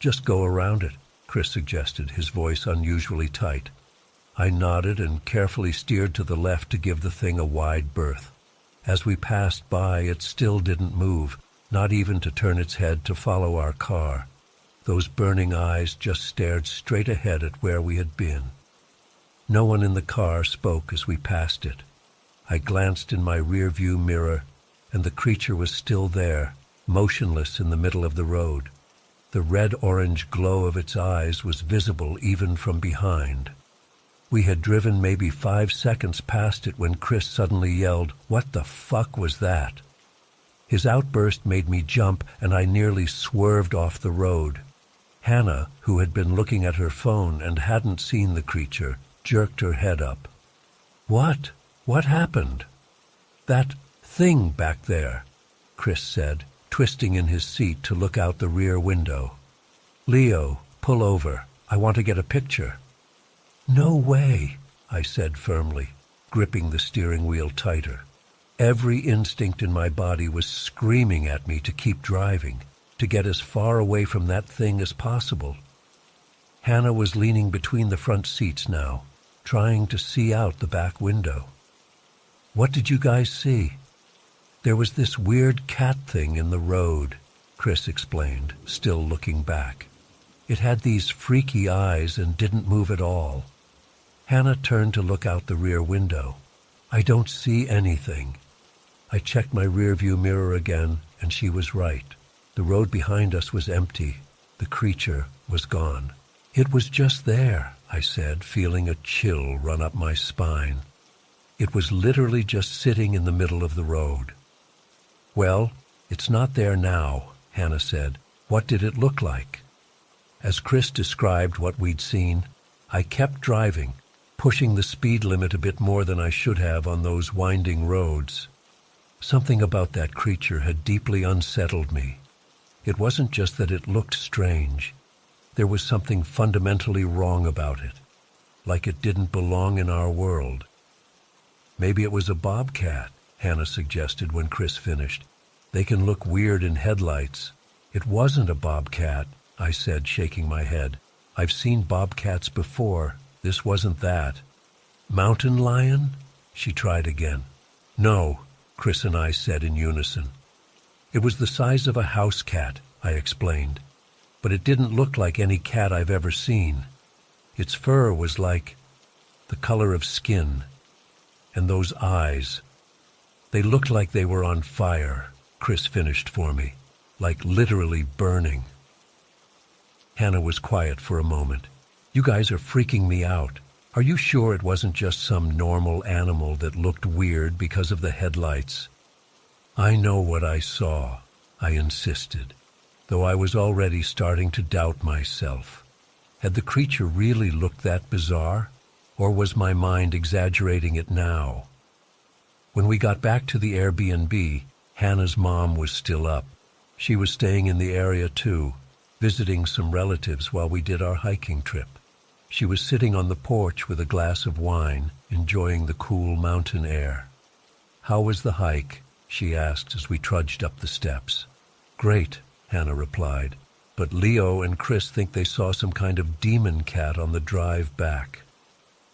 "Just go around it," Chris suggested, his voice unusually tight. I nodded and carefully steered to the left to give the thing a wide berth. As we passed by, it still didn't move, not even to turn its head to follow our car. Those burning eyes just stared straight ahead at where we had been. No one in the car spoke as we passed it. I glanced in my rear-view mirror, and the creature was still there, motionless in the middle of the road. The red-orange glow of its eyes was visible even from behind. We had driven maybe 5 seconds past it when Chris suddenly yelled, "What the fuck was that?" His outburst made me jump, and I nearly swerved off the road. Hannah, who had been looking at her phone and hadn't seen the creature, jerked her head up. "What? What happened?" "That thing back there," Chris said, twisting in his seat to look out the rear window. "Leo, pull over. I want to get a picture." "No way," I said firmly, gripping the steering wheel tighter. Every instinct in my body was screaming at me to keep driving, to get as far away from that thing as possible. Hannah was leaning between the front seats now, trying to see out the back window. "What did you guys see?" "There was this weird cat thing in the road," Chris explained, still looking back. "It had these freaky eyes and didn't move at all." Hannah turned to look out the rear window. "I don't see anything." I checked my rearview mirror again, and she was right. The road behind us was empty. The creature was gone. "It was just there," I said, feeling a chill run up my spine. It was literally just sitting in the middle of the road. "Well, it's not there now," Hannah said. "What did it look like?" As Chris described what we'd seen, I kept driving, pushing the speed limit a bit more than I should have on those winding roads. Something about that creature had deeply unsettled me. It wasn't just that it looked strange. There was something fundamentally wrong about it, like it didn't belong in our world. "Maybe it was a bobcat," Hannah suggested when Chris finished. "They can look weird in headlights." "It wasn't a bobcat," I said, shaking my head. "I've seen bobcats before. This wasn't that." "Mountain lion?" She tried again. "No," Chris and I said in unison. "It was the size of a house cat," I explained. "But it didn't look like any cat I've ever seen. Its fur was like the color of skin. And those eyes, they looked like they were on fire," Chris finished for me, "like literally burning." Hannah was quiet for a moment. You guys are freaking me out. Are you sure it wasn't just some normal animal that looked weird because of the headlights? I know what I saw, I insisted, though I was already starting to doubt myself. Had the creature really looked that bizarre, or was my mind exaggerating it now? When we got back to the Airbnb, Hannah's mom was still up. She was staying in the area too, visiting some relatives while we did our hiking trip. She was sitting on the porch with a glass of wine, enjoying the cool mountain air. "How was the hike?" she asked as we trudged up the steps. "Great," Hannah replied, "but Leo and Chris think they saw some kind of demon cat on the drive back."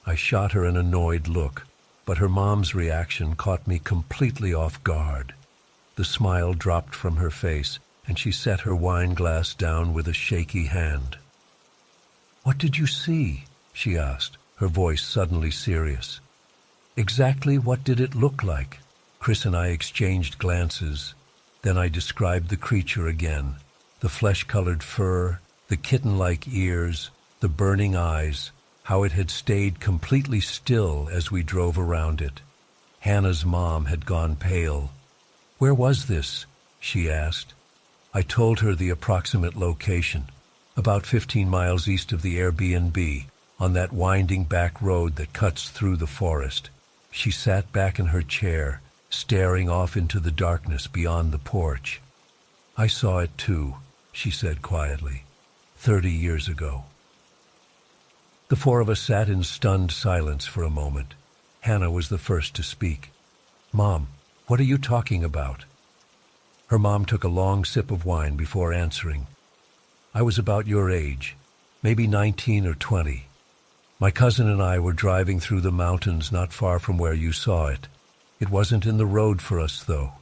I shot her an annoyed look, but her mom's reaction caught me completely off guard. The smile dropped from her face, and she set her wine glass down with a shaky hand. "What did you see?" she asked, her voice suddenly serious. "Exactly what did it look like?" Chris and I exchanged glances. Then I described the creature again, the flesh-colored fur, the kitten-like ears, the burning eyes, how it had stayed completely still as we drove around it. Hannah's mom had gone pale. "Where was this?" she asked. I told her the approximate location, about 15 miles east of the Airbnb, on that winding back road that cuts through the forest. She sat back in her chair, staring off into the darkness beyond the porch. "I saw it too," she said quietly, 30 years ago. The four of us sat in stunned silence for a moment. Hannah was the first to speak. "Mom, what are you talking about?" Her mom took a long sip of wine before answering. "I was about your age, maybe 19 or 20. My cousin and I were driving through the mountains not far from where you saw it. It wasn't in the road for us, though.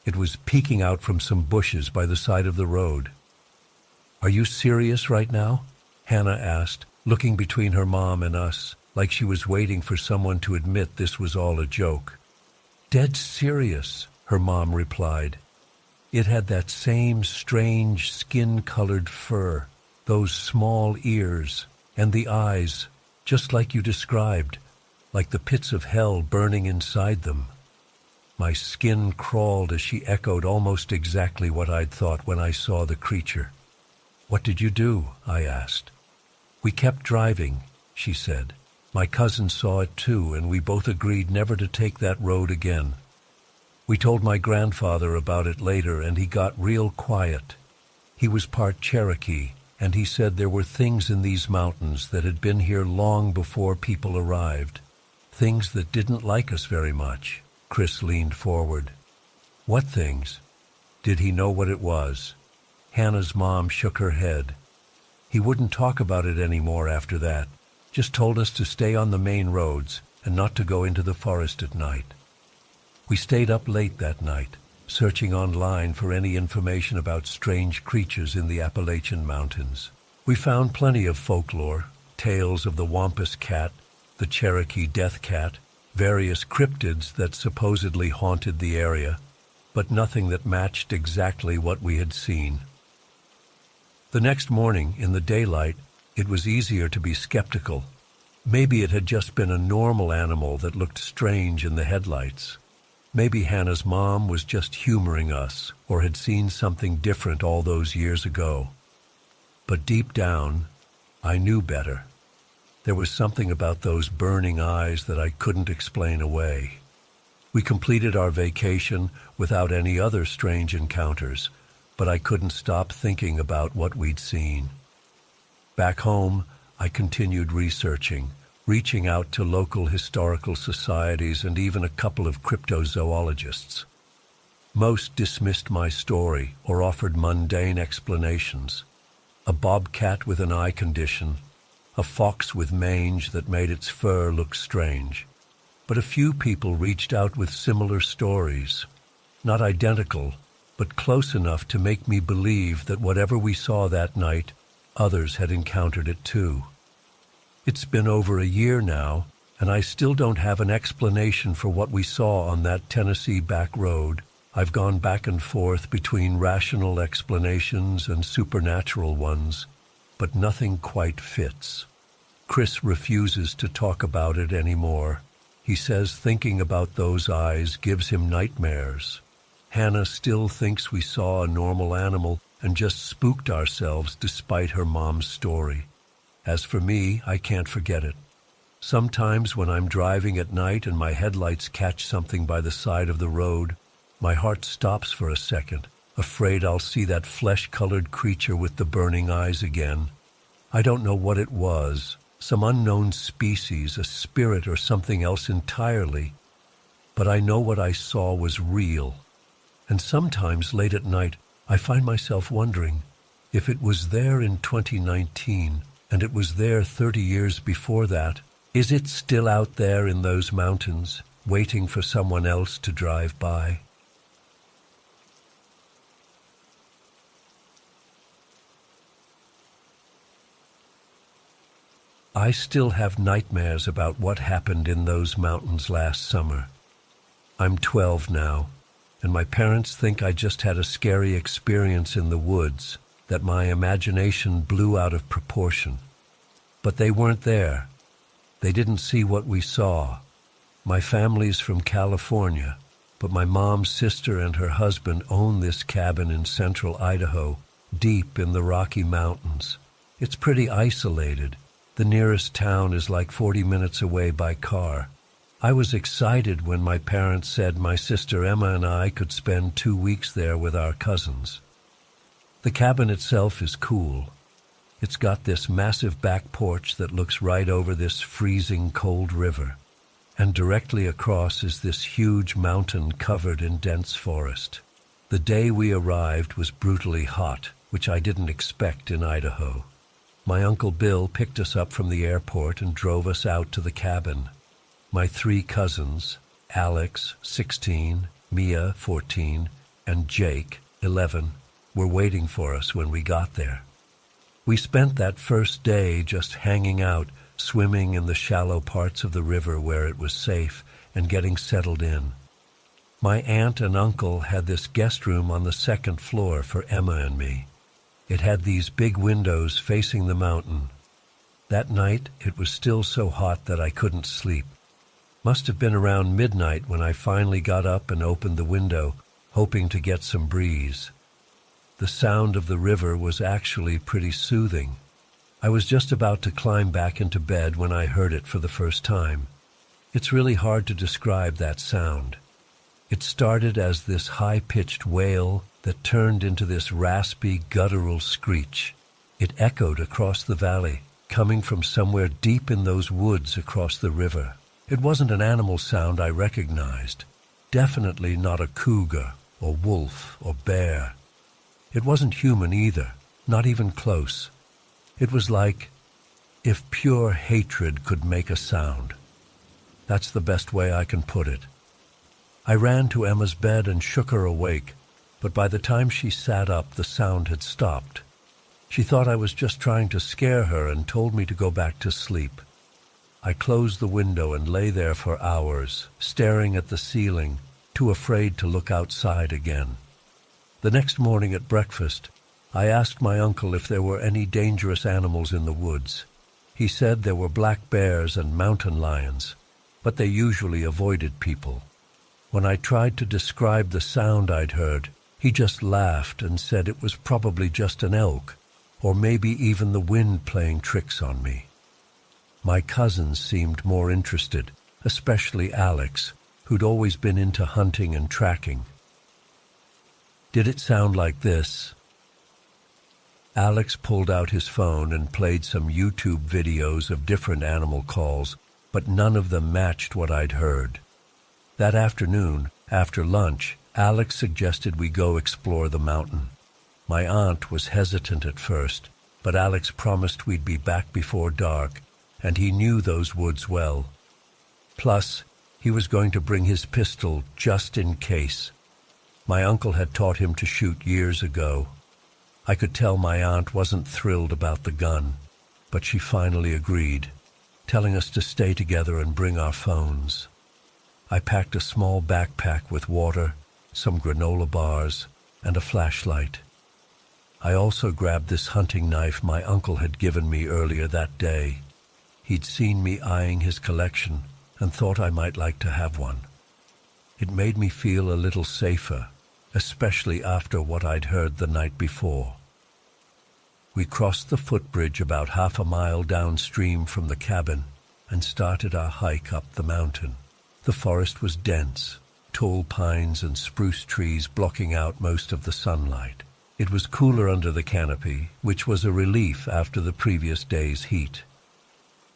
It was peeking out from some bushes by the side of the road." "Are you serious right now?" Hannah asked, looking between her mom and us, like she was waiting for someone to admit this was all a joke. "Dead serious," her mom replied. "It had that same strange skin-colored fur, those small ears, and the eyes, just like you described, like the pits of hell burning inside them." My skin crawled as she echoed almost exactly what I'd thought when I saw the creature. "What did you do?" I asked. "We kept driving," she said. "My cousin saw it too, and we both agreed never to take that road again. We told my grandfather about it later, and he got real quiet. He was part Cherokee, and he said there were things in these mountains that had been here long before people arrived. Things that didn't like us very much." Chris leaned forward. "What things?" "Did he know what it was?" Hannah's mom shook her head. "He wouldn't talk about it anymore after that. Just told us to stay on the main roads and not to go into the forest at night." We stayed up late that night, searching online for any information about strange creatures in the Appalachian Mountains. We found plenty of folklore, tales of the Wampus cat, the Cherokee death cat, various cryptids that supposedly haunted the area, but nothing that matched exactly what we had seen. The next morning, in the daylight, it was easier to be skeptical. Maybe it had just been a normal animal that looked strange in the headlights. Maybe Hannah's mom was just humoring us, or had seen something different all those years ago. But deep down, I knew better. There was something about those burning eyes that I couldn't explain away. We completed our vacation without any other strange encounters, but I couldn't stop thinking about what we'd seen. Back home, I continued researching, reaching out to local historical societies and even a couple of cryptozoologists. Most dismissed my story or offered mundane explanations. A bobcat with an eye condition, a fox with mange that made its fur look strange. But a few people reached out with similar stories, not identical, but close enough to make me believe that whatever we saw that night, others had encountered it too. It's been over a year now, and I still don't have an explanation for what we saw on that Tennessee back road. I've gone back and forth between rational explanations and supernatural ones, but nothing quite fits. Chris refuses to talk about it anymore. He says thinking about those eyes gives him nightmares. Hannah still thinks we saw a normal animal and just spooked ourselves despite her mom's story. As for me, I can't forget it. Sometimes when I'm driving at night and my headlights catch something by the side of the road, my heart stops for a second, afraid I'll see that flesh-colored creature with the burning eyes again. I don't know what it was, some unknown species, a spirit or something else entirely, but I know what I saw was real. And sometimes late at night, I find myself wondering if it was there in 2019 and it was there 30 years before that, is it still out there in those mountains, waiting for someone else to drive by? I still have nightmares about what happened in those mountains last summer. I'm 12 now, and my parents think I just had a scary experience in the woods that my imagination blew out of proportion. But they weren't there. They didn't see what we saw. My family's from California, but my mom's sister and her husband own this cabin in central Idaho, deep in the Rocky Mountains. It's pretty isolated. The nearest town is like 40 minutes away by car. I was excited when my parents said my sister Emma and I could spend 2 weeks there with our cousins. The cabin itself is cool. It's got this massive back porch that looks right over this freezing cold river, and directly across is this huge mountain covered in dense forest. The day we arrived was brutally hot, which I didn't expect in Idaho. My Uncle Bill picked us up from the airport and drove us out to the cabin. My 3 cousins, Alex, 16, Mia, 14, and Jake, 11, were waiting for us when we got there. We spent that first day just hanging out, swimming in the shallow parts of the river where it was safe, and getting settled in. My aunt and uncle had this guest room on the 2nd floor for Emma and me. It had these big windows facing the mountain. That night, it was still so hot that I couldn't sleep. Must have been around midnight when I finally got up and opened the window, hoping to get some breeze. The sound of the river was actually pretty soothing. I was just about to climb back into bed when I heard it for the first time. It's really hard to describe that sound. It started as this high-pitched wail that turned into this raspy, guttural screech. It echoed across the valley, coming from somewhere deep in those woods across the river. It wasn't an animal sound I recognized. Definitely not a cougar, or wolf, or bear. It wasn't human either, not even close. It was like if pure hatred could make a sound. That's the best way I can put it. I ran to Emma's bed and shook her awake, but by the time she sat up, the sound had stopped. She thought I was just trying to scare her and told me to go back to sleep. I closed the window and lay there for hours, staring at the ceiling, too afraid to look outside again. The next morning at breakfast, I asked my uncle if there were any dangerous animals in the woods. He said there were black bears and mountain lions, but they usually avoided people. When I tried to describe the sound I'd heard, he just laughed and said it was probably just an elk, or maybe even the wind playing tricks on me. My cousins seemed more interested, especially Alex, who'd always been into hunting and tracking. Did it sound like this? Alex pulled out his phone and played some YouTube videos of different animal calls, but none of them matched what I'd heard. That afternoon, after lunch, Alex suggested we go explore the mountain. My aunt was hesitant at first, but Alex promised we'd be back before dark, and he knew those woods well. Plus, he was going to bring his pistol just in case. My uncle had taught him to shoot years ago. I could tell my aunt wasn't thrilled about the gun, but she finally agreed, telling us to stay together and bring our phones. I packed a small backpack with water, some granola bars, and a flashlight. I also grabbed this hunting knife my uncle had given me earlier that day. He'd seen me eyeing his collection and thought I might like to have one. It made me feel a little safer, especially after what I'd heard the night before. We crossed the footbridge about half a mile downstream from the cabin and started our hike up the mountain. The forest was dense, tall pines and spruce trees blocking out most of the sunlight. It was cooler under the canopy, which was a relief after the previous day's heat.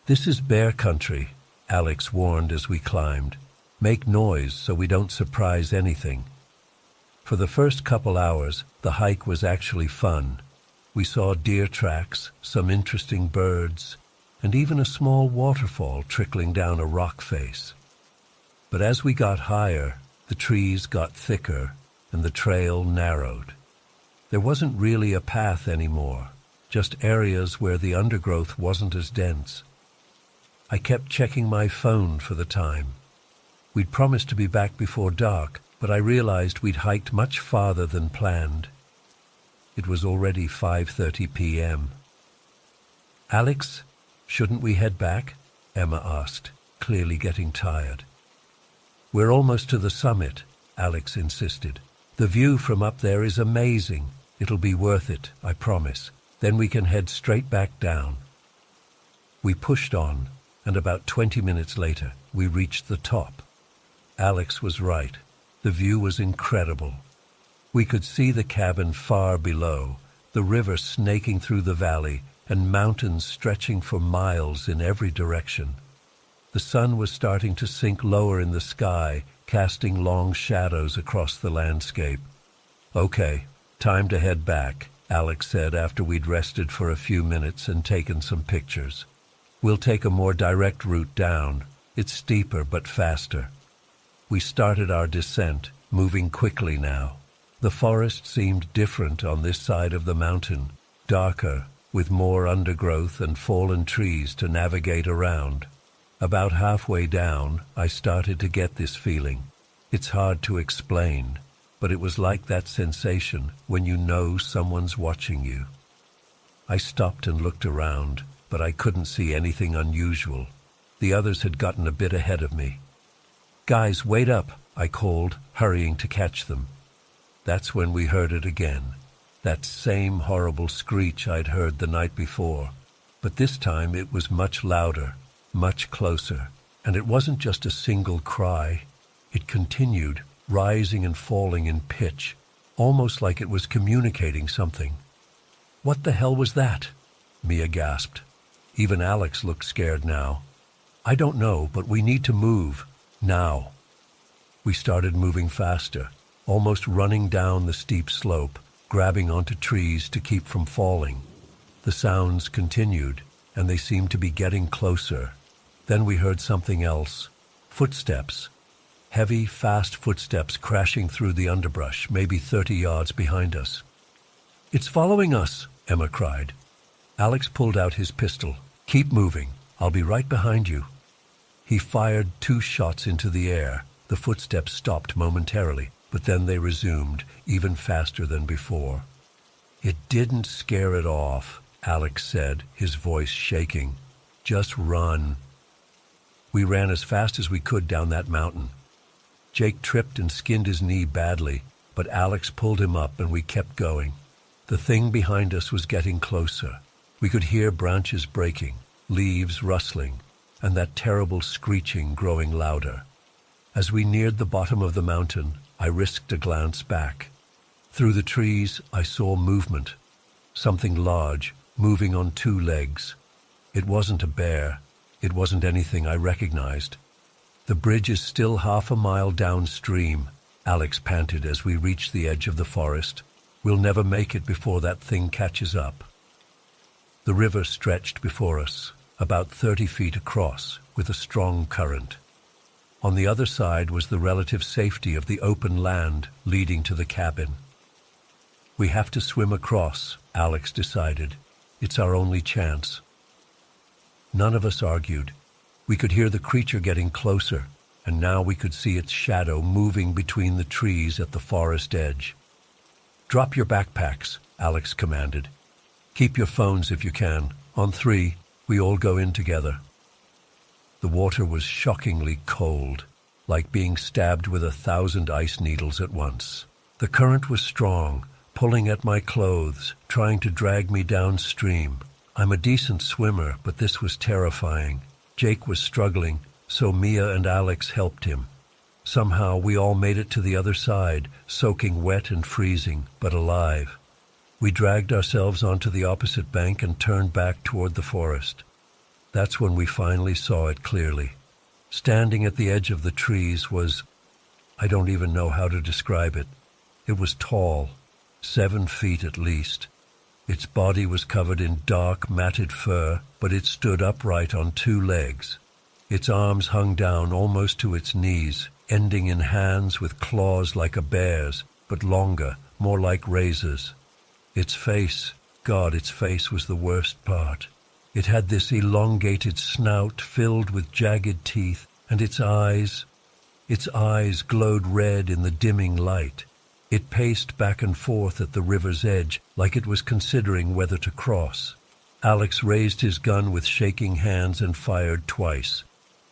"This is bear country," Alex warned as we climbed. "Make noise so we don't surprise anything." For the first couple hours, the hike was actually fun. We saw deer tracks, some interesting birds, and even a small waterfall trickling down a rock face. But as we got higher, the trees got thicker and the trail narrowed. There wasn't really a path anymore, just areas where the undergrowth wasn't as dense. I kept checking my phone for the time. We'd promised to be back before dark, but I realized we'd hiked much farther than planned. It was already 5:30 p.m. "Alex, shouldn't we head back?" Emma asked, clearly getting tired. "We're almost to the summit," Alex insisted. "The view from up there is amazing. It'll be worth it, I promise. Then we can head straight back down." We pushed on, and about 20 minutes later, we reached the top. Alex was right. The view was incredible. We could see the cabin far below, the river snaking through the valley, and mountains stretching for miles in every direction. The sun was starting to sink lower in the sky, casting long shadows across the landscape. "Okay, time to head back," Alex said after we'd rested for a few minutes and taken some pictures. "We'll take a more direct route down. It's steeper but faster." We started our descent, moving quickly now. The forest seemed different on this side of the mountain, darker, with more undergrowth and fallen trees to navigate around. About halfway down, I started to get this feeling. It's hard to explain, but it was like that sensation when you know someone's watching you. I stopped and looked around, but I couldn't see anything unusual. The others had gotten a bit ahead of me. "Guys, wait up," I called, hurrying to catch them. That's when we heard it again, that same horrible screech I'd heard the night before. But this time it was much louder, much closer, and it wasn't just a single cry. It continued, rising and falling in pitch, almost like it was communicating something. "What the hell was that?" Mia gasped. Even Alex looked scared now. "I don't know, but we need to move. Now." We started moving faster, almost running down the steep slope, grabbing onto trees to keep from falling. The sounds continued, and they seemed to be getting closer. Then we heard something else. Footsteps. Heavy, fast footsteps crashing through the underbrush, maybe 30 yards behind us. "It's following us," Emma cried. Alex pulled out his pistol. "Keep moving. I'll be right behind you." He fired 2 shots into the air. The footsteps stopped momentarily, but then they resumed, even faster than before. "It didn't scare it off," Alex said, his voice shaking. "Just run." We ran as fast as we could down that mountain. Jake tripped and skinned his knee badly, but Alex pulled him up and we kept going. The thing behind us was getting closer. We could hear branches breaking, leaves rustling, and that terrible screeching growing louder. As we neared the bottom of the mountain, I risked a glance back. Through the trees, I saw movement. Something large, moving on 2 legs. It wasn't a bear. It wasn't anything I recognized. "The bridge is still half a mile downstream," Alex panted as we reached the edge of the forest. "We'll never make it before that thing catches up." The river stretched before us, about 30 feet across, with a strong current. On the other side was the relative safety of the open land leading to the cabin. "We have to swim across," Alex decided. "It's our only chance." None of us argued. We could hear the creature getting closer, and now we could see its shadow moving between the trees at the forest edge. "Drop your backpacks," Alex commanded. "Keep your phones if you can. On 3, we all go in together." The water was shockingly cold, like being stabbed with 1,000 ice needles at once. The current was strong, pulling at my clothes, trying to drag me downstream. I'm a decent swimmer, but this was terrifying. Jake was struggling, so Mia and Alex helped him. Somehow we all made it to the other side, soaking wet and freezing, but alive. We dragged ourselves onto the opposite bank and turned back toward the forest. That's when we finally saw it clearly. Standing at the edge of the trees was, I don't even know how to describe it. It was tall, 7 feet at least. Its body was covered in dark, matted fur, but it stood upright on 2 legs. Its arms hung down almost to its knees, ending in hands with claws like a bear's, but longer, more like razors. Its face, God, its face was the worst part. It had this elongated snout filled with jagged teeth, and its eyes glowed red in the dimming light. It paced back and forth at the river's edge, like it was considering whether to cross. Alex raised his gun with shaking hands and fired twice.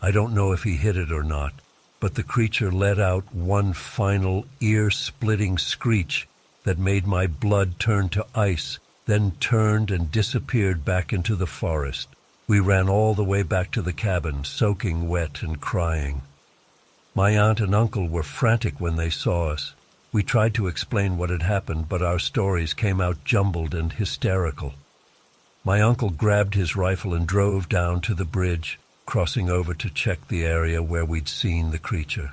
I don't know if he hit it or not, but the creature let out one final, ear-splitting screech that made my blood turn to ice, then turned and disappeared back into the forest. We ran all the way back to the cabin, soaking wet and crying. My aunt and uncle were frantic when they saw us. We tried to explain what had happened, but our stories came out jumbled and hysterical. My uncle grabbed his rifle and drove down to the bridge, crossing over to check the area where we'd seen the creature.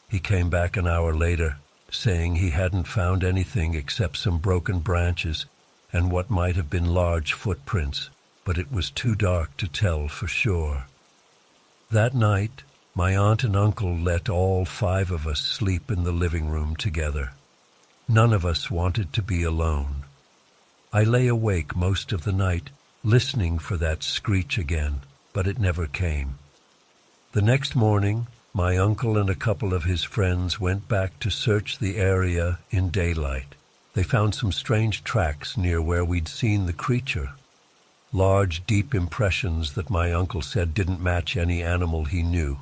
He came back an hour later, saying he hadn't found anything except some broken branches and what might have been large footprints, but it was too dark to tell for sure. That night, my aunt and uncle let all 5 of us sleep in the living room together. None of us wanted to be alone. I lay awake most of the night, listening for that screech again, but it never came. The next morning, my uncle and a couple of his friends went back to search the area in daylight. They found some strange tracks near where we'd seen the creature. Large, deep impressions that my uncle said didn't match any animal he knew.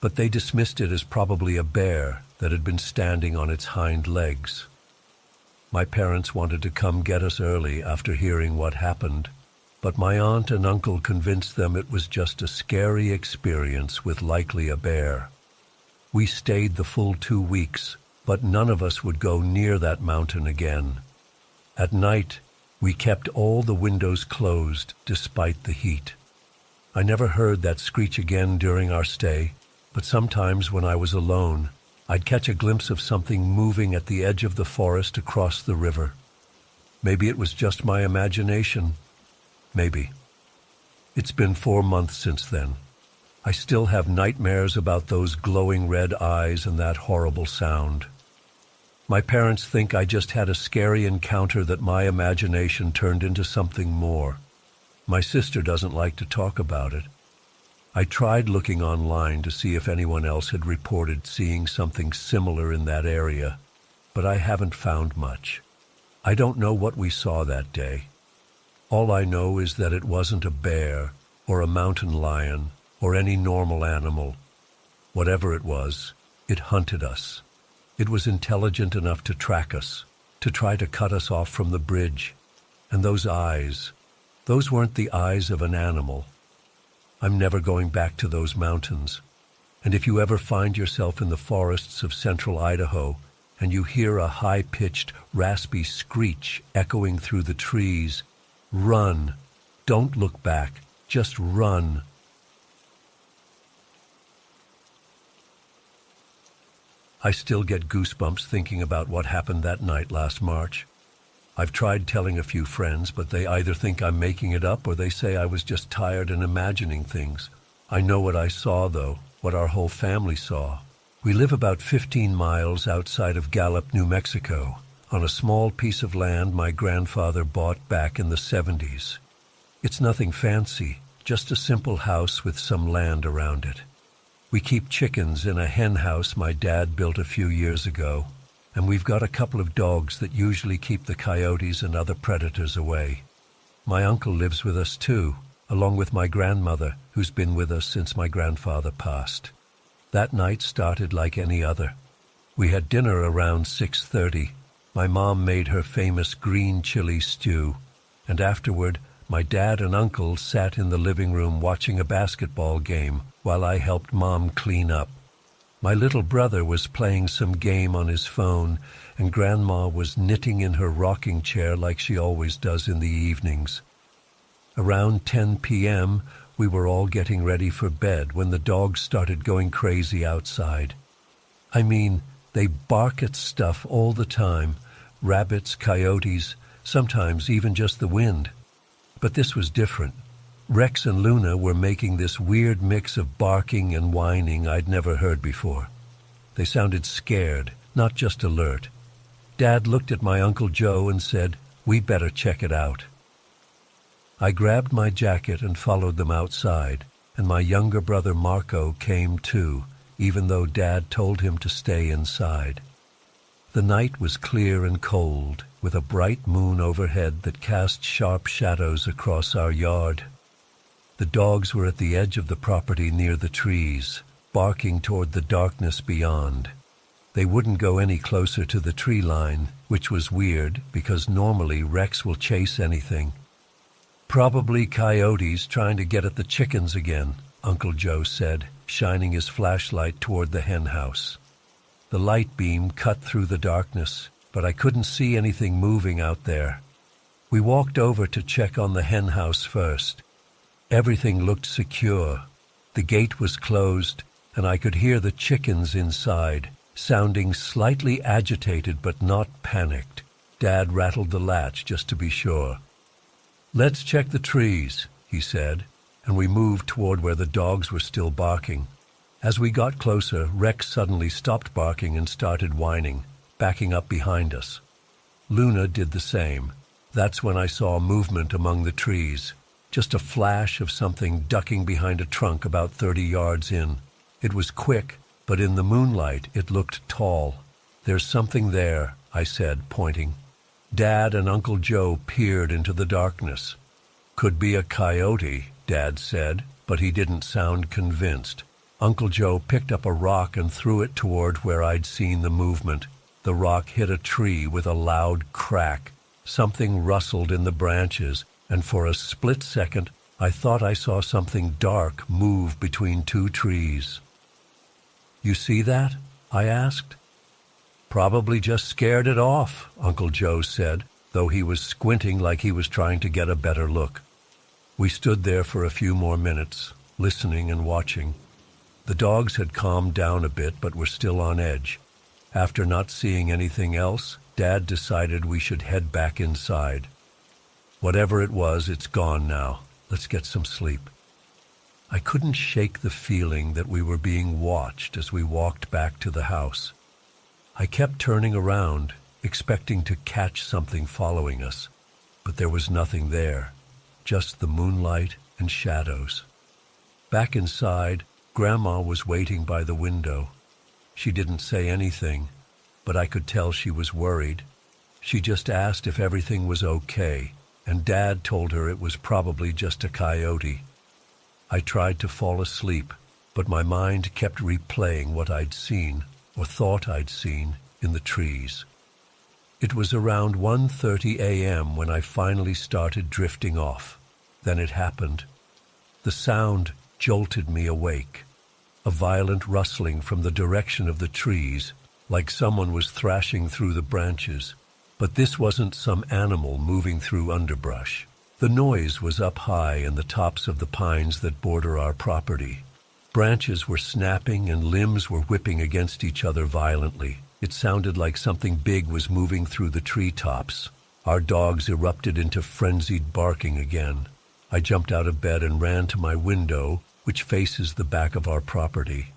But they dismissed it as probably a bear that had been standing on its hind legs. My parents wanted to come get us early after hearing what happened, but my aunt and uncle convinced them it was just a scary experience with likely a bear. We stayed the full 2 weeks, but none of us would go near that mountain again. At night, we kept all the windows closed despite the heat. I never heard that screech again during our stay, but sometimes when I was alone, I'd catch a glimpse of something moving at the edge of the forest across the river. Maybe it was just my imagination. Maybe. It's been 4 months since then. I still have nightmares about those glowing red eyes and that horrible sound. My parents think I just had a scary encounter that my imagination turned into something more. My sister doesn't like to talk about it. I tried looking online to see if anyone else had reported seeing something similar in that area, but I haven't found much. I don't know what we saw that day. All I know is that it wasn't a bear or a mountain lion or any normal animal. Whatever it was, it hunted us. It was intelligent enough to track us, to try to cut us off from the bridge. And those eyes, those weren't the eyes of an animal. I'm never going back to those mountains. And if you ever find yourself in the forests of central Idaho and you hear a high-pitched, raspy screech echoing through the trees, run. Don't look back. Just run. I still get goosebumps thinking about what happened that night last March. I've tried telling a few friends, but they either think I'm making it up or they say I was just tired and imagining things. I know what I saw, though, what our whole family saw. We live about 15 miles outside of Gallup, New Mexico, on a small piece of land my grandfather bought back in the 70s. It's nothing fancy, just a simple house with some land around it. We keep chickens in a hen house my dad built a few years ago, and we've got a couple of dogs that usually keep the coyotes and other predators away. My uncle lives with us too, along with my grandmother, who's been with us since my grandfather passed. That night started like any other. We had dinner around 6:30. My mom made her famous green chili stew, and afterward, my dad and uncle sat in the living room watching a basketball game while I helped Mom clean up. My little brother was playing some game on his phone, and Grandma was knitting in her rocking chair like she always does in the evenings. Around 10 p.m., we were all getting ready for bed when the dogs started going crazy outside. I mean, they bark at stuff all the time, rabbits, coyotes, sometimes even just the wind. But this was different. Rex and Luna were making this weird mix of barking and whining I'd never heard before. They sounded scared, not just alert. Dad looked at my Uncle Joe and said, "We better check it out." I grabbed my jacket and followed them outside, and my younger brother Marco came too, even though Dad told him to stay inside. The night was clear and cold, with a bright moon overhead that cast sharp shadows across our yard. The dogs were at the edge of the property near the trees, barking toward the darkness beyond. They wouldn't go any closer to the tree line, which was weird because normally Rex will chase anything. "Probably coyotes trying to get at the chickens again," Uncle Joe said, shining his flashlight toward the hen house. The light beam cut through the darkness, but I couldn't see anything moving out there. We walked over to check on the hen house first. Everything looked secure. The gate was closed, and I could hear the chickens inside, sounding slightly agitated but not panicked. Dad rattled the latch just to be sure. "Let's check the trees," he said, and we moved toward where the dogs were still barking. As we got closer, Rex suddenly stopped barking and started whining, backing up behind us. Luna did the same. That's when I saw movement among the trees, just a flash of something ducking behind a trunk about 30 yards in. It was quick, but in the moonlight it looked tall. "There's something there," I said, pointing. Dad and Uncle Joe peered into the darkness. "Could be a coyote," Dad said, but he didn't sound convinced. Uncle Joe picked up a rock and threw it toward where I'd seen the movement. The rock hit a tree with a loud crack. Something rustled in the branches, and for a split second, I thought I saw something dark move between two trees. "You see that?" I asked. "Probably just scared it off," Uncle Joe said, though he was squinting like he was trying to get a better look. We stood there for a few more minutes, listening and watching. The dogs had calmed down a bit but were still on edge. After not seeing anything else, Dad decided we should head back inside. "Whatever it was, it's gone now. Let's get some sleep." I couldn't shake the feeling that we were being watched as we walked back to the house. I kept turning around, expecting to catch something following us, but there was nothing there, just the moonlight and shadows. Back inside, Grandma was waiting by the window. She didn't say anything, but I could tell she was worried. She just asked if everything was okay, and Dad told her it was probably just a coyote. I tried to fall asleep, but my mind kept replaying what I'd seen, or thought I'd seen, in the trees. It was around 1:30 a.m. when I finally started drifting off. Then it happened. The sound jolted me awake. A violent rustling from the direction of the trees, like someone was thrashing through the branches. But this wasn't some animal moving through underbrush. The noise was up high in the tops of the pines that border our property. Branches were snapping and limbs were whipping against each other violently. It sounded like something big was moving through the treetops. Our dogs erupted into frenzied barking again. I jumped out of bed and ran to my window, which faces the back of our property.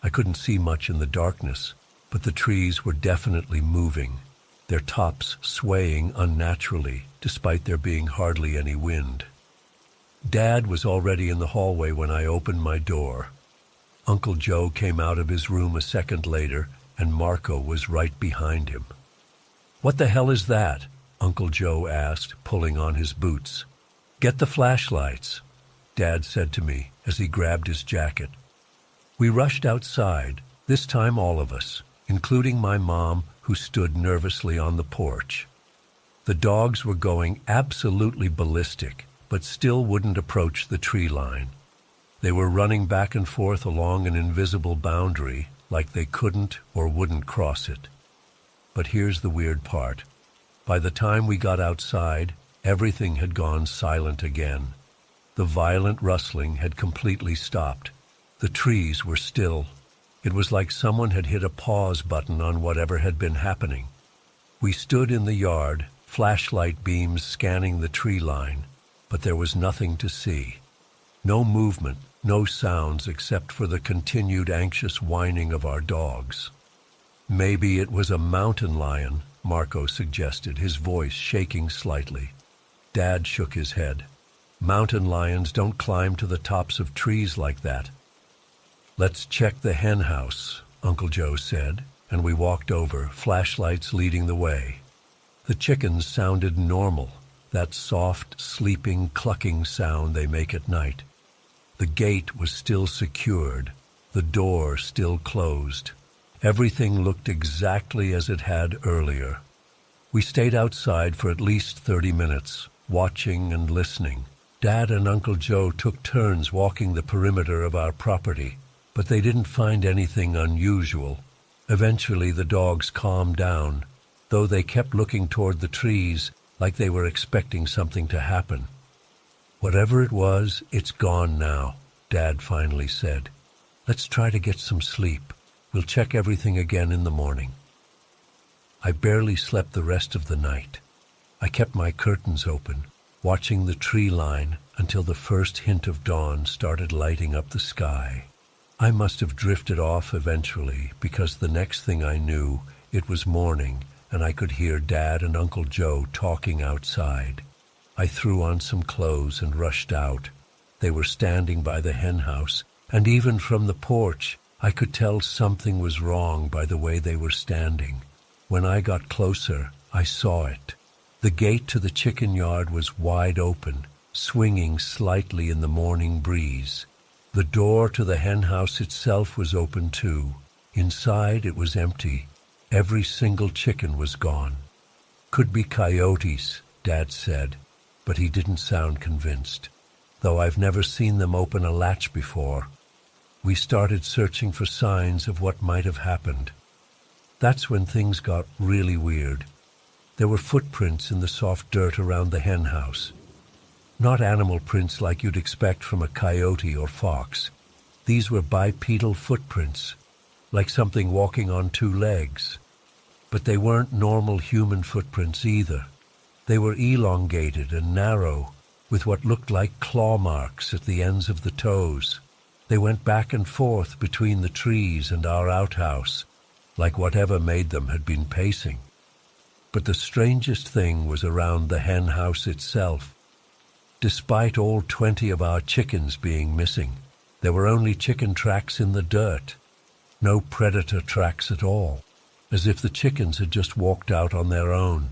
I couldn't see much in the darkness, but the trees were definitely moving, their tops swaying unnaturally, despite there being hardly any wind. Dad was already in the hallway when I opened my door. Uncle Joe came out of his room a second later, and Marco was right behind him. "What the hell is that?" Uncle Joe asked, pulling on his boots. "Get the flashlights." Dad said to me as he grabbed his jacket. We rushed outside, this time all of us, including my mom, who stood nervously on the porch. The dogs were going absolutely ballistic, but still wouldn't approach the tree line. They were running back and forth along an invisible boundary, like they couldn't or wouldn't cross it. But here's the weird part. By the time we got outside, everything had gone silent again. The violent rustling had completely stopped. The trees were still. It was like someone had hit a pause button on whatever had been happening. We stood in the yard, flashlight beams scanning the tree line, but there was nothing to see. No movement, no sounds except for the continued anxious whining of our dogs. Maybe it was a mountain lion, Marco suggested, his voice shaking slightly. Dad shook his head. Mountain lions don't climb to the tops of trees like that. Let's check the hen house, Uncle Joe said, and we walked over, flashlights leading the way. The chickens sounded normal, that soft, sleeping, clucking sound they make at night. The gate was still secured, the door still closed. Everything looked exactly as it had earlier. We stayed outside for at least 30 minutes, watching and listening. Dad and Uncle Joe took turns walking the perimeter of our property, but they didn't find anything unusual. Eventually the dogs calmed down, though they kept looking toward the trees like they were expecting something to happen. Whatever it was, it's gone now, Dad finally said. Let's try to get some sleep. We'll check everything again in the morning. I barely slept the rest of the night. I kept my curtains open, watching the tree line until the first hint of dawn started lighting up the sky. I must have drifted off eventually, because the next thing I knew, it was morning, and I could hear Dad and Uncle Joe talking outside. I threw on some clothes and rushed out. They were standing by the hen house, and even from the porch, I could tell something was wrong by the way they were standing. When I got closer, I saw it. The gate to the chicken yard was wide open, swinging slightly in the morning breeze. The door to the hen house itself was open too. Inside it was empty. Every single chicken was gone. Could be coyotes, Dad said, but he didn't sound convinced, though I've never seen them open a latch before. We started searching for signs of what might have happened. That's when things got really weird. There were footprints in the soft dirt around the hen house. Not animal prints like you'd expect from a coyote or fox. These were bipedal footprints, like something walking on two legs. But they weren't normal human footprints either. They were elongated and narrow, with what looked like claw marks at the ends of the toes. They went back and forth between the trees and our outhouse, like whatever made them had been pacing. But the strangest thing was around the hen house itself. Despite all 20 of our chickens being missing, there were only chicken tracks in the dirt. No predator tracks at all, as if the chickens had just walked out on their own.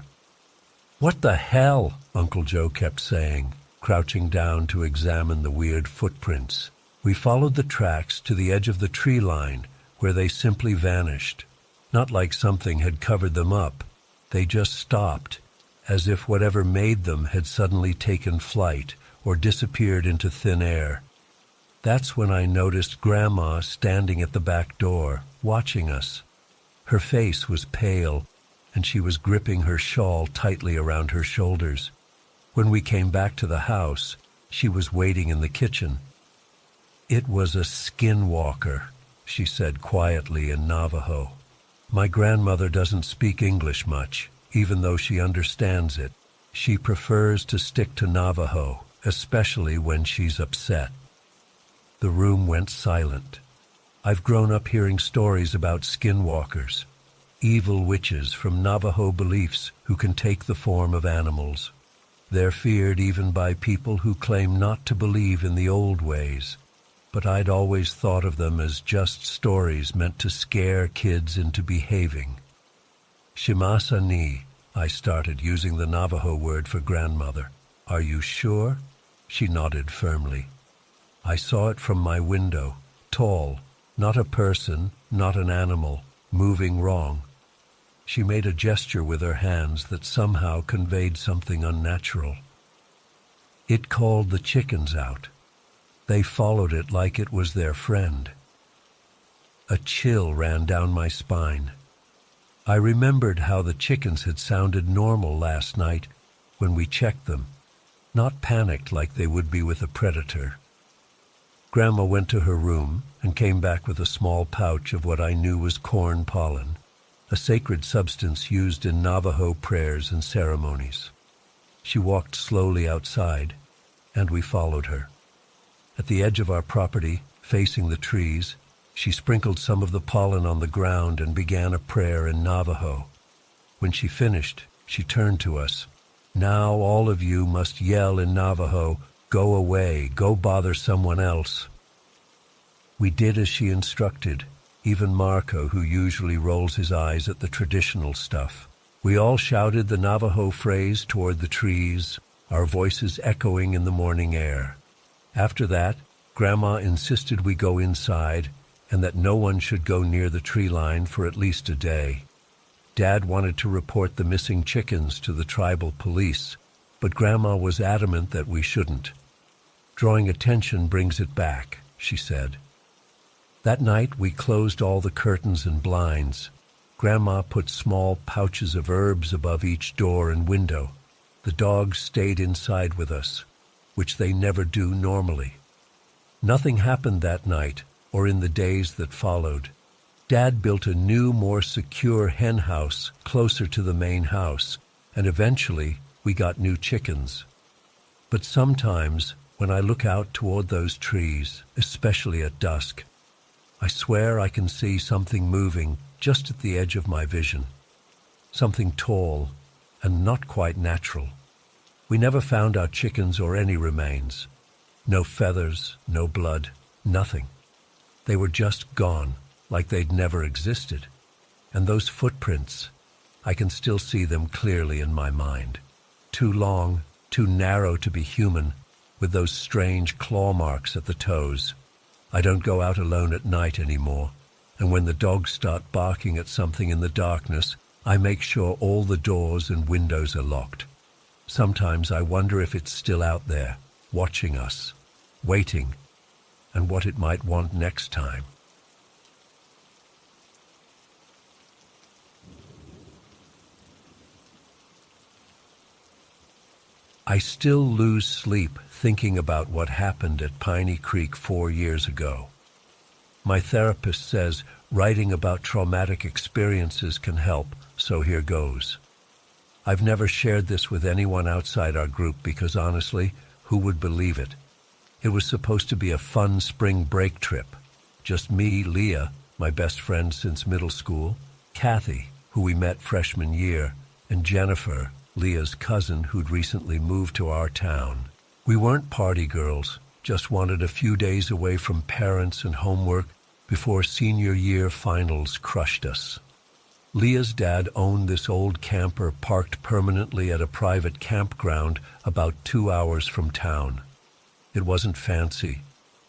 "What the hell?" Uncle Joe kept saying, crouching down to examine the weird footprints. We followed the tracks to the edge of the tree line, where they simply vanished. Not like something had covered them up. They just stopped, as if whatever made them had suddenly taken flight or disappeared into thin air. That's when I noticed Grandma standing at the back door, watching us. Her face was pale, and she was gripping her shawl tightly around her shoulders. When we came back to the house, she was waiting in the kitchen. "It was a skinwalker," she said quietly in Navajo. "My grandmother doesn't speak English much, even though she understands it. She prefers to stick to Navajo, especially when she's upset." The room went silent. I've grown up hearing stories about skinwalkers, evil witches from Navajo beliefs who can take the form of animals. They're feared even by people who claim not to believe in the old ways, but I'd always thought of them as just stories meant to scare kids into behaving. "Shimasa ni," I started, using the Navajo word for grandmother. "Are you sure?" She nodded firmly. I saw it from my window, tall, not a person, not an animal, moving wrong. She made a gesture with her hands that somehow conveyed something unnatural. It called the chickens out. They followed it like it was their friend. A chill ran down my spine. I remembered how the chickens had sounded normal last night when we checked them, not panicked like they would be with a predator. Grandma went to her room and came back with a small pouch of what I knew was corn pollen, a sacred substance used in Navajo prayers and ceremonies. She walked slowly outside, and we followed her. At the edge of our property, facing the trees, she sprinkled some of the pollen on the ground and began a prayer in Navajo. When she finished, she turned to us. "Now all of you must yell in Navajo, 'Go away, go bother someone else.'" We did as she instructed, even Marco, who usually rolls his eyes at the traditional stuff. We all shouted the Navajo phrase toward the trees, our voices echoing in the morning air. After that, Grandma insisted we go inside and that no one should go near the tree line for at least a day. Dad wanted to report the missing chickens to the tribal police, but Grandma was adamant that we shouldn't. "Drawing attention brings it back," she said. That night we closed all the curtains and blinds. Grandma put small pouches of herbs above each door and window. The dogs stayed inside with us, which they never do normally. Nothing happened that night or in the days that followed. Dad built a new, more secure hen house closer to the main house, and eventually we got new chickens. But sometimes, when I look out toward those trees, especially at dusk, I swear I can see something moving just at the edge of my vision. Something tall and not quite natural. We never found our chickens or any remains. No feathers, no blood, nothing. They were just gone, like they'd never existed. And those footprints, I can still see them clearly in my mind. Too long, too narrow to be human, with those strange claw marks at the toes. I don't go out alone at night anymore, and when the dogs start barking at something in the darkness, I make sure all the doors and windows are locked. Sometimes I wonder if it's still out there, watching us, waiting, and what it might want next time. I still lose sleep thinking about what happened at Piney Creek 4 years ago. My therapist says writing about traumatic experiences can help, so here goes. I've never shared this with anyone outside our group because honestly, who would believe it? It was supposed to be a fun spring break trip. Just me, Leah, my best friend since middle school, Kathy, who we met freshman year, and Jennifer, Leah's cousin who'd recently moved to our town. We weren't party girls, just wanted a few days away from parents and homework before senior year finals crushed us. Leah's dad owned this old camper parked permanently at a private campground about 2 hours from town. It wasn't fancy,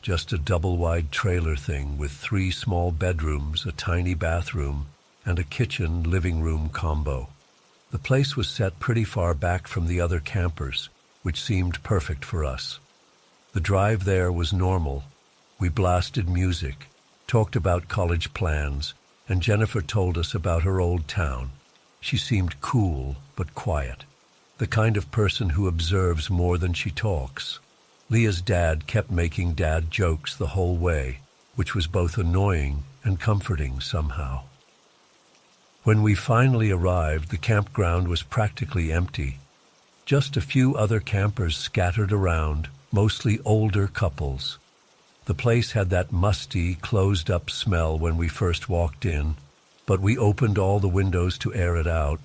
just a double-wide trailer thing with 3 small bedrooms, a tiny bathroom, and a kitchen-living room combo. The place was set pretty far back from the other campers, which seemed perfect for us. The drive there was normal. We blasted music, talked about college plans, and Jennifer told us about her old town. She seemed cool but quiet, the kind of person who observes more than she talks. Leah's dad kept making dad jokes the whole way, which was both annoying and comforting somehow. When we finally arrived, the campground was practically empty. Just a few other campers scattered around, mostly older couples. The place had that musty, closed-up smell when we first walked in, but we opened all the windows to air it out.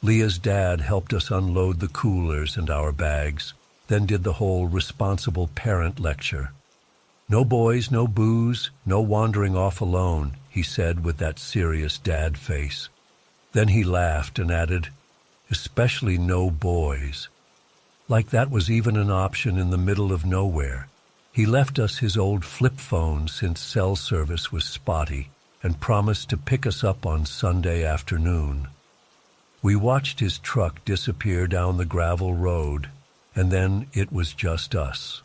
Leah's dad helped us unload the coolers and our bags, then did the whole responsible parent lecture. "No boys, no booze, no wandering off alone," he said with that serious dad face. Then he laughed and added, "Especially no boys." Like that was even an option in the middle of nowhere. He left us his old flip phone since cell service was spotty and promised to pick us up on Sunday afternoon. We watched his truck disappear down the gravel road, and then it was just us.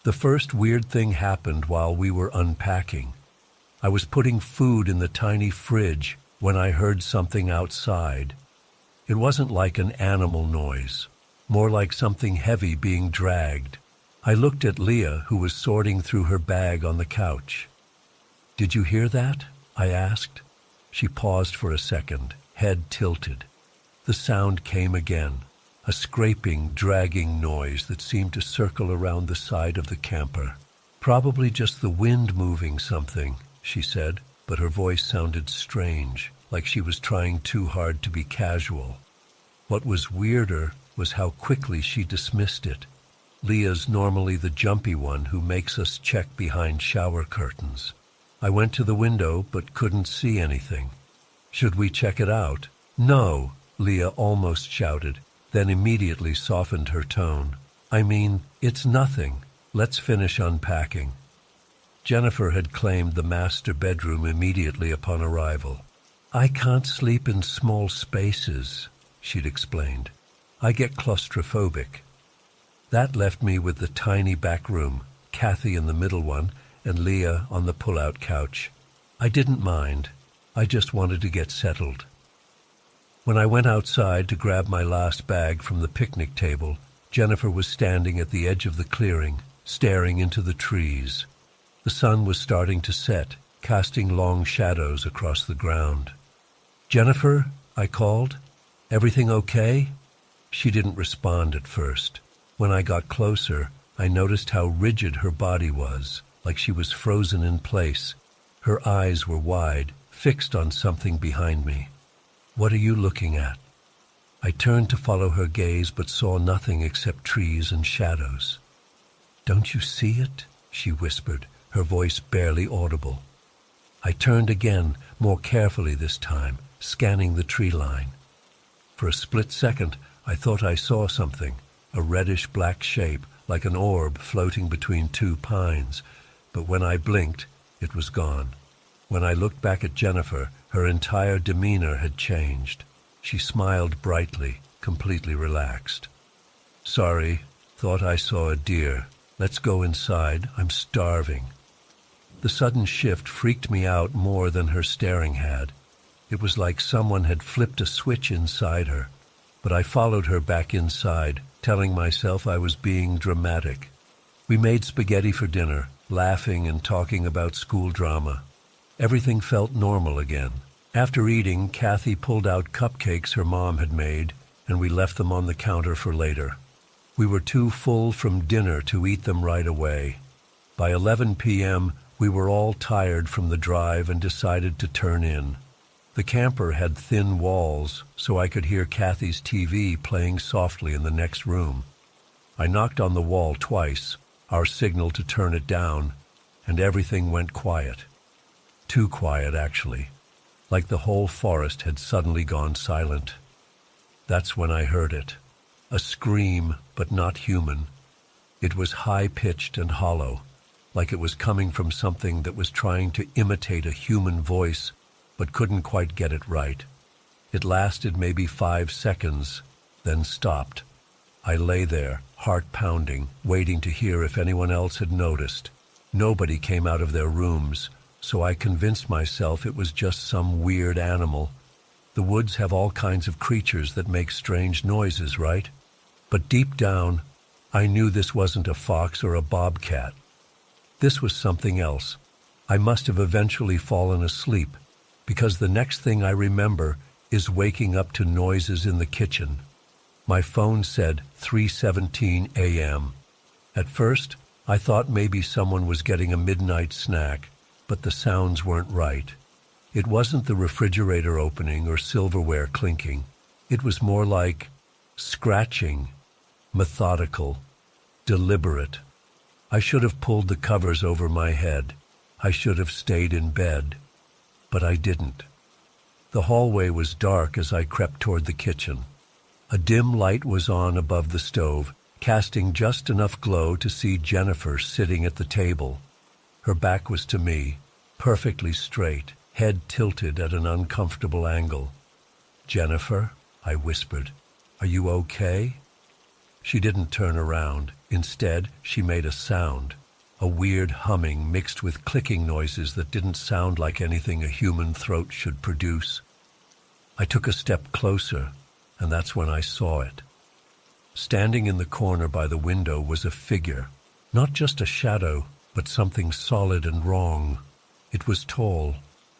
The first weird thing happened while we were unpacking. I was putting food in the tiny fridge when I heard something outside. It wasn't like an animal noise, more like something heavy being dragged. I looked at Leah, who was sorting through her bag on the couch. "Did you hear that?" I asked. She paused for a second, head tilted. The sound came again, a scraping, dragging noise that seemed to circle around the side of the camper. "Probably just the wind moving something," she said, but her voice sounded strange, like she was trying too hard to be casual. What was weirder was how quickly she dismissed it. Leah's normally the jumpy one who makes us check behind shower curtains. I went to the window but couldn't see anything. "Should we check it out?" "No," Leah almost shouted, then immediately softened her tone. "I mean, it's nothing. Let's finish unpacking." Jennifer had claimed the master bedroom immediately upon arrival. "I can't sleep in small spaces," she'd explained. "I get claustrophobic." That left me with the tiny back room, Kathy in the middle one, and Leah on the pull-out couch. I didn't mind. I just wanted to get settled. When I went outside to grab my last bag from the picnic table, Jennifer was standing at the edge of the clearing, staring into the trees. The sun was starting to set, casting long shadows across the ground. "Jennifer," I called. "Everything okay?" She didn't respond at first. When I got closer, I noticed how rigid her body was, like she was frozen in place. Her eyes were wide, fixed on something behind me. "What are you looking at?" I turned to follow her gaze but saw nothing except trees and shadows. "Don't you see it?" she whispered, her voice barely audible. I turned again, more carefully this time, scanning the tree line. For a split second, I thought I saw something, a reddish-black shape, like an orb floating between two pines, but when I blinked, it was gone. When I looked back at Jennifer, her entire demeanor had changed. She smiled brightly, completely relaxed. "Sorry, thought I saw a deer. Let's go inside, I'm starving." The sudden shift freaked me out more than her staring had. It was like someone had flipped a switch inside her, but I followed her back inside, telling myself I was being dramatic. We made spaghetti for dinner, laughing and talking about school drama. Everything felt normal again. After eating, Kathy pulled out cupcakes her mom had made, and we left them on the counter for later. We were too full from dinner to eat them right away. By 11 p.m., we were all tired from the drive and decided to turn in. The camper had thin walls, so I could hear Kathy's TV playing softly in the next room. I knocked on the wall twice, our signal to turn it down, and everything went quiet. Too quiet, actually, like the whole forest had suddenly gone silent. That's when I heard it. A scream, but not human. It was high-pitched and hollow, like it was coming from something that was trying to imitate a human voice, but couldn't quite get it right. It lasted maybe 5 seconds, then stopped. I lay there, heart pounding, waiting to hear if anyone else had noticed. Nobody came out of their rooms, so I convinced myself it was just some weird animal. The woods have all kinds of creatures that make strange noises, right? But deep down, I knew this wasn't a fox or a bobcat. This was something else. I must have eventually fallen asleep, because the next thing I remember is waking up to noises in the kitchen. My phone said 3:17 a.m. At first, I thought maybe someone was getting a midnight snack, but the sounds weren't right. It wasn't the refrigerator opening or silverware clinking. It was more like scratching, methodical, deliberate. I should have pulled the covers over my head. I should have stayed in bed. But I didn't. The hallway was dark as I crept toward the kitchen. A dim light was on above the stove, casting just enough glow to see Jennifer sitting at the table. Her back was to me, perfectly straight, head tilted at an uncomfortable angle. "Jennifer," I whispered, "are you okay?" She didn't turn around. Instead, she made a sound, a weird humming mixed with clicking noises that didn't sound like anything a human throat should produce. I took a step closer, and that's when I saw it. Standing in the corner by the window was a figure, not just a shadow, but something solid and wrong. It was tall,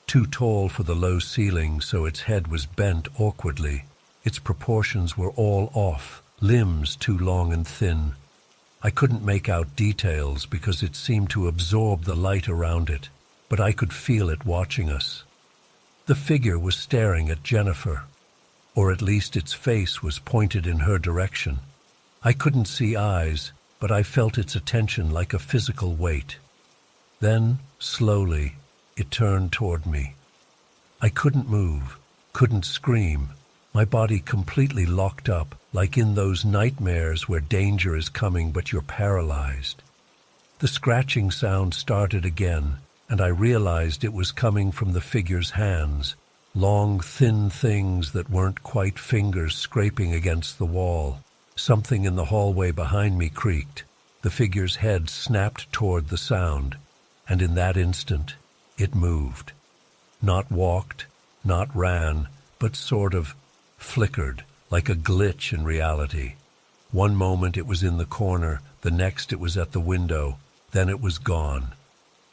too tall for the low ceiling, so its head was bent awkwardly. Its proportions were all off, limbs too long and thin. I couldn't make out details because it seemed to absorb the light around it, but I could feel it watching us. The figure was staring at Jennifer, or at least its face was pointed in her direction. I couldn't see eyes, but I felt its attention like a physical weight. Then, slowly, it turned toward me. I couldn't move, couldn't scream. My body completely locked up, like in those nightmares where danger is coming but you're paralyzed. The scratching sound started again, and I realized it was coming from the figure's hands, long, thin things that weren't quite fingers scraping against the wall. Something in the hallway behind me creaked. The figure's head snapped toward the sound, and in that instant, it moved. Not walked, not ran, but sort of flickered, like a glitch in reality. One moment it was in the corner, the next it was at the window, then it was gone.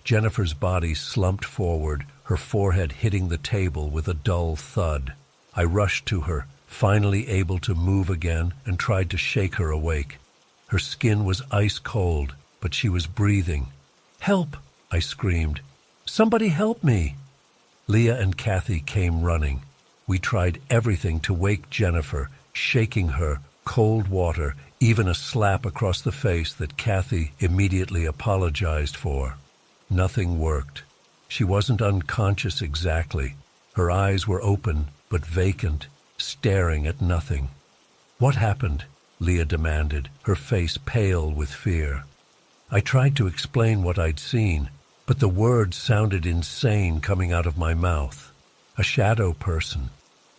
Jennifer's body slumped forward, her forehead hitting the table with a dull thud. I rushed to her, finally able to move again, and tried to shake her awake. Her skin was ice cold, but she was breathing. "Help!" I screamed. "Somebody help me!" Leah and Kathy came running. We tried everything to wake Jennifer, shaking her, cold water, even a slap across the face that Kathy immediately apologized for. Nothing worked. She wasn't unconscious exactly. Her eyes were open, but vacant, staring at nothing. "What happened?" Leah demanded, her face pale with fear. I tried to explain what I'd seen, but the words sounded insane coming out of my mouth. A shadow person.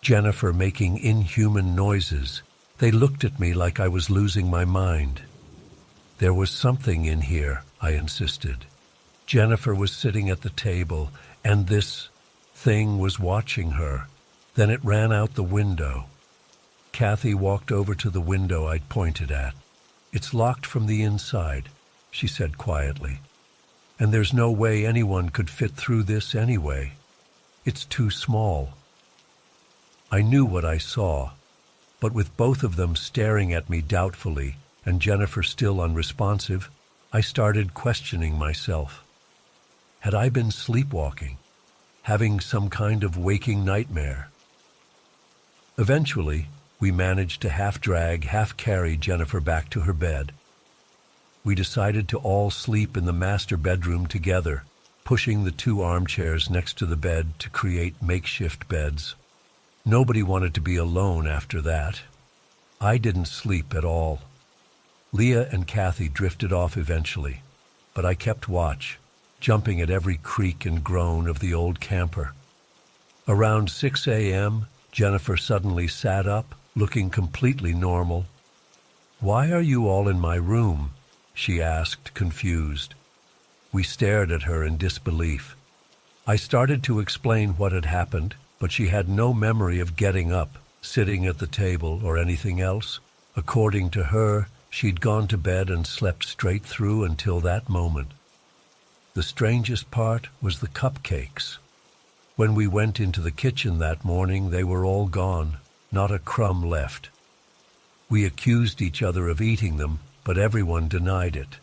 Jennifer making inhuman noises. They looked at me like I was losing my mind. "There was something in here," I insisted. Jennifer was sitting at the table, and this thing was watching her. Then it ran out the window. Kathy walked over to the window I'd pointed at. "It's locked from the inside," she said quietly. "And there's no way anyone could fit through this anyway. It's too small." I knew what I saw, but with both of them staring at me doubtfully and Jennifer still unresponsive, I started questioning myself. Had I been sleepwalking, having some kind of waking nightmare? Eventually, we managed to half-drag, half-carry Jennifer back to her bed. We decided to all sleep in the master bedroom together, pushing the 2 armchairs next to the bed to create makeshift beds. Nobody wanted to be alone after that. I didn't sleep at all. Leah and Kathy drifted off eventually, but I kept watch, jumping at every creak and groan of the old camper. Around 6 a.m., Jennifer suddenly sat up, looking completely normal. "Why are you all in my room?" she asked, confused. We stared at her in disbelief. I started to explain what had happened, but she had no memory of getting up, sitting at the table, or anything else. According to her, she'd gone to bed and slept straight through until that moment. The strangest part was the cupcakes. When we went into the kitchen that morning, they were all gone, not a crumb left. We accused each other of eating them, but everyone denied it.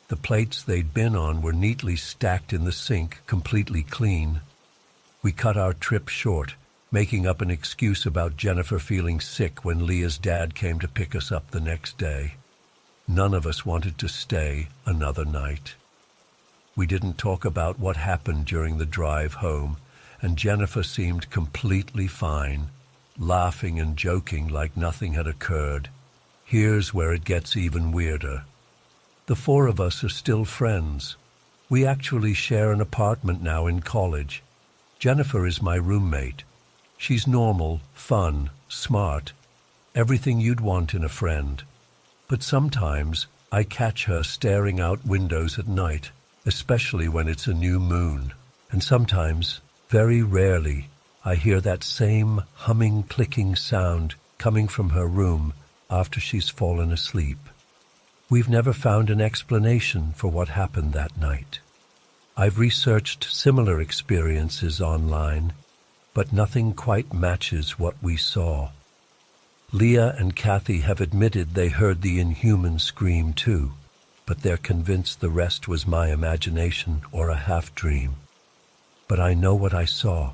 The plates they'd been on were neatly stacked in the sink, completely clean. We cut our trip short, making up an excuse about Jennifer feeling sick when Leah's dad came to pick us up the next day. None of us wanted to stay another night. We didn't talk about what happened during the drive home, and Jennifer seemed completely fine, laughing and joking like nothing had occurred. Here's where it gets even weirder. The four of us are still friends. We actually share an apartment now in college. Jennifer is my roommate. She's normal, fun, smart, everything you'd want in a friend. But sometimes I catch her staring out windows at night, especially when it's a new moon. And sometimes, very rarely, I hear that same humming, clicking sound coming from her room after she's fallen asleep. We've never found an explanation for what happened that night. I've researched similar experiences online, but nothing quite matches what we saw. Leah and Kathy have admitted they heard the inhuman scream too, but they're convinced the rest was my imagination or a half-dream. But I know what I saw,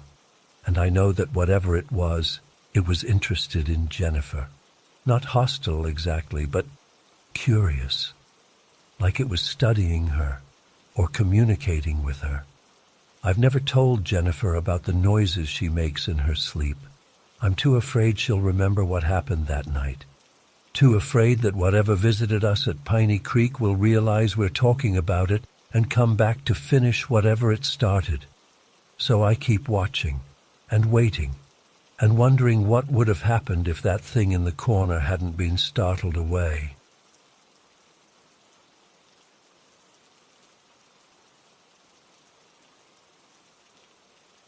and I know that whatever it was interested in Jennifer. Not hostile exactly, but curious, like it was studying her or communicating with her. I've never told Jennifer about the noises she makes in her sleep. I'm too afraid she'll remember what happened that night. Too afraid that whatever visited us at Piney Creek will realize we're talking about it and come back to finish whatever it started. So I keep watching and waiting and wondering what would have happened if that thing in the corner hadn't been startled away.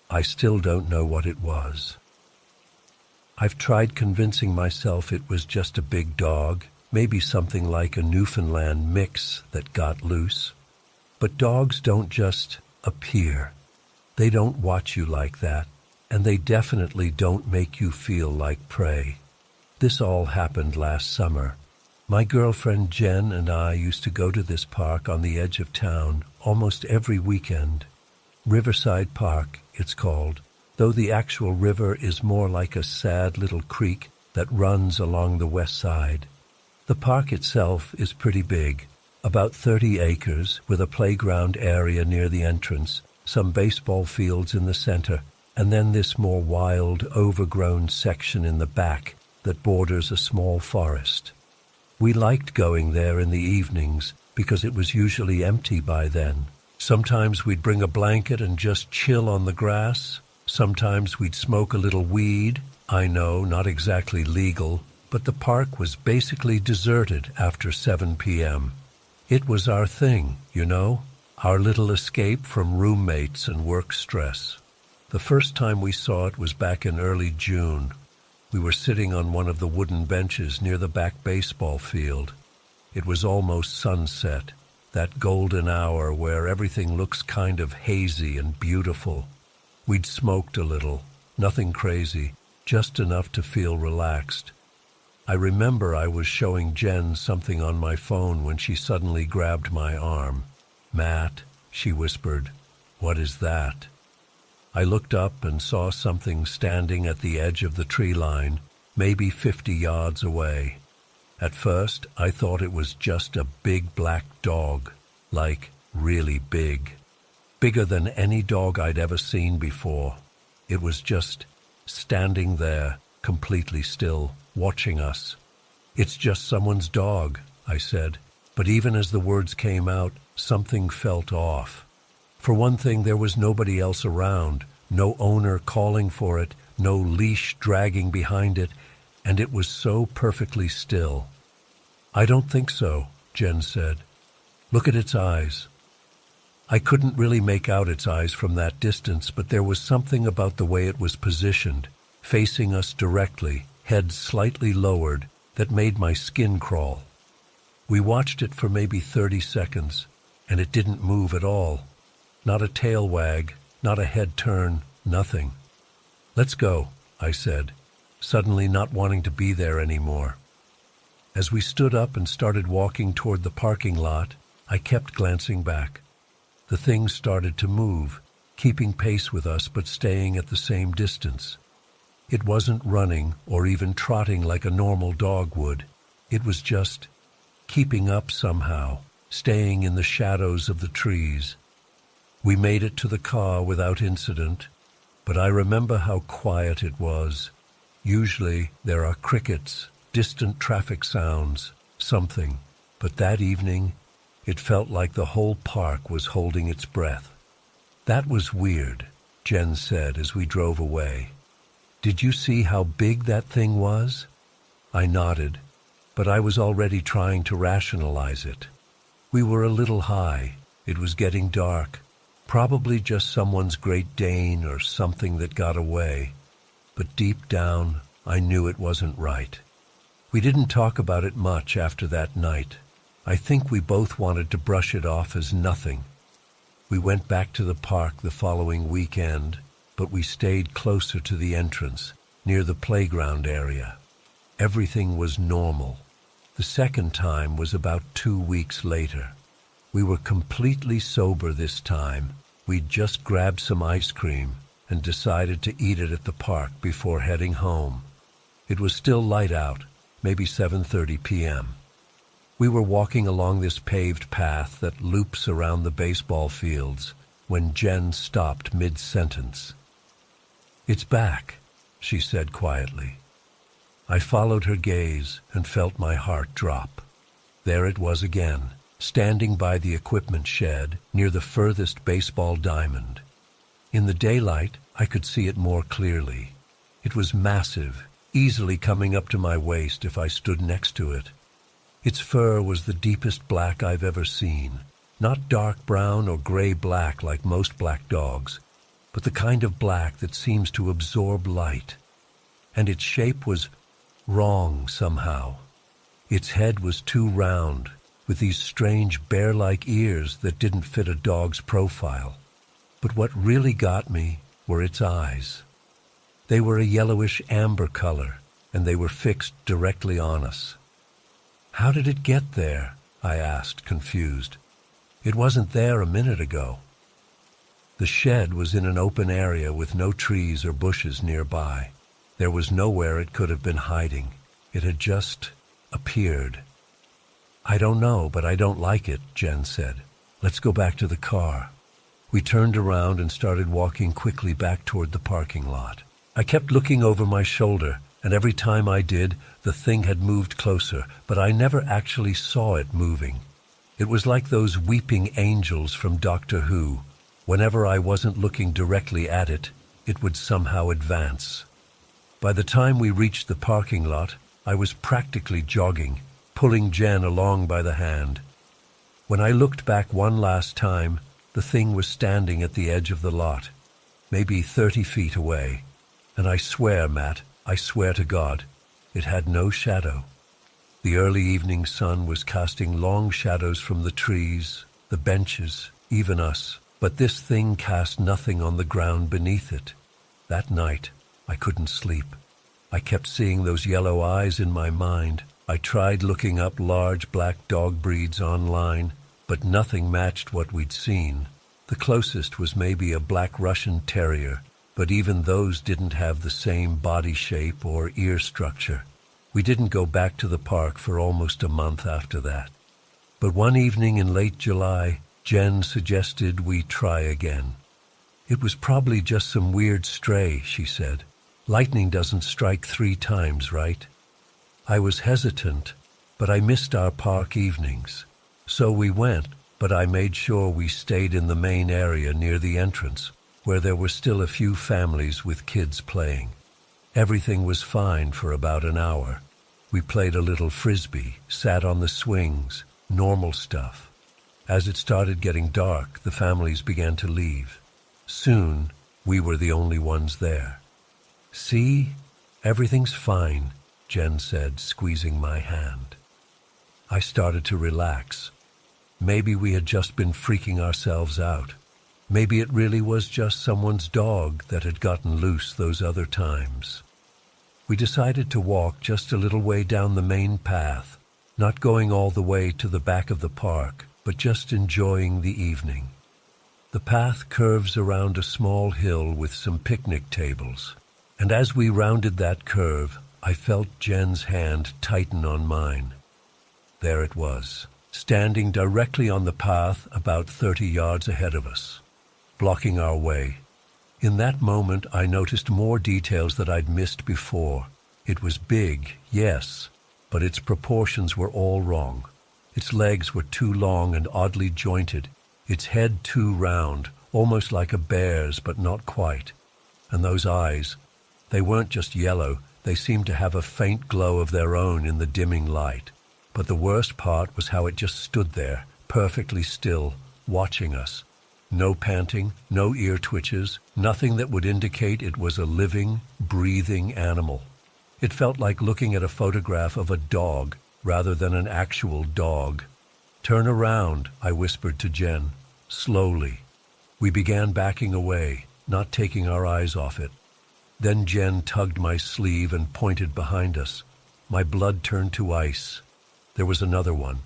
I still don't know what it was. I've tried convincing myself it was just a big dog, maybe something like a Newfoundland mix that got loose. But dogs don't just appear. They don't watch you like that, and they definitely don't make you feel like prey. This all happened last summer. My girlfriend Jen and I used to go to this park on the edge of town almost every weekend. Riverside Park, it's called, though the actual river is more like a sad little creek that runs along the west side. The park itself is pretty big, about 30 acres, with a playground area near the entrance, some baseball fields in the center, and then this more wild, overgrown section in the back that borders a small forest. We liked going there in the evenings because it was usually empty by then. Sometimes we'd bring a blanket and just chill on the grass. Sometimes we'd smoke a little weed. I know, not exactly legal, but the park was basically deserted after 7 p.m. It was our thing, you know, our little escape from roommates and work stress. The first time we saw it was back in early June. We were sitting on one of the wooden benches near the back baseball field. It was almost sunset, that golden hour where everything looks kind of hazy and beautiful. We'd smoked a little, nothing crazy, just enough to feel relaxed. I remember I was showing Jen something on my phone when she suddenly grabbed my arm. "Matt," she whispered, "what is that?" I looked up and saw something standing at the edge of the tree line, maybe 50 yards away. At first, I thought it was just a big black dog, like really big. Bigger than any dog I'd ever seen before. It was just standing there, completely still, watching us. "It's just someone's dog," I said. But even as the words came out, something felt off. For one thing, there was nobody else around, no owner calling for it, no leash dragging behind it, and it was so perfectly still. "I don't think so," Jen said. "Look at its eyes." I couldn't really make out its eyes from that distance, but there was something about the way it was positioned, facing us directly, head slightly lowered, that made my skin crawl. We watched it for maybe 30 seconds, and it didn't move at all. Not a tail wag, not a head turn, nothing. "Let's go," I said, suddenly not wanting to be there anymore. As we stood up and started walking toward the parking lot, I kept glancing back. The thing started to move, keeping pace with us but staying at the same distance. It wasn't running or even trotting like a normal dog would. It was just keeping up somehow, staying in the shadows of the trees. We made it to the car without incident, but I remember how quiet it was. Usually there are crickets, distant traffic sounds, something. But that evening, it felt like the whole park was holding its breath. "That was weird," Jen said as we drove away. "Did you see how big that thing was?" I nodded, but I was already trying to rationalize it. We were a little high. It was getting dark. Probably just someone's Great Dane or something that got away. But deep down, I knew it wasn't right. We didn't talk about it much after that night. I think we both wanted to brush it off as nothing. We went back to the park the following weekend, but we stayed closer to the entrance, near the playground area. Everything was normal. The second time was about 2 weeks later. We were completely sober this time. We'd just grabbed some ice cream and decided to eat it at the park before heading home. It was still light out, maybe 7:30 p.m. We were walking along this paved path that loops around the baseball fields when Jen stopped mid-sentence. "It's back," she said quietly. I followed her gaze and felt my heart drop. There it was again, standing by the equipment shed near the furthest baseball diamond. In the daylight, I could see it more clearly. It was massive, easily coming up to my waist if I stood next to it. Its fur was the deepest black I've ever seen, not dark brown or gray-black like most black dogs, but the kind of black that seems to absorb light. And its shape was wrong somehow. Its head was too round, with these strange bear-like ears that didn't fit a dog's profile. But what really got me were its eyes. They were a yellowish amber color, and they were fixed directly on us. "How did it get there?" I asked, confused. "It wasn't there a minute ago." The shed was in an open area with no trees or bushes nearby. There was nowhere it could have been hiding. It had just appeared. "I don't know, but I don't like it," Jen said. "Let's go back to the car." We turned around and started walking quickly back toward the parking lot. I kept looking over my shoulder, and every time I did, the thing had moved closer, but I never actually saw it moving. It was like those weeping angels from Doctor Who. Whenever I wasn't looking directly at it, it would somehow advance. By the time we reached the parking lot, I was practically jogging, pulling Jen along by the hand. When I looked back one last time, the thing was standing at the edge of the lot, maybe 30 feet away. And I swear, Matt, I swear to God, it had no shadow. The early evening sun was casting long shadows from the trees, the benches, even us, but this thing cast nothing on the ground beneath it. That night, I couldn't sleep. I kept seeing those yellow eyes in my mind. I tried looking up large black dog breeds online, but nothing matched what we'd seen. The closest was maybe a black Russian terrier, but even those didn't have the same body shape or ear structure. We didn't go back to the park for almost a month after that. But one evening in late July, Jen suggested we try again. "It was probably just some weird stray," she said. "Lightning doesn't strike 3 times, right?" I was hesitant, but I missed our park evenings. So we went, but I made sure we stayed in the main area near the entrance, where there were still a few families with kids playing. Everything was fine for about an hour. We played a little frisbee, sat on the swings, normal stuff. As it started getting dark, the families began to leave. Soon, we were the only ones there. "See? Everything's fine," Jen said, squeezing my hand. I started to relax. Maybe we had just been freaking ourselves out. Maybe it really was just someone's dog that had gotten loose those other times. We decided to walk just a little way down the main path, not going all the way to the back of the park, but just enjoying the evening. The path curves around a small hill with some picnic tables, and as we rounded that curve, I felt Jen's hand tighten on mine. There it was, standing directly on the path about 30 yards ahead of us, blocking our way. In that moment, I noticed more details that I'd missed before. It was big, yes, but its proportions were all wrong. Its legs were too long and oddly jointed, its head too round, almost like a bear's, but not quite. And those eyes, they weren't just yellow, they seemed to have a faint glow of their own in the dimming light. But the worst part was how it just stood there, perfectly still, watching us. No panting, no ear twitches, nothing that would indicate it was a living, breathing animal. It felt like looking at a photograph of a dog rather than an actual dog. "Turn around," I whispered to Jen, slowly. We began backing away, not taking our eyes off it. Then Jen tugged my sleeve and pointed behind us. My blood turned to ice. There was another one.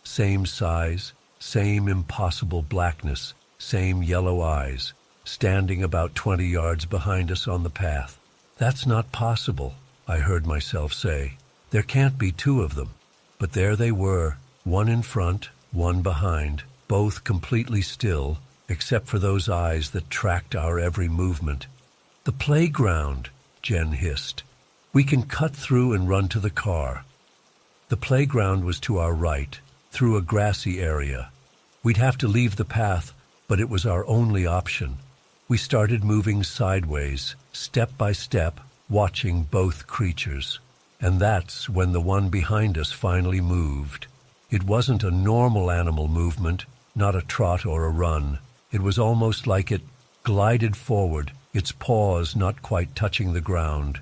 Same size, same impossible blackness, same yellow eyes, standing about 20 yards behind us on the path. "That's not possible," I heard myself say. "There can't be two of them." But there they were, one in front, one behind, both completely still, except for those eyes that tracked our every movement. "The playground," Jen hissed. "We can cut through and run to the car." The playground was to our right, through a grassy area. We'd have to leave the path, but it was our only option. We started moving sideways, step by step, watching both creatures. And that's when the one behind us finally moved. It wasn't a normal animal movement, not a trot or a run. It was almost like it glided forward, its paws not quite touching the ground.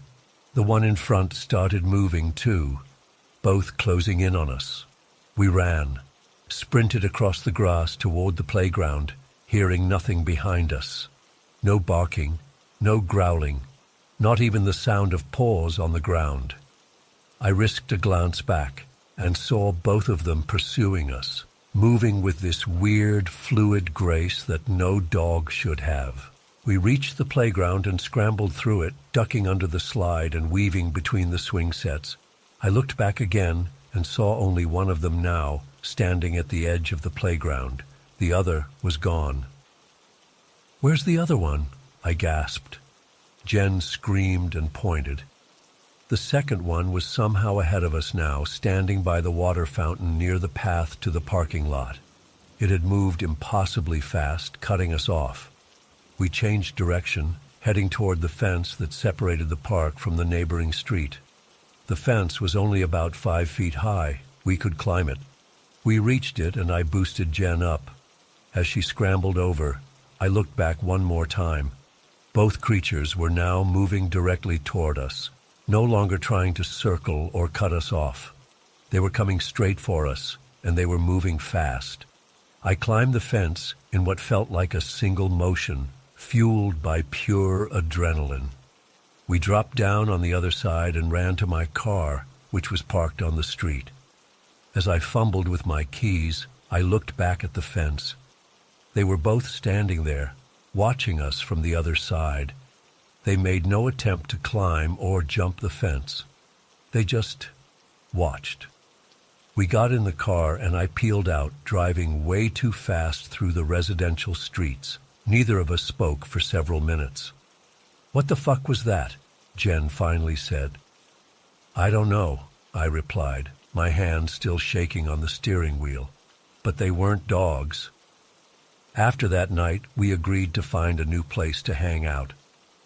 The one in front started moving too, both closing in on us. We ran, sprinted across the grass toward the playground, hearing nothing behind us. No barking, no growling, not even the sound of paws on the ground. I risked a glance back and saw both of them pursuing us, moving with this weird, fluid grace that no dog should have. We reached the playground and scrambled through it, ducking under the slide and weaving between the swing sets. I looked back again and saw only one of them now, standing at the edge of the playground. The other was gone. "Where's the other one?" I gasped. Jen screamed and pointed. The second one was somehow ahead of us now, standing by the water fountain near the path to the parking lot. It had moved impossibly fast, cutting us off. We changed direction, heading toward the fence that separated the park from the neighboring street. The fence was only about 5 feet high. We could climb it. We reached it, and I boosted Jen up. As she scrambled over, I looked back one more time. Both creatures were now moving directly toward us, no longer trying to circle or cut us off. They were coming straight for us, and they were moving fast. I climbed the fence in what felt like a single motion, fueled by pure adrenaline. We dropped down on the other side and ran to my car, which was parked on the street. As I fumbled with my keys, I looked back at the fence. They were both standing there, watching us from the other side. They made no attempt to climb or jump the fence. They just watched. We got in the car and I peeled out, driving way too fast through the residential streets. Neither of us spoke for several minutes. "What the fuck was that?" Jen finally said. "I don't know," I replied, my hand still shaking on the steering wheel. But they weren't dogs. After that night, we agreed to find a new place to hang out.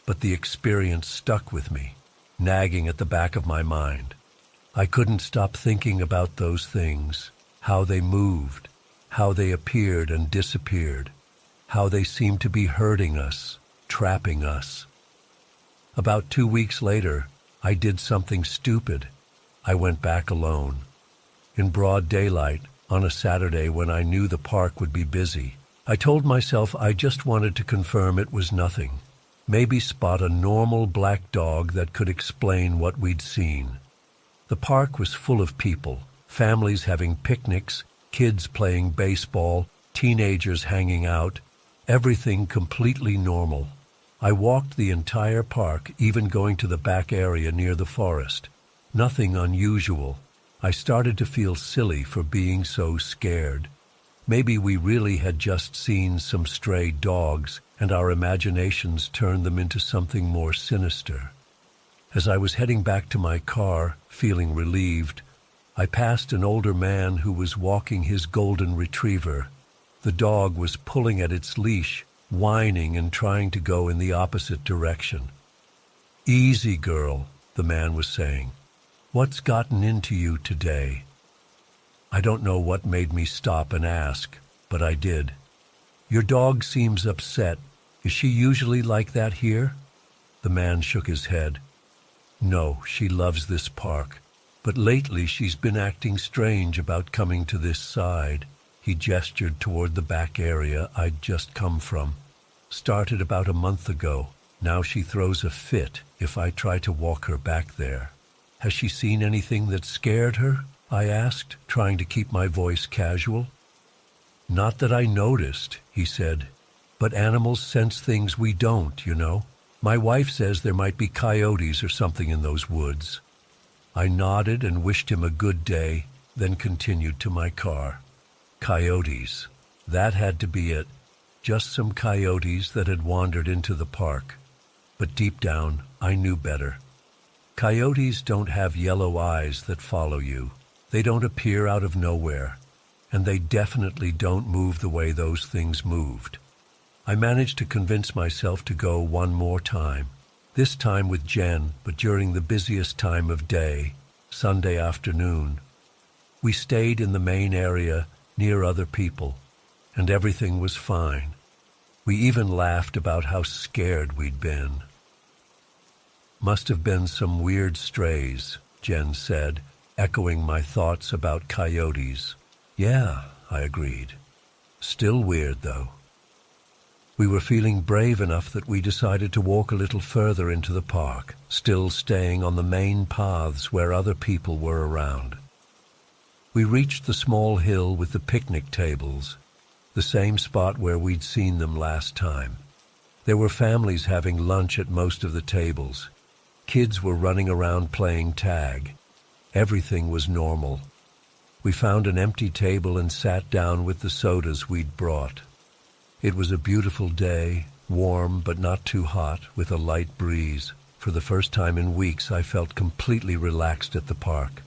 But the experience stuck with me, nagging at the back of my mind. I couldn't stop thinking about those things, how they moved, how they appeared and disappeared, how they seemed to be hurting us, trapping us. About 2 weeks later, I did something stupid. I went back alone. In broad daylight, on a Saturday when I knew the park would be busy, I told myself I just wanted to confirm it was nothing. Maybe spot a normal black dog that could explain what we'd seen. The park was full of people, families having picnics, kids playing baseball, teenagers hanging out, everything completely normal. I walked the entire park, even going to the back area near the forest. Nothing unusual. I started to feel silly for being so scared. Maybe we really had just seen some stray dogs, and our imaginations turned them into something more sinister. As I was heading back to my car, feeling relieved, I passed an older man who was walking his golden retriever. The dog was pulling at its leash, whining and trying to go in the opposite direction. "Easy, girl," the man was saying. "What's gotten into you today?" I don't know what made me stop and ask, but I did. "Your dog seems upset. Is she usually like that here?" The man shook his head. "No, she loves this park, but lately she's been acting strange about coming to this side." He gestured toward the back area I'd just come from. "Started about a month ago. Now she throws a fit if I try to walk her back there." "Has she seen anything that scared her?" I asked, trying to keep my voice casual. "Not that I noticed," he said, "but animals sense things we don't, you know. My wife says there might be coyotes or something in those woods." I nodded and wished him a good day, then continued to my car. Coyotes. That had to be it. Just some coyotes that had wandered into the park. But deep down, I knew better. Coyotes don't have yellow eyes that follow you. They don't appear out of nowhere. And they definitely don't move the way those things moved. I managed to convince myself to go one more time. This time with Jen, but during the busiest time of day, Sunday afternoon. We stayed in the main area near other people, and everything was fine. We even laughed about how scared we'd been. "Must have been some weird strays," Jen said, echoing my thoughts about coyotes. "Yeah," I agreed. "Still weird, though." We were feeling brave enough that we decided to walk a little further into the park, still staying on the main paths where other people were around. We reached the small hill with the picnic tables, the same spot where we'd seen them last time. There were families having lunch at most of the tables. Kids were running around playing tag. Everything was normal. We found an empty table and sat down with the sodas we'd brought. It was a beautiful day, warm but not too hot, with a light breeze. For the first time in weeks, I felt completely relaxed at the park.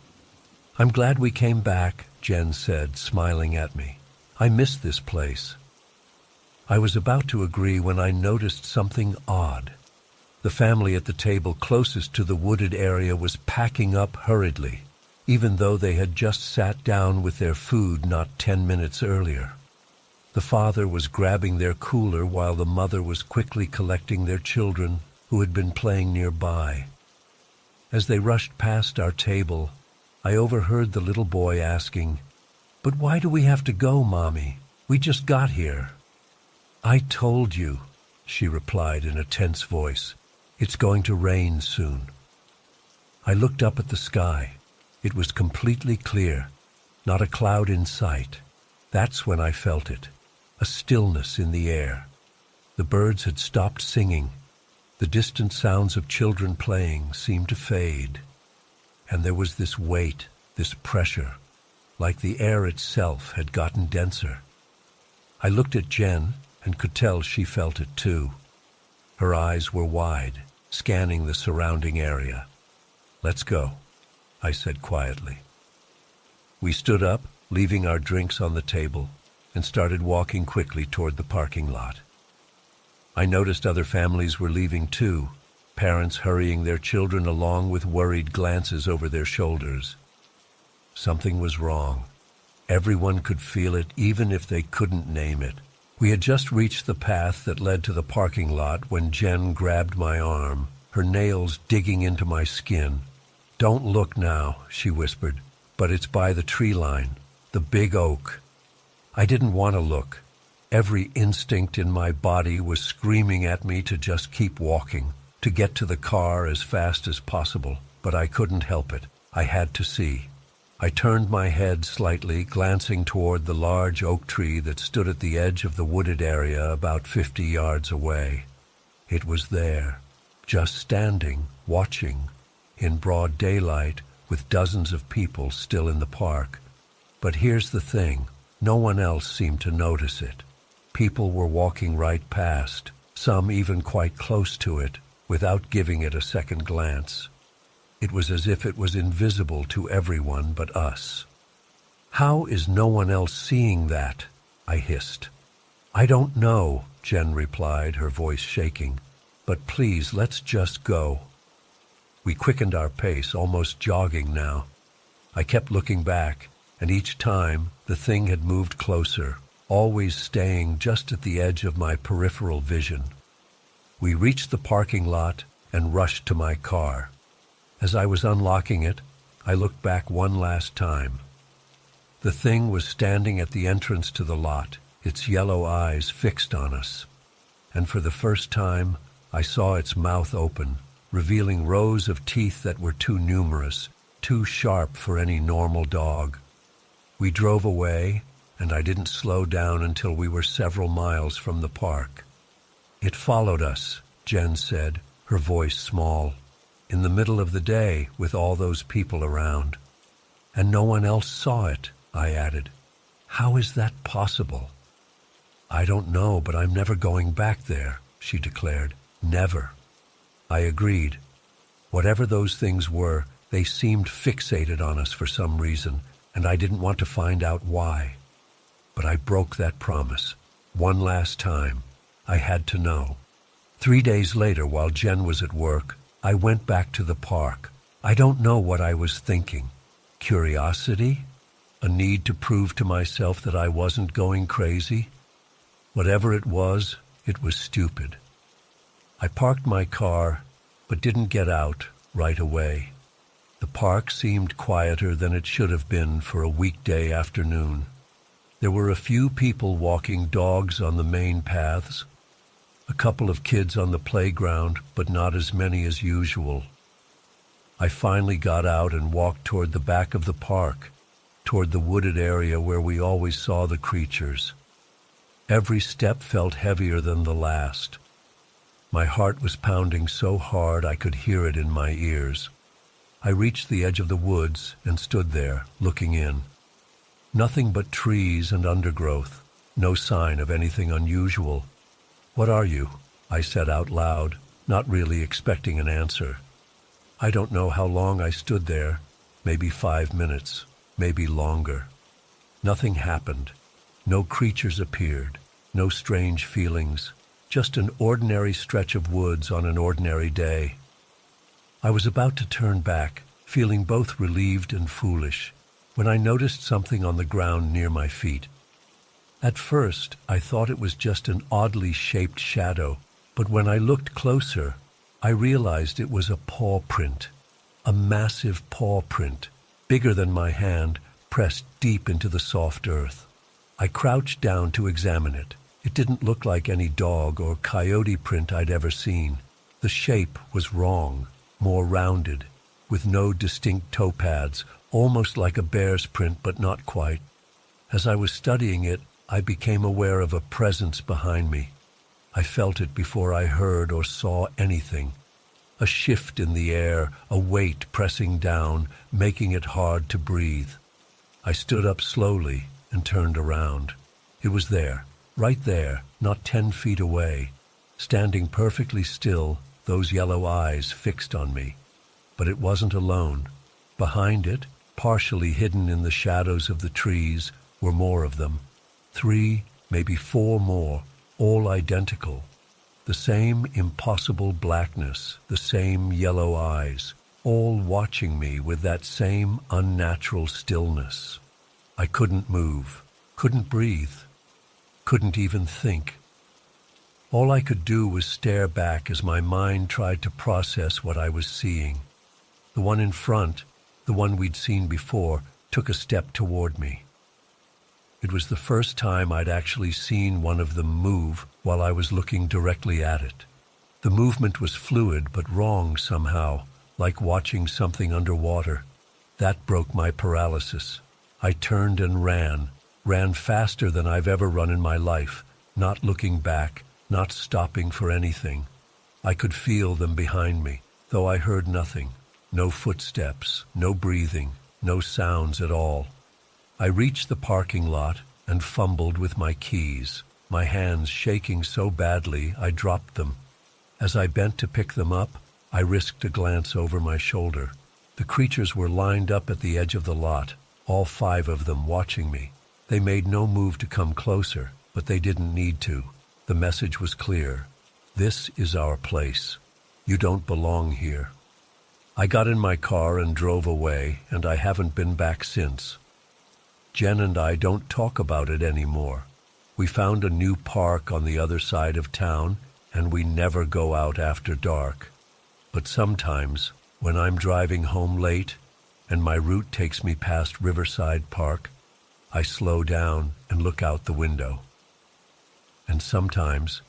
"I'm glad we came back," Jen said, smiling at me. "I miss this place." I was about to agree when I noticed something odd. The family at the table closest to the wooded area was packing up hurriedly, even though they had just sat down with their food not 10 minutes earlier. The father was grabbing their cooler while the mother was quickly collecting their children who had been playing nearby. As they rushed past our table, I overheard the little boy asking, "But why do we have to go, Mommy? We just got here." "I told you," she replied in a tense voice. "It's going to rain soon." I looked up at the sky. It was completely clear, not a cloud in sight. That's when I felt it. A stillness in the air. The birds had stopped singing. The distant sounds of children playing seemed to fade. And there was this weight, this pressure, like the air itself had gotten denser. I looked at Jen and could tell she felt it too. Her eyes were wide, scanning the surrounding area. "Let's go," I said quietly. We stood up, leaving our drinks on the table, and started walking quickly toward the parking lot. I noticed other families were leaving too, parents hurrying their children along with worried glances over their shoulders. Something was wrong. Everyone could feel it, even if they couldn't name it. We had just reached the path that led to the parking lot when Jen grabbed my arm, her nails digging into my skin. "Don't look now," she whispered, "but it's by the tree line, the big oak." I didn't want to look. Every instinct in my body was screaming at me to just keep walking, to get to the car as fast as possible, but I couldn't help it. I had to see. I turned my head slightly, glancing toward the large oak tree that stood at the edge of the wooded area about 50 yards away. It was there, just standing, watching, in broad daylight, with dozens of people still in the park. But here's the thing. No one else seemed to notice it. People were walking right past, some even quite close to it, without giving it a second glance. It was as if it was invisible to everyone but us. "How is no one else seeing that?" I hissed. "I don't know," Jen replied, her voice shaking. "But please, let's just go." We quickened our pace, almost jogging now. I kept looking back, and each time the thing had moved closer, always staying just at the edge of my peripheral vision. We reached the parking lot and rushed to my car. As I was unlocking it, I looked back one last time. The thing was standing at the entrance to the lot, its yellow eyes fixed on us. And for the first time, I saw its mouth open, revealing rows of teeth that were too numerous, too sharp for any normal dog. We drove away, and I didn't slow down until we were several miles from the park. "It followed us," Jen said, her voice small, "in the middle of the day with all those people around. And no one else saw it," I added. "How is that possible?" "I don't know, but I'm never going back there," she declared. "Never." I agreed. Whatever those things were, they seemed fixated on us for some reason, and I didn't want to find out why. But I broke that promise. One last time. I had to know. 3 days later, while Jen was at work, I went back to the park. I don't know what I was thinking. Curiosity? A need to prove to myself that I wasn't going crazy? Whatever it was stupid. I parked my car, but didn't get out right away. The park seemed quieter than it should have been for a weekday afternoon. There were a few people walking dogs on the main paths, a couple of kids on the playground, but not as many as usual. I finally got out and walked toward the back of the park, toward the wooded area where we always saw the creatures. Every step felt heavier than the last. My heart was pounding so hard I could hear it in my ears. I reached the edge of the woods and stood there, looking in. Nothing but trees and undergrowth, no sign of anything unusual. "What are you?" I said out loud, not really expecting an answer. I don't know how long I stood there, maybe 5 minutes, maybe longer. Nothing happened. No creatures appeared, no strange feelings, just an ordinary stretch of woods on an ordinary day. I was about to turn back, feeling both relieved and foolish, when I noticed something on the ground near my feet. At first, I thought it was just an oddly shaped shadow, but when I looked closer, I realized it was a paw print, a massive paw print, bigger than my hand, pressed deep into the soft earth. I crouched down to examine it. It didn't look like any dog or coyote print I'd ever seen. The shape was wrong, more rounded, with no distinct toe pads, almost like a bear's print, but not quite. As I was studying it, I became aware of a presence behind me. I felt it before I heard or saw anything. A shift in the air, a weight pressing down, making it hard to breathe. I stood up slowly and turned around. It was there, right there, not 10 feet away, standing perfectly still, those yellow eyes fixed on me. But it wasn't alone. Behind it, partially hidden in the shadows of the trees, were more of them. 3, maybe 4 more, all identical. The same impossible blackness, the same yellow eyes, all watching me with that same unnatural stillness. I couldn't move, couldn't breathe, couldn't even think. All I could do was stare back as my mind tried to process what I was seeing. The one in front, the one we'd seen before, took a step toward me. It was the first time I'd actually seen one of them move while I was looking directly at it. The movement was fluid but wrong somehow, like watching something underwater. That broke my paralysis. I turned and ran faster than I've ever run in my life, not looking back, not stopping for anything. I could feel them behind me, though I heard nothing. No footsteps, no breathing, no sounds at all. I reached the parking lot and fumbled with my keys, my hands shaking so badly I dropped them. As I bent to pick them up, I risked a glance over my shoulder. The creatures were lined up at the edge of the lot, all 5 of them watching me. They made no move to come closer, but they didn't need to. The message was clear. This is our place. You don't belong here. I got in my car and drove away, and I haven't been back since. Jen and I don't talk about it anymore. We found a new park on the other side of town, and we never go out after dark. But sometimes, when I'm driving home late, and my route takes me past Riverside Park, I slow down and look out the window. And sometimes,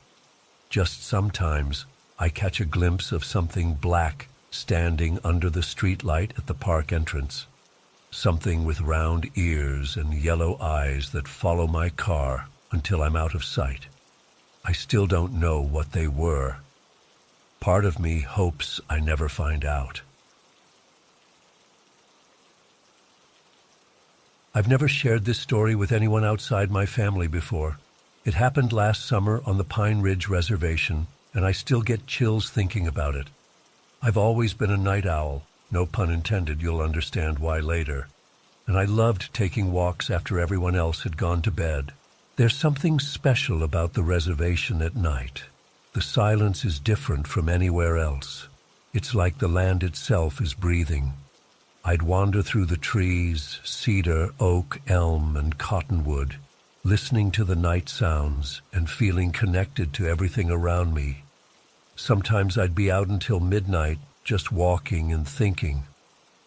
just sometimes, I catch a glimpse of something black standing under the streetlight at the park entrance. Something with round ears and yellow eyes that follow my car until I'm out of sight. I still don't know what they were. Part of me hopes I never find out. I've never shared this story with anyone outside my family before. It happened last summer on the Pine Ridge Reservation, and I still get chills thinking about it. I've always been a night owl, no pun intended, you'll understand why later, and I loved taking walks after everyone else had gone to bed. There's something special about the reservation at night. The silence is different from anywhere else. It's like the land itself is breathing. I'd wander through the trees, cedar, oak, elm, and cottonwood, listening to the night sounds and feeling connected to everything around me. Sometimes I'd be out until midnight, just walking and thinking.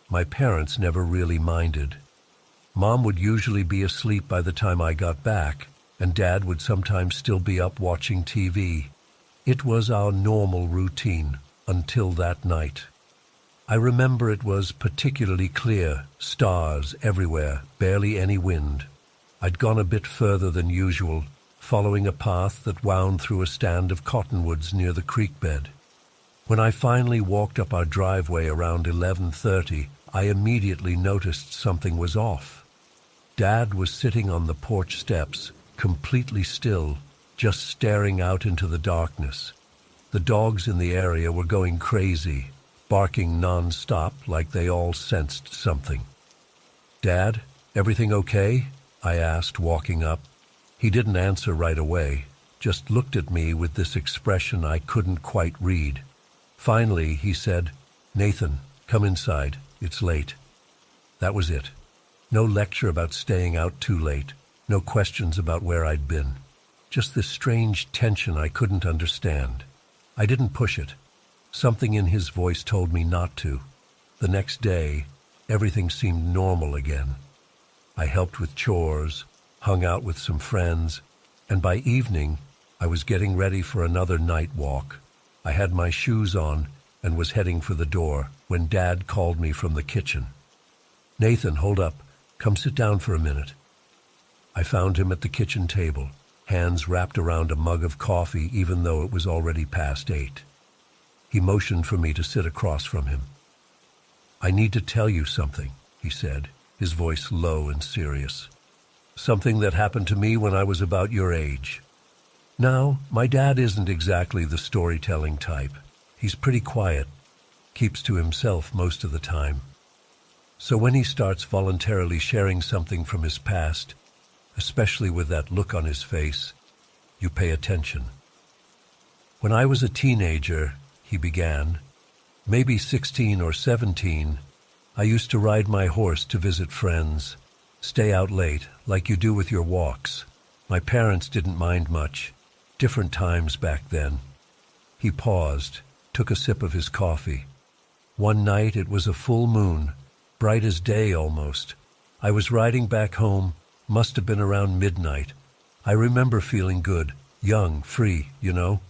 My parents never really minded. Mom would usually be asleep by the time I got back, and Dad would sometimes still be up watching TV. It was our normal routine until that night. I remember it was particularly clear, stars everywhere, barely any wind. I'd gone a bit further than usual, following a path that wound through a stand of cottonwoods near the creek bed. When I finally walked up our driveway around 11:30, I immediately noticed something was off. Dad was sitting on the porch steps, completely still, just staring out into the darkness. The dogs in the area were going crazy, barking non-stop like they all sensed something. "Dad, everything okay?" I asked, walking up. He didn't answer right away, just looked at me with this expression I couldn't quite read. Finally, he said, "Nathan, come inside. It's late." That was it. No lecture about staying out too late. No questions about where I'd been. Just this strange tension I couldn't understand. I didn't push it. Something in his voice told me not to. The next day, everything seemed normal again. I helped with chores, hung out with some friends, and by evening, I was getting ready for another night walk. I had my shoes on and was heading for the door when Dad called me from the kitchen. "Nathan, hold up. Come sit down for a minute." I found him at the kitchen table, hands wrapped around a mug of coffee even though it was already past 8. He motioned for me to sit across from him. "I need to tell you something," he said, his voice low and serious. "Something that happened to me when I was about your age." Now, my dad isn't exactly the storytelling type. He's pretty quiet, keeps to himself most of the time. So when he starts voluntarily sharing something from his past, especially with that look on his face, you pay attention. "When I was a teenager," he began, "maybe 16 or 17, I used to ride my horse to visit friends, stay out late, like you do with your walks. My parents didn't mind much. Different times back then." He paused, took a sip of his coffee. "One night it was a full moon, bright as day almost. I was riding back home, must have been around midnight. I remember feeling good, young, free, you know.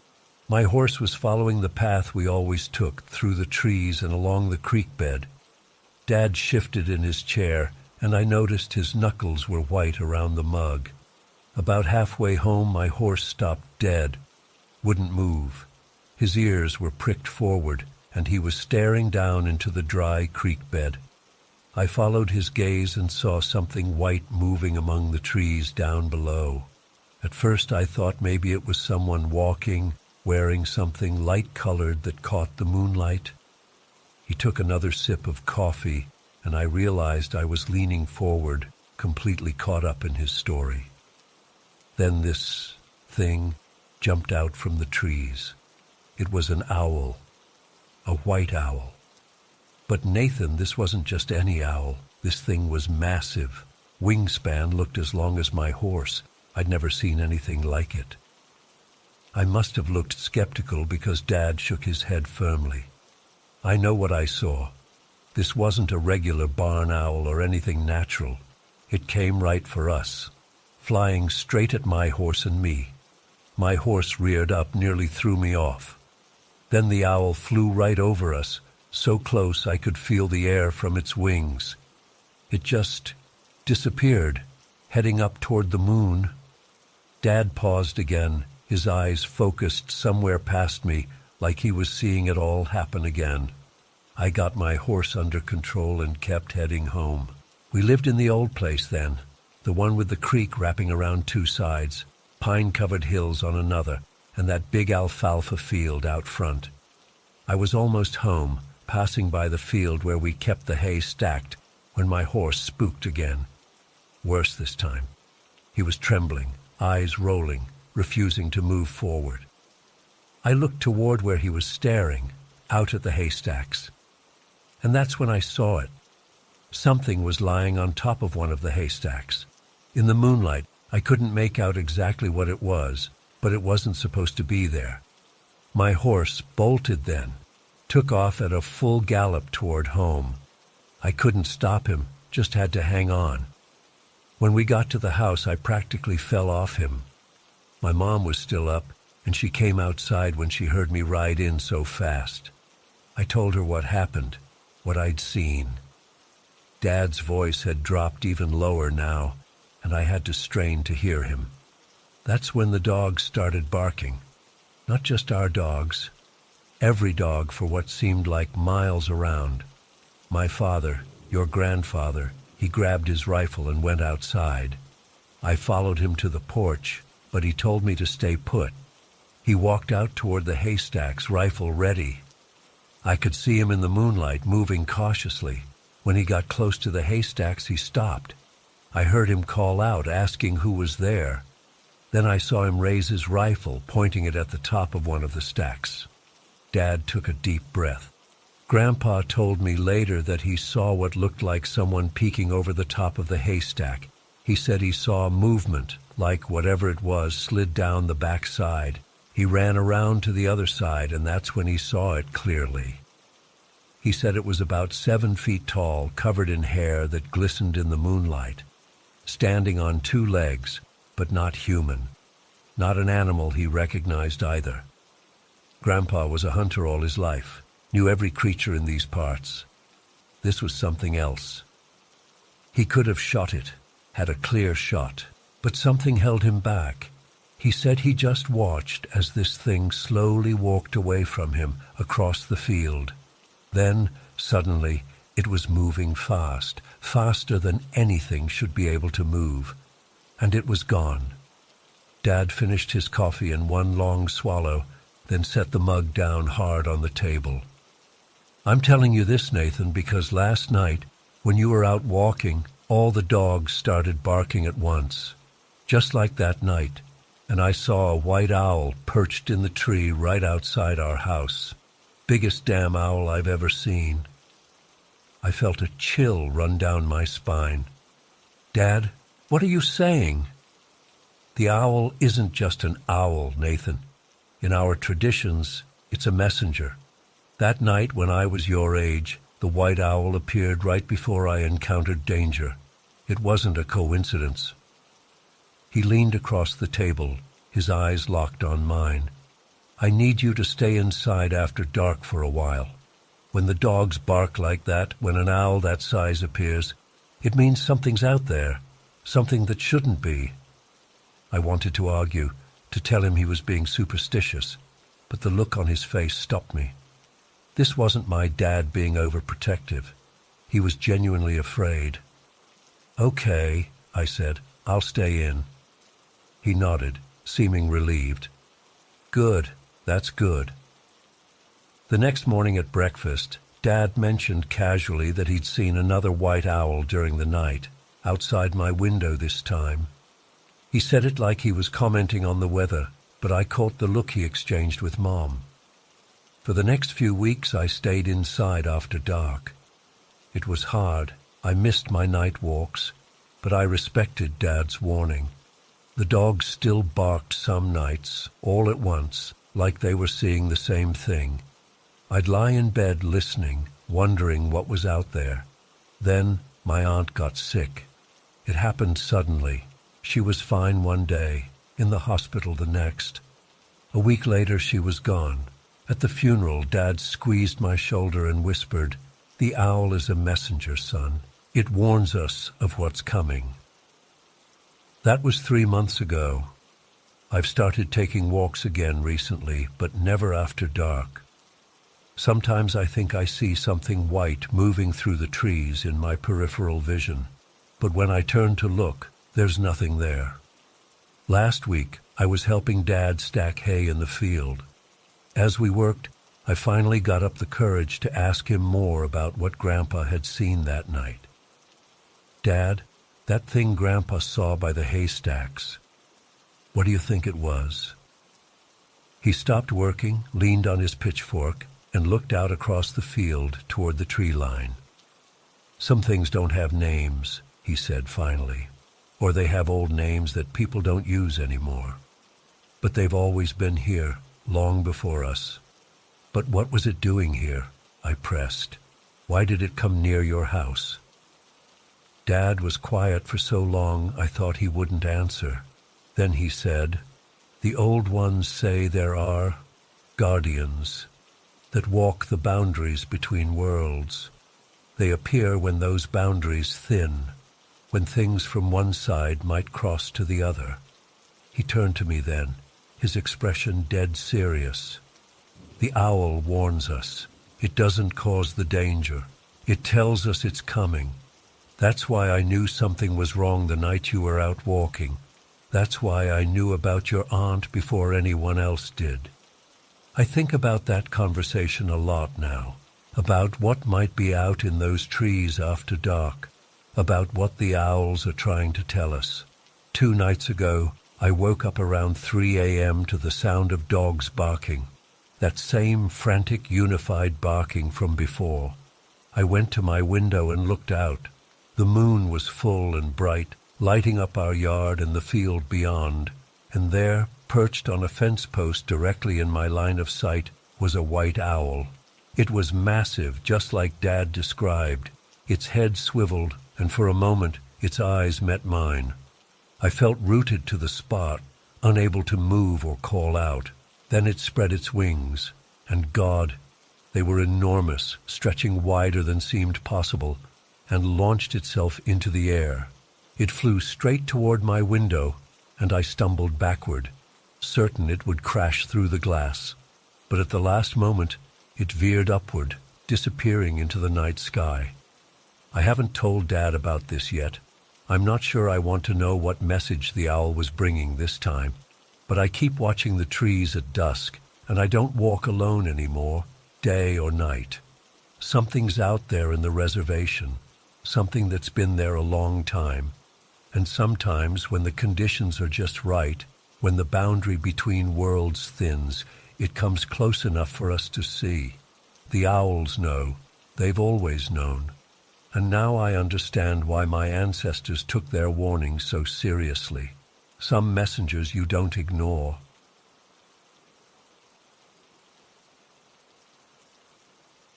My horse was following the path we always took, through the trees and along the creek bed. Dad shifted in his chair, and I noticed his knuckles were white around the mug. About halfway home, my horse stopped dead, wouldn't move. His ears were pricked forward, and he was staring down into the dry creek bed. I followed his gaze and saw something white moving among the trees down below. At first I thought maybe it was someone walking, wearing something light-colored that caught the moonlight. He took another sip of coffee, and I realized I was leaning forward, completely caught up in his story. Then this thing jumped out from the trees. It was an owl, a white owl. But Nathan, this wasn't just any owl. This thing was massive. Wingspan looked as long as my horse. I'd never seen anything like it. I must have looked skeptical because Dad shook his head firmly. I know what I saw. This wasn't a regular barn owl or anything natural. It came right for us, flying straight at my horse and me. My horse reared up, nearly threw me off. Then the owl flew right over us, so close I could feel the air from its wings. It just disappeared, heading up toward the moon. Dad paused again, his eyes focused somewhere past me, like he was seeing it all happen again. I got my horse under control and kept heading home. We lived in the old place then, the one with the creek wrapping around two sides, pine-covered hills on another, and that big alfalfa field out front. I was almost home, passing by the field where we kept the hay stacked, when my horse spooked again. Worse this time. He was trembling, eyes rolling, refusing to move forward. I looked toward where he was staring, out at the haystacks. And that's when I saw it. Something was lying on top of one of the haystacks. In the moonlight, I couldn't make out exactly what it was, but it wasn't supposed to be there. My horse bolted then, took off at a full gallop toward home. I couldn't stop him, just had to hang on. When we got to the house, I practically fell off him. My mom was still up, and she came outside when she heard me ride in so fast. I told her what happened, what I'd seen. Dad's voice had dropped even lower now, and I had to strain to hear him. That's when the dogs started barking. Not just our dogs. Every dog for what seemed like miles around. My father, your grandfather, he grabbed his rifle and went outside. I followed him to the porch, but he told me to stay put. He walked out toward the haystacks, rifle ready. I could see him in the moonlight, moving cautiously. When he got close to the haystacks, he stopped. I heard him call out, asking who was there. Then I saw him raise his rifle, pointing it at the top of one of the stacks. Dad took a deep breath. Grandpa told me later that he saw what looked like someone peeking over the top of the haystack. He said he saw movement, like whatever it was slid down the back side. He ran around to the other side, and that's when he saw it clearly. He said it was about 7 feet tall, covered in hair that glistened in the moonlight, standing on 2 legs, but not human. Not an animal he recognized either. Grandpa was a hunter all his life, knew every creature in these parts. This was something else. He could have shot it, had a clear shot, but something held him back. He said he just watched as this thing slowly walked away from him across the field. Then, suddenly, it was moving fast, faster than anything should be able to move. And it was gone. Dad finished his coffee in one long swallow, then set the mug down hard on the table. I'm telling you this, Nathan, because last night, when you were out walking, all the dogs started barking at once. Just like that night. And I saw a white owl perched in the tree right outside our house. Biggest damn owl I've ever seen. I felt a chill run down my spine. Dad, what are you saying? The owl isn't just an owl, Nathan. In our traditions, it's a messenger. That night when I was your age, the white owl appeared right before I encountered danger. It wasn't a coincidence. He leaned across the table, his eyes locked on mine. I need you to stay inside after dark for a while. When the dogs bark like that, when an owl that size appears, it means something's out there, something that shouldn't be. I wanted to argue, to tell him he was being superstitious, but the look on his face stopped me. This wasn't my dad being overprotective. He was genuinely afraid. Okay, I said, I'll stay in. He nodded, seeming relieved. Good, that's good. The next morning at breakfast, Dad mentioned casually that he'd seen another white owl during the night, outside my window this time. He said it like he was commenting on the weather, but I caught the look he exchanged with Mom. For the next few weeks I stayed inside after dark. It was hard. I missed my night walks, but I respected Dad's warning. The dogs still barked some nights, all at once, like they were seeing the same thing. I'd lie in bed listening, wondering what was out there. Then my aunt got sick. It happened suddenly. She was fine one day, in the hospital the next. A week later she was gone. At the funeral, Dad squeezed my shoulder and whispered, "The owl is a messenger, son. It warns us of what's coming." That was 3 months ago. I've started taking walks again recently, but never after dark. Sometimes I think I see something white moving through the trees in my peripheral vision, but when I turn to look, there's nothing there. Last week, I was helping Dad stack hay in the field. As we worked, I finally got up the courage to ask him more about what Grandpa had seen that night. "Dad, that thing Grandpa saw by the haystacks, what do you think it was?" He stopped working, leaned on his pitchfork, and looked out across the field toward the tree line. "Some things don't have names," he said finally, "or they have old names that people don't use anymore. But they've always been here, long before us." "But what was it doing here?" I pressed. "Why did it come near your house?" Dad was quiet for so long I thought he wouldn't answer. Then he said, "The old ones say there are guardians that walk the boundaries between worlds. They appear when those boundaries thin, when things from one side might cross to the other." He turned to me then, his expression dead serious. "The owl warns us. It doesn't cause the danger. It tells us it's coming. That's why I knew something was wrong the night you were out walking. That's why I knew about your aunt before anyone else did." I think about that conversation a lot now, about what might be out in those trees after dark, about what the owls are trying to tell us. 2 nights ago, I woke up around 3 a.m. to the sound of dogs barking, that same frantic, unified barking from before. I went to my window and looked out. The moon was full and bright, lighting up our yard and the field beyond, and there, perched on a fence post directly in my line of sight, was a white owl. It was massive, just like Dad described. Its head swiveled, and for a moment its eyes met mine. I felt rooted to the spot, unable to move or call out. Then it spread its wings, and God, they were enormous, stretching wider than seemed possible, and launched itself into the air. It flew straight toward my window, and I stumbled backward, certain it would crash through the glass. But at the last moment, it veered upward, disappearing into the night sky. I haven't told Dad about this yet. I'm not sure I want to know what message the owl was bringing this time, but I keep watching the trees at dusk, and I don't walk alone anymore, day or night. Something's out there in the reservation, something that's been there a long time, and sometimes when the conditions are just right, when the boundary between worlds thins, it comes close enough for us to see. The owls know. They've always known. And now I understand why my ancestors took their warning so seriously. Some messengers you don't ignore.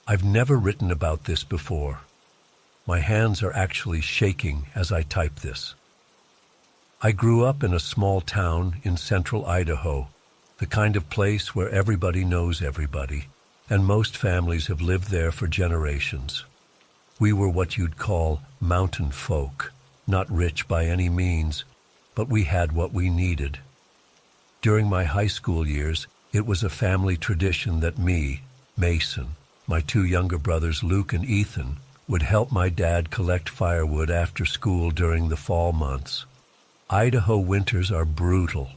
I've never written about this before. My hands are actually shaking as I type this. I grew up in a small town in central Idaho, the kind of place where everybody knows everybody, and most families have lived there for generations. We were what you'd call mountain folk, not rich by any means, but we had what we needed. During my high school years, it was a family tradition that me, Mason, my 2 younger brothers Luke and Ethan, would help my dad collect firewood after school during the fall months. Idaho winters are brutal,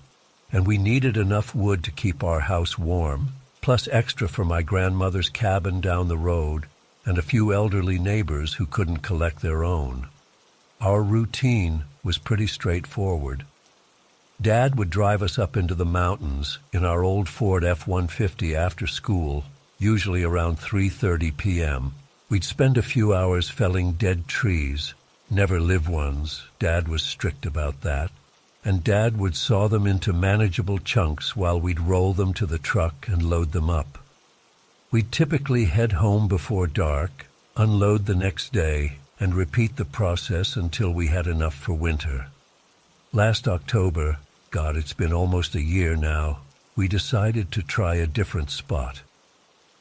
and we needed enough wood to keep our house warm, plus extra for my grandmother's cabin down the road, and a few elderly neighbors who couldn't collect their own. Our routine was pretty straightforward. Dad would drive us up into the mountains in our old Ford F-150 after school, usually around 3:30 p.m. We'd spend a few hours felling dead trees, never live ones. Dad was strict about that. And Dad would saw them into manageable chunks while we'd roll them to the truck and load them up. We'd typically head home before dark, unload the next day, and repeat the process until we had enough for winter. Last October, God, it's been almost a year now, we decided to try a different spot.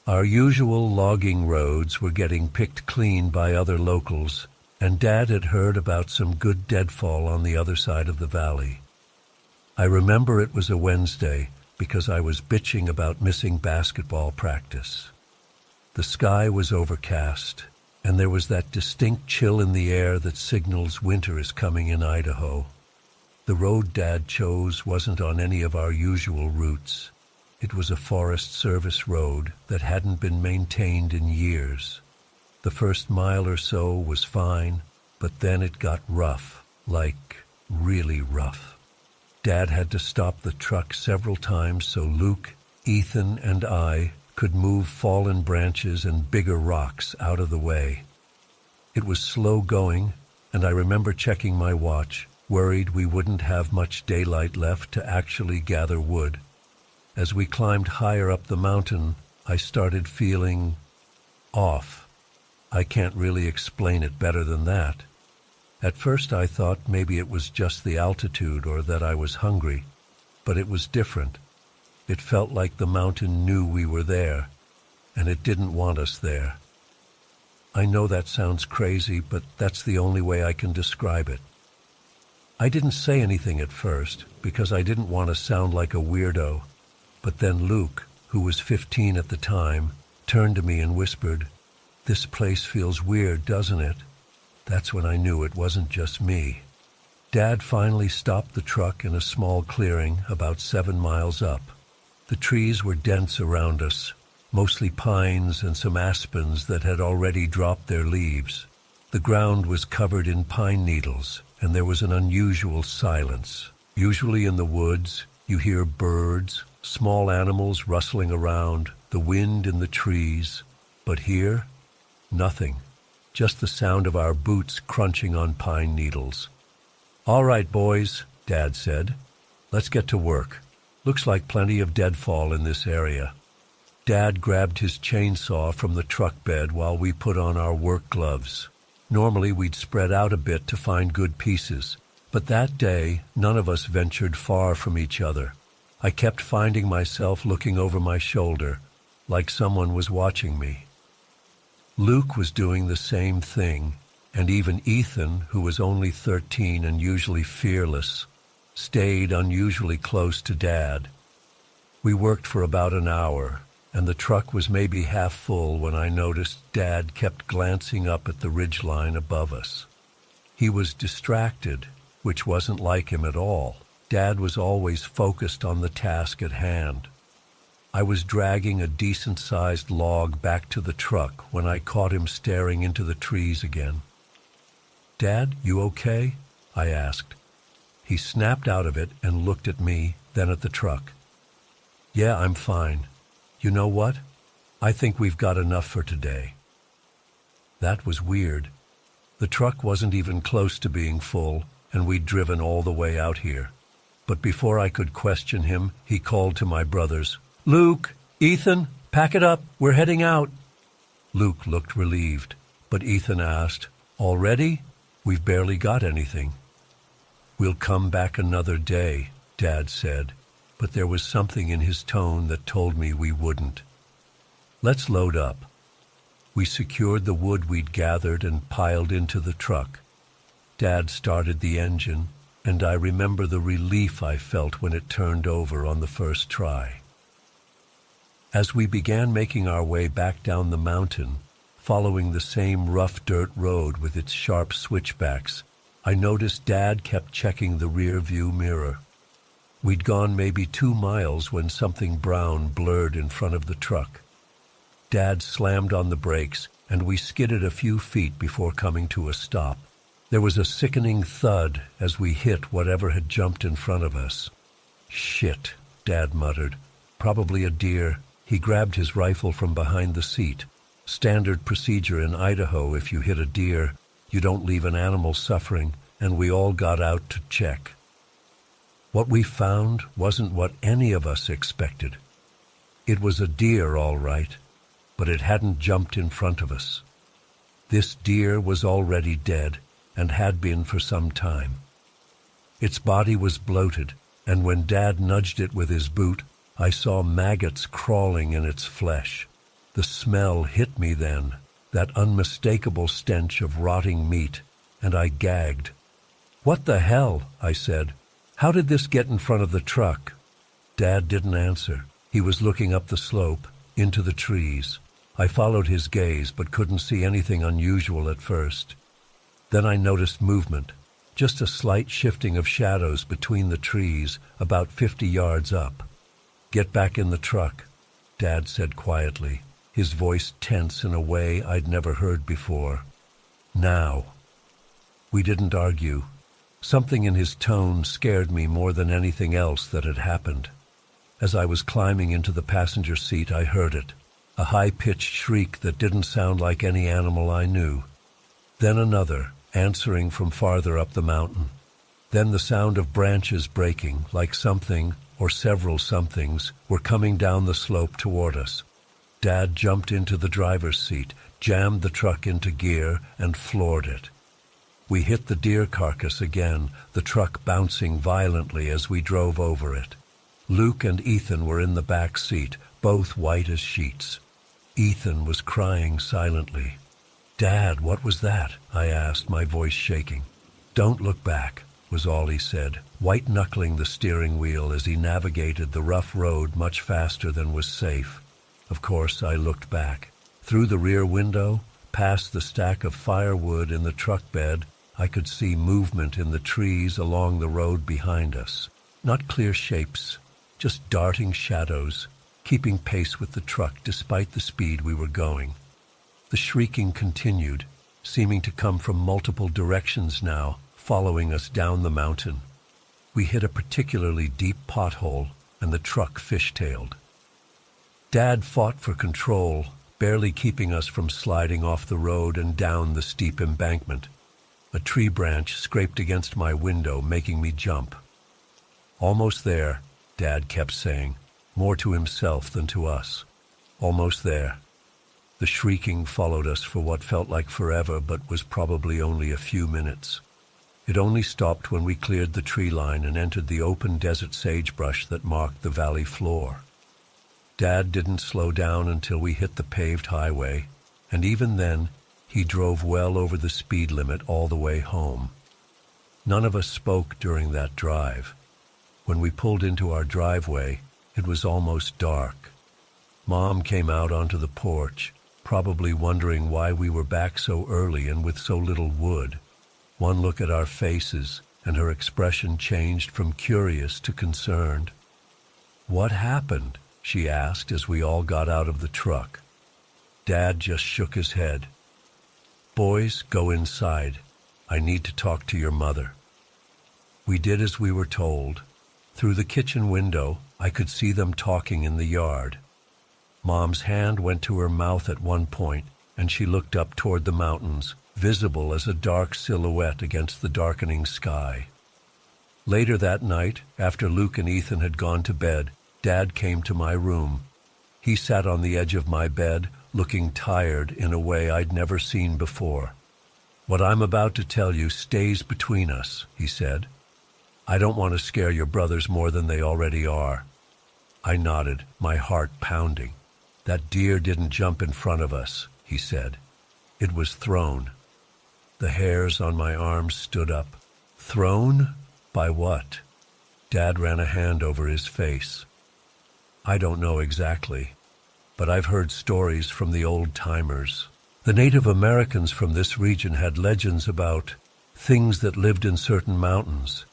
Our usual logging roads were getting picked clean by other locals, and Dad had heard about some good deadfall on the other side of the valley. I remember it was a Wednesday because I was bitching about missing basketball practice. The sky was overcast, and there was that distinct chill in the air that signals winter is coming in Idaho. The road Dad chose wasn't on any of our usual routes. It was a Forest Service road that hadn't been maintained in years. The first mile or so was fine, but then it got rough, like really rough. Dad had to stop the truck several times so Luke, Ethan, and I could move fallen branches and bigger rocks out of the way. It was slow going, and I remember checking my watch, worried we wouldn't have much daylight left to actually gather wood. As we climbed higher up the mountain, I started feeling off. I can't really explain it better than that. At first I thought maybe it was just the altitude or that I was hungry, but it was different. It felt like the mountain knew we were there, and it didn't want us there. I know that sounds crazy, but that's the only way I can describe it. I didn't say anything at first because I didn't want to sound like a weirdo, but then Luke, who was 15 at the time, turned to me and whispered, "This place feels weird, doesn't it?" That's when I knew it wasn't just me. Dad finally stopped the truck in a small clearing about 7 miles up. The trees were dense around us, mostly pines and some aspens that had already dropped their leaves. The ground was covered in pine needles, and there was an unusual silence. Usually in the woods, you hear birds, small animals rustling around, the wind in the trees. But here, nothing. Just the sound of our boots crunching on pine needles. "All right, boys," Dad said. "Let's get to work. Looks like plenty of deadfall in this area." Dad grabbed his chainsaw from the truck bed while we put on our work gloves. Normally we'd spread out a bit to find good pieces, but that day none of us ventured far from each other. I kept finding myself looking over my shoulder, like someone was watching me. Luke was doing the same thing, and even Ethan, who was only 13 and usually fearless, stayed unusually close to Dad. We worked for about an hour, and the truck was maybe half full when I noticed Dad kept glancing up at the ridgeline above us. He was distracted, which wasn't like him at all. Dad was always focused on the task at hand. I was dragging a decent-sized log back to the truck when I caught him staring into the trees again. "Dad, you okay?" I asked. He snapped out of it and looked at me, then at the truck. "Yeah, I'm fine. You know what? I think we've got enough for today." That was weird. The truck wasn't even close to being full, and we'd driven all the way out here. But before I could question him, he called to my brothers, "Luke, Ethan, pack it up. We're heading out." Luke looked relieved, but Ethan asked, "Already? We've barely got anything." "We'll come back another day," Dad said, but there was something in his tone that told me we wouldn't. "Let's load up." We secured the wood we'd gathered and piled into the truck. Dad started the engine, and I remember the relief I felt when it turned over on the first try. As we began making our way back down the mountain, following the same rough dirt road with its sharp switchbacks, I noticed Dad kept checking the rear-view mirror. We'd gone maybe 2 miles when something brown blurred in front of the truck. Dad slammed on the brakes, and we skidded a few feet before coming to a stop. There was a sickening thud as we hit whatever had jumped in front of us. "Shit," Dad muttered. "Probably a deer." He grabbed his rifle from behind the seat. Standard procedure in Idaho: if you hit a deer, you don't leave an animal suffering, and we all got out to check. What we found wasn't what any of us expected. It was a deer, all right, but it hadn't jumped in front of us. This deer was already dead, and had been for some time. Its body was bloated, and when Dad nudged it with his boot, I saw maggots crawling in its flesh. The smell hit me then, that unmistakable stench of rotting meat, and I gagged. "What the hell?" I said. "How did this get in front of the truck?" Dad didn't answer. He was looking up the slope, into the trees. I followed his gaze, but couldn't see anything unusual at first. Then I noticed movement, just a slight shifting of shadows between the trees, about 50 yards up. "Get back in the truck," Dad said quietly, his voice tense in a way I'd never heard before. "Now." We didn't argue. Something in his tone scared me more than anything else that had happened. As I was climbing into the passenger seat, I heard it, a high-pitched shriek that didn't sound like any animal I knew. Then another, answering from farther up the mountain. Then the sound of branches breaking, like something, or several somethings, were coming down the slope toward us. Dad jumped into the driver's seat, jammed the truck into gear, and floored it. We hit the deer carcass again, the truck bouncing violently as we drove over it. Luke and Ethan were in the back seat, both white as sheets. Ethan was crying silently. "Dad, what was that?" I asked, my voice shaking. "Don't look back," was all he said, white-knuckling the steering wheel as he navigated the rough road much faster than was safe. Of course, I looked back. Through the rear window, past the stack of firewood in the truck bed, I could see movement in the trees along the road behind us. Not clear shapes, just darting shadows, keeping pace with the truck despite the speed we were going. The shrieking continued, seeming to come from multiple directions now, following us down the mountain. We hit a particularly deep pothole, and the truck fishtailed. Dad fought for control, barely keeping us from sliding off the road and down the steep embankment. A tree branch scraped against my window, making me jump. "Almost there," Dad kept saying, more to himself than to us. "Almost there." The shrieking followed us for what felt like forever, but was probably only a few minutes. It only stopped when we cleared the tree line and entered the open desert sagebrush that marked the valley floor. Dad didn't slow down until we hit the paved highway, and even then, he drove well over the speed limit all the way home. None of us spoke during that drive. When we pulled into our driveway, it was almost dark. Mom came out onto the porch, probably wondering why we were back so early and with so little wood. One look at our faces, and her expression changed from curious to concerned. "What happened?" she asked as we all got out of the truck. Dad just shook his head. "Boys, go inside. I need to talk to your mother." We did as we were told. Through the kitchen window, I could see them talking in the yard. Mom's hand went to her mouth at one point, and she looked up toward the mountains, visible as a dark silhouette against the darkening sky. Later that night, after Luke and Ethan had gone to bed, Dad came to my room. He sat on the edge of my bed, looking tired in a way I'd never seen before. "What I'm about to tell you stays between us," he said. "I don't want to scare your brothers more than they already are." I nodded, my heart pounding. "That deer didn't jump in front of us," he said. "It was thrown." The hairs on my arms stood up. "Thrown? By what?" Dad ran a hand over his face. "I don't know exactly, but I've heard stories from the old-timers. The Native Americans from this region had legends about things that lived in certain mountains,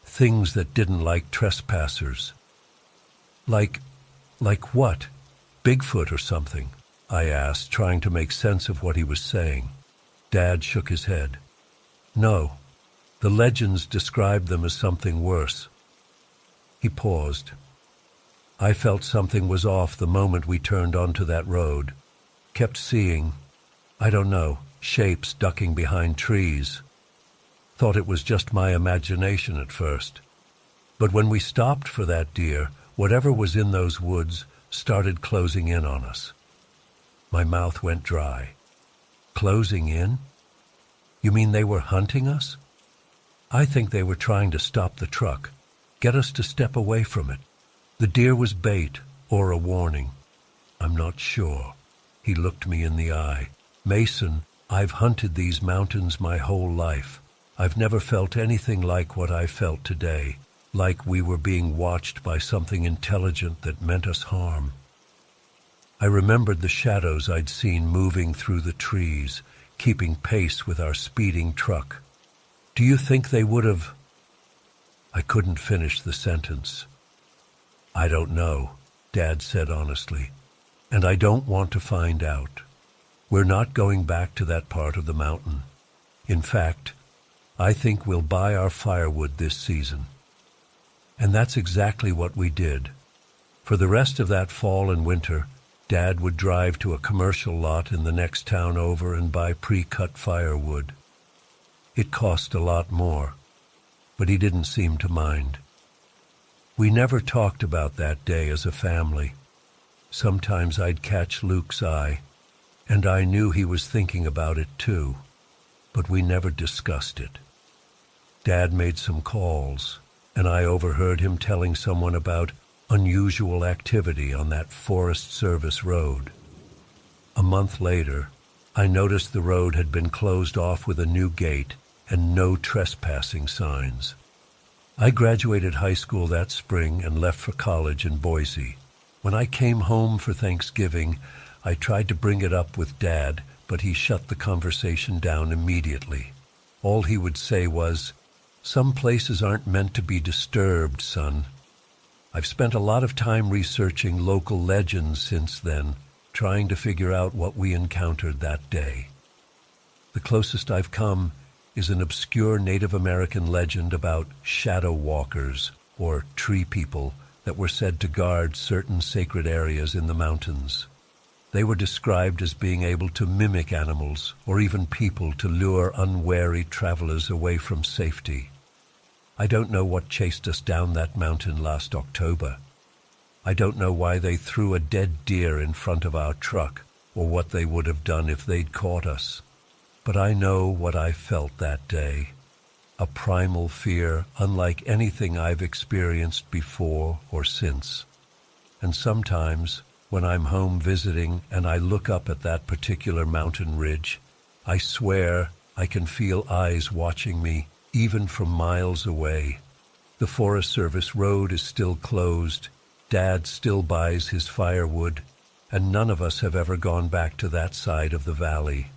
things that didn't like trespassers." Like what? Bigfoot or something?" I asked, trying to make sense of what he was saying. Dad shook his head. No, the legends described them as something worse. He paused. I felt something was off the moment we turned onto that road. Kept seeing, I don't know, shapes ducking behind trees. Thought it was just my imagination at first. But when we stopped for that deer, whatever was in those woods started closing in on us. My mouth went dry. Closing in? You mean they were hunting us? I think they were trying to stop the truck, get us to step away from it. The deer was bait or a warning. I'm not sure. He looked me in the eye. Mason, I've hunted these mountains my whole life. I've never felt anything like what I felt today, like we were being watched by something intelligent that meant us harm. I remembered the shadows I'd seen moving through the trees, keeping pace with our speeding truck. Do you think they would have... I couldn't finish the sentence. I don't know, Dad said honestly, and I don't want to find out. We're not going back to that part of the mountain. In fact, I think we'll buy our firewood this season. And that's exactly what we did. For the rest of that fall and winter, Dad would drive to a commercial lot in the next town over and buy pre-cut firewood. It cost a lot more, but he didn't seem to mind. We never talked about that day as a family. Sometimes I'd catch Luke's eye, and I knew he was thinking about it too, but we never discussed it. Dad made some calls, and I overheard him telling someone about unusual activity on that Forest Service road. A month later, I noticed the road had been closed off with a new gate and no trespassing signs. I graduated high school that spring and left for college in Boise. When I came home for Thanksgiving, I tried to bring it up with Dad, but he shut the conversation down immediately. All he would say was, "Some places aren't meant to be disturbed, son." I've spent a lot of time researching local legends since then, trying to figure out what we encountered that day. The closest I've come is an obscure Native American legend about shadow walkers, or tree people, that were said to guard certain sacred areas in the mountains. They were described as being able to mimic animals or even people to lure unwary travelers away from safety. I don't know what chased us down that mountain last October. I don't know why they threw a dead deer in front of our truck or what they would have done if they'd caught us. But I know what I felt that day. A primal fear unlike anything I've experienced before or since. And sometimes, when I'm home visiting and I look up at that particular mountain ridge, I swear I can feel eyes watching me, even from miles away. The Forest Service road is still closed, Dad still buys his firewood, and none of us have ever gone back to that side of the valley.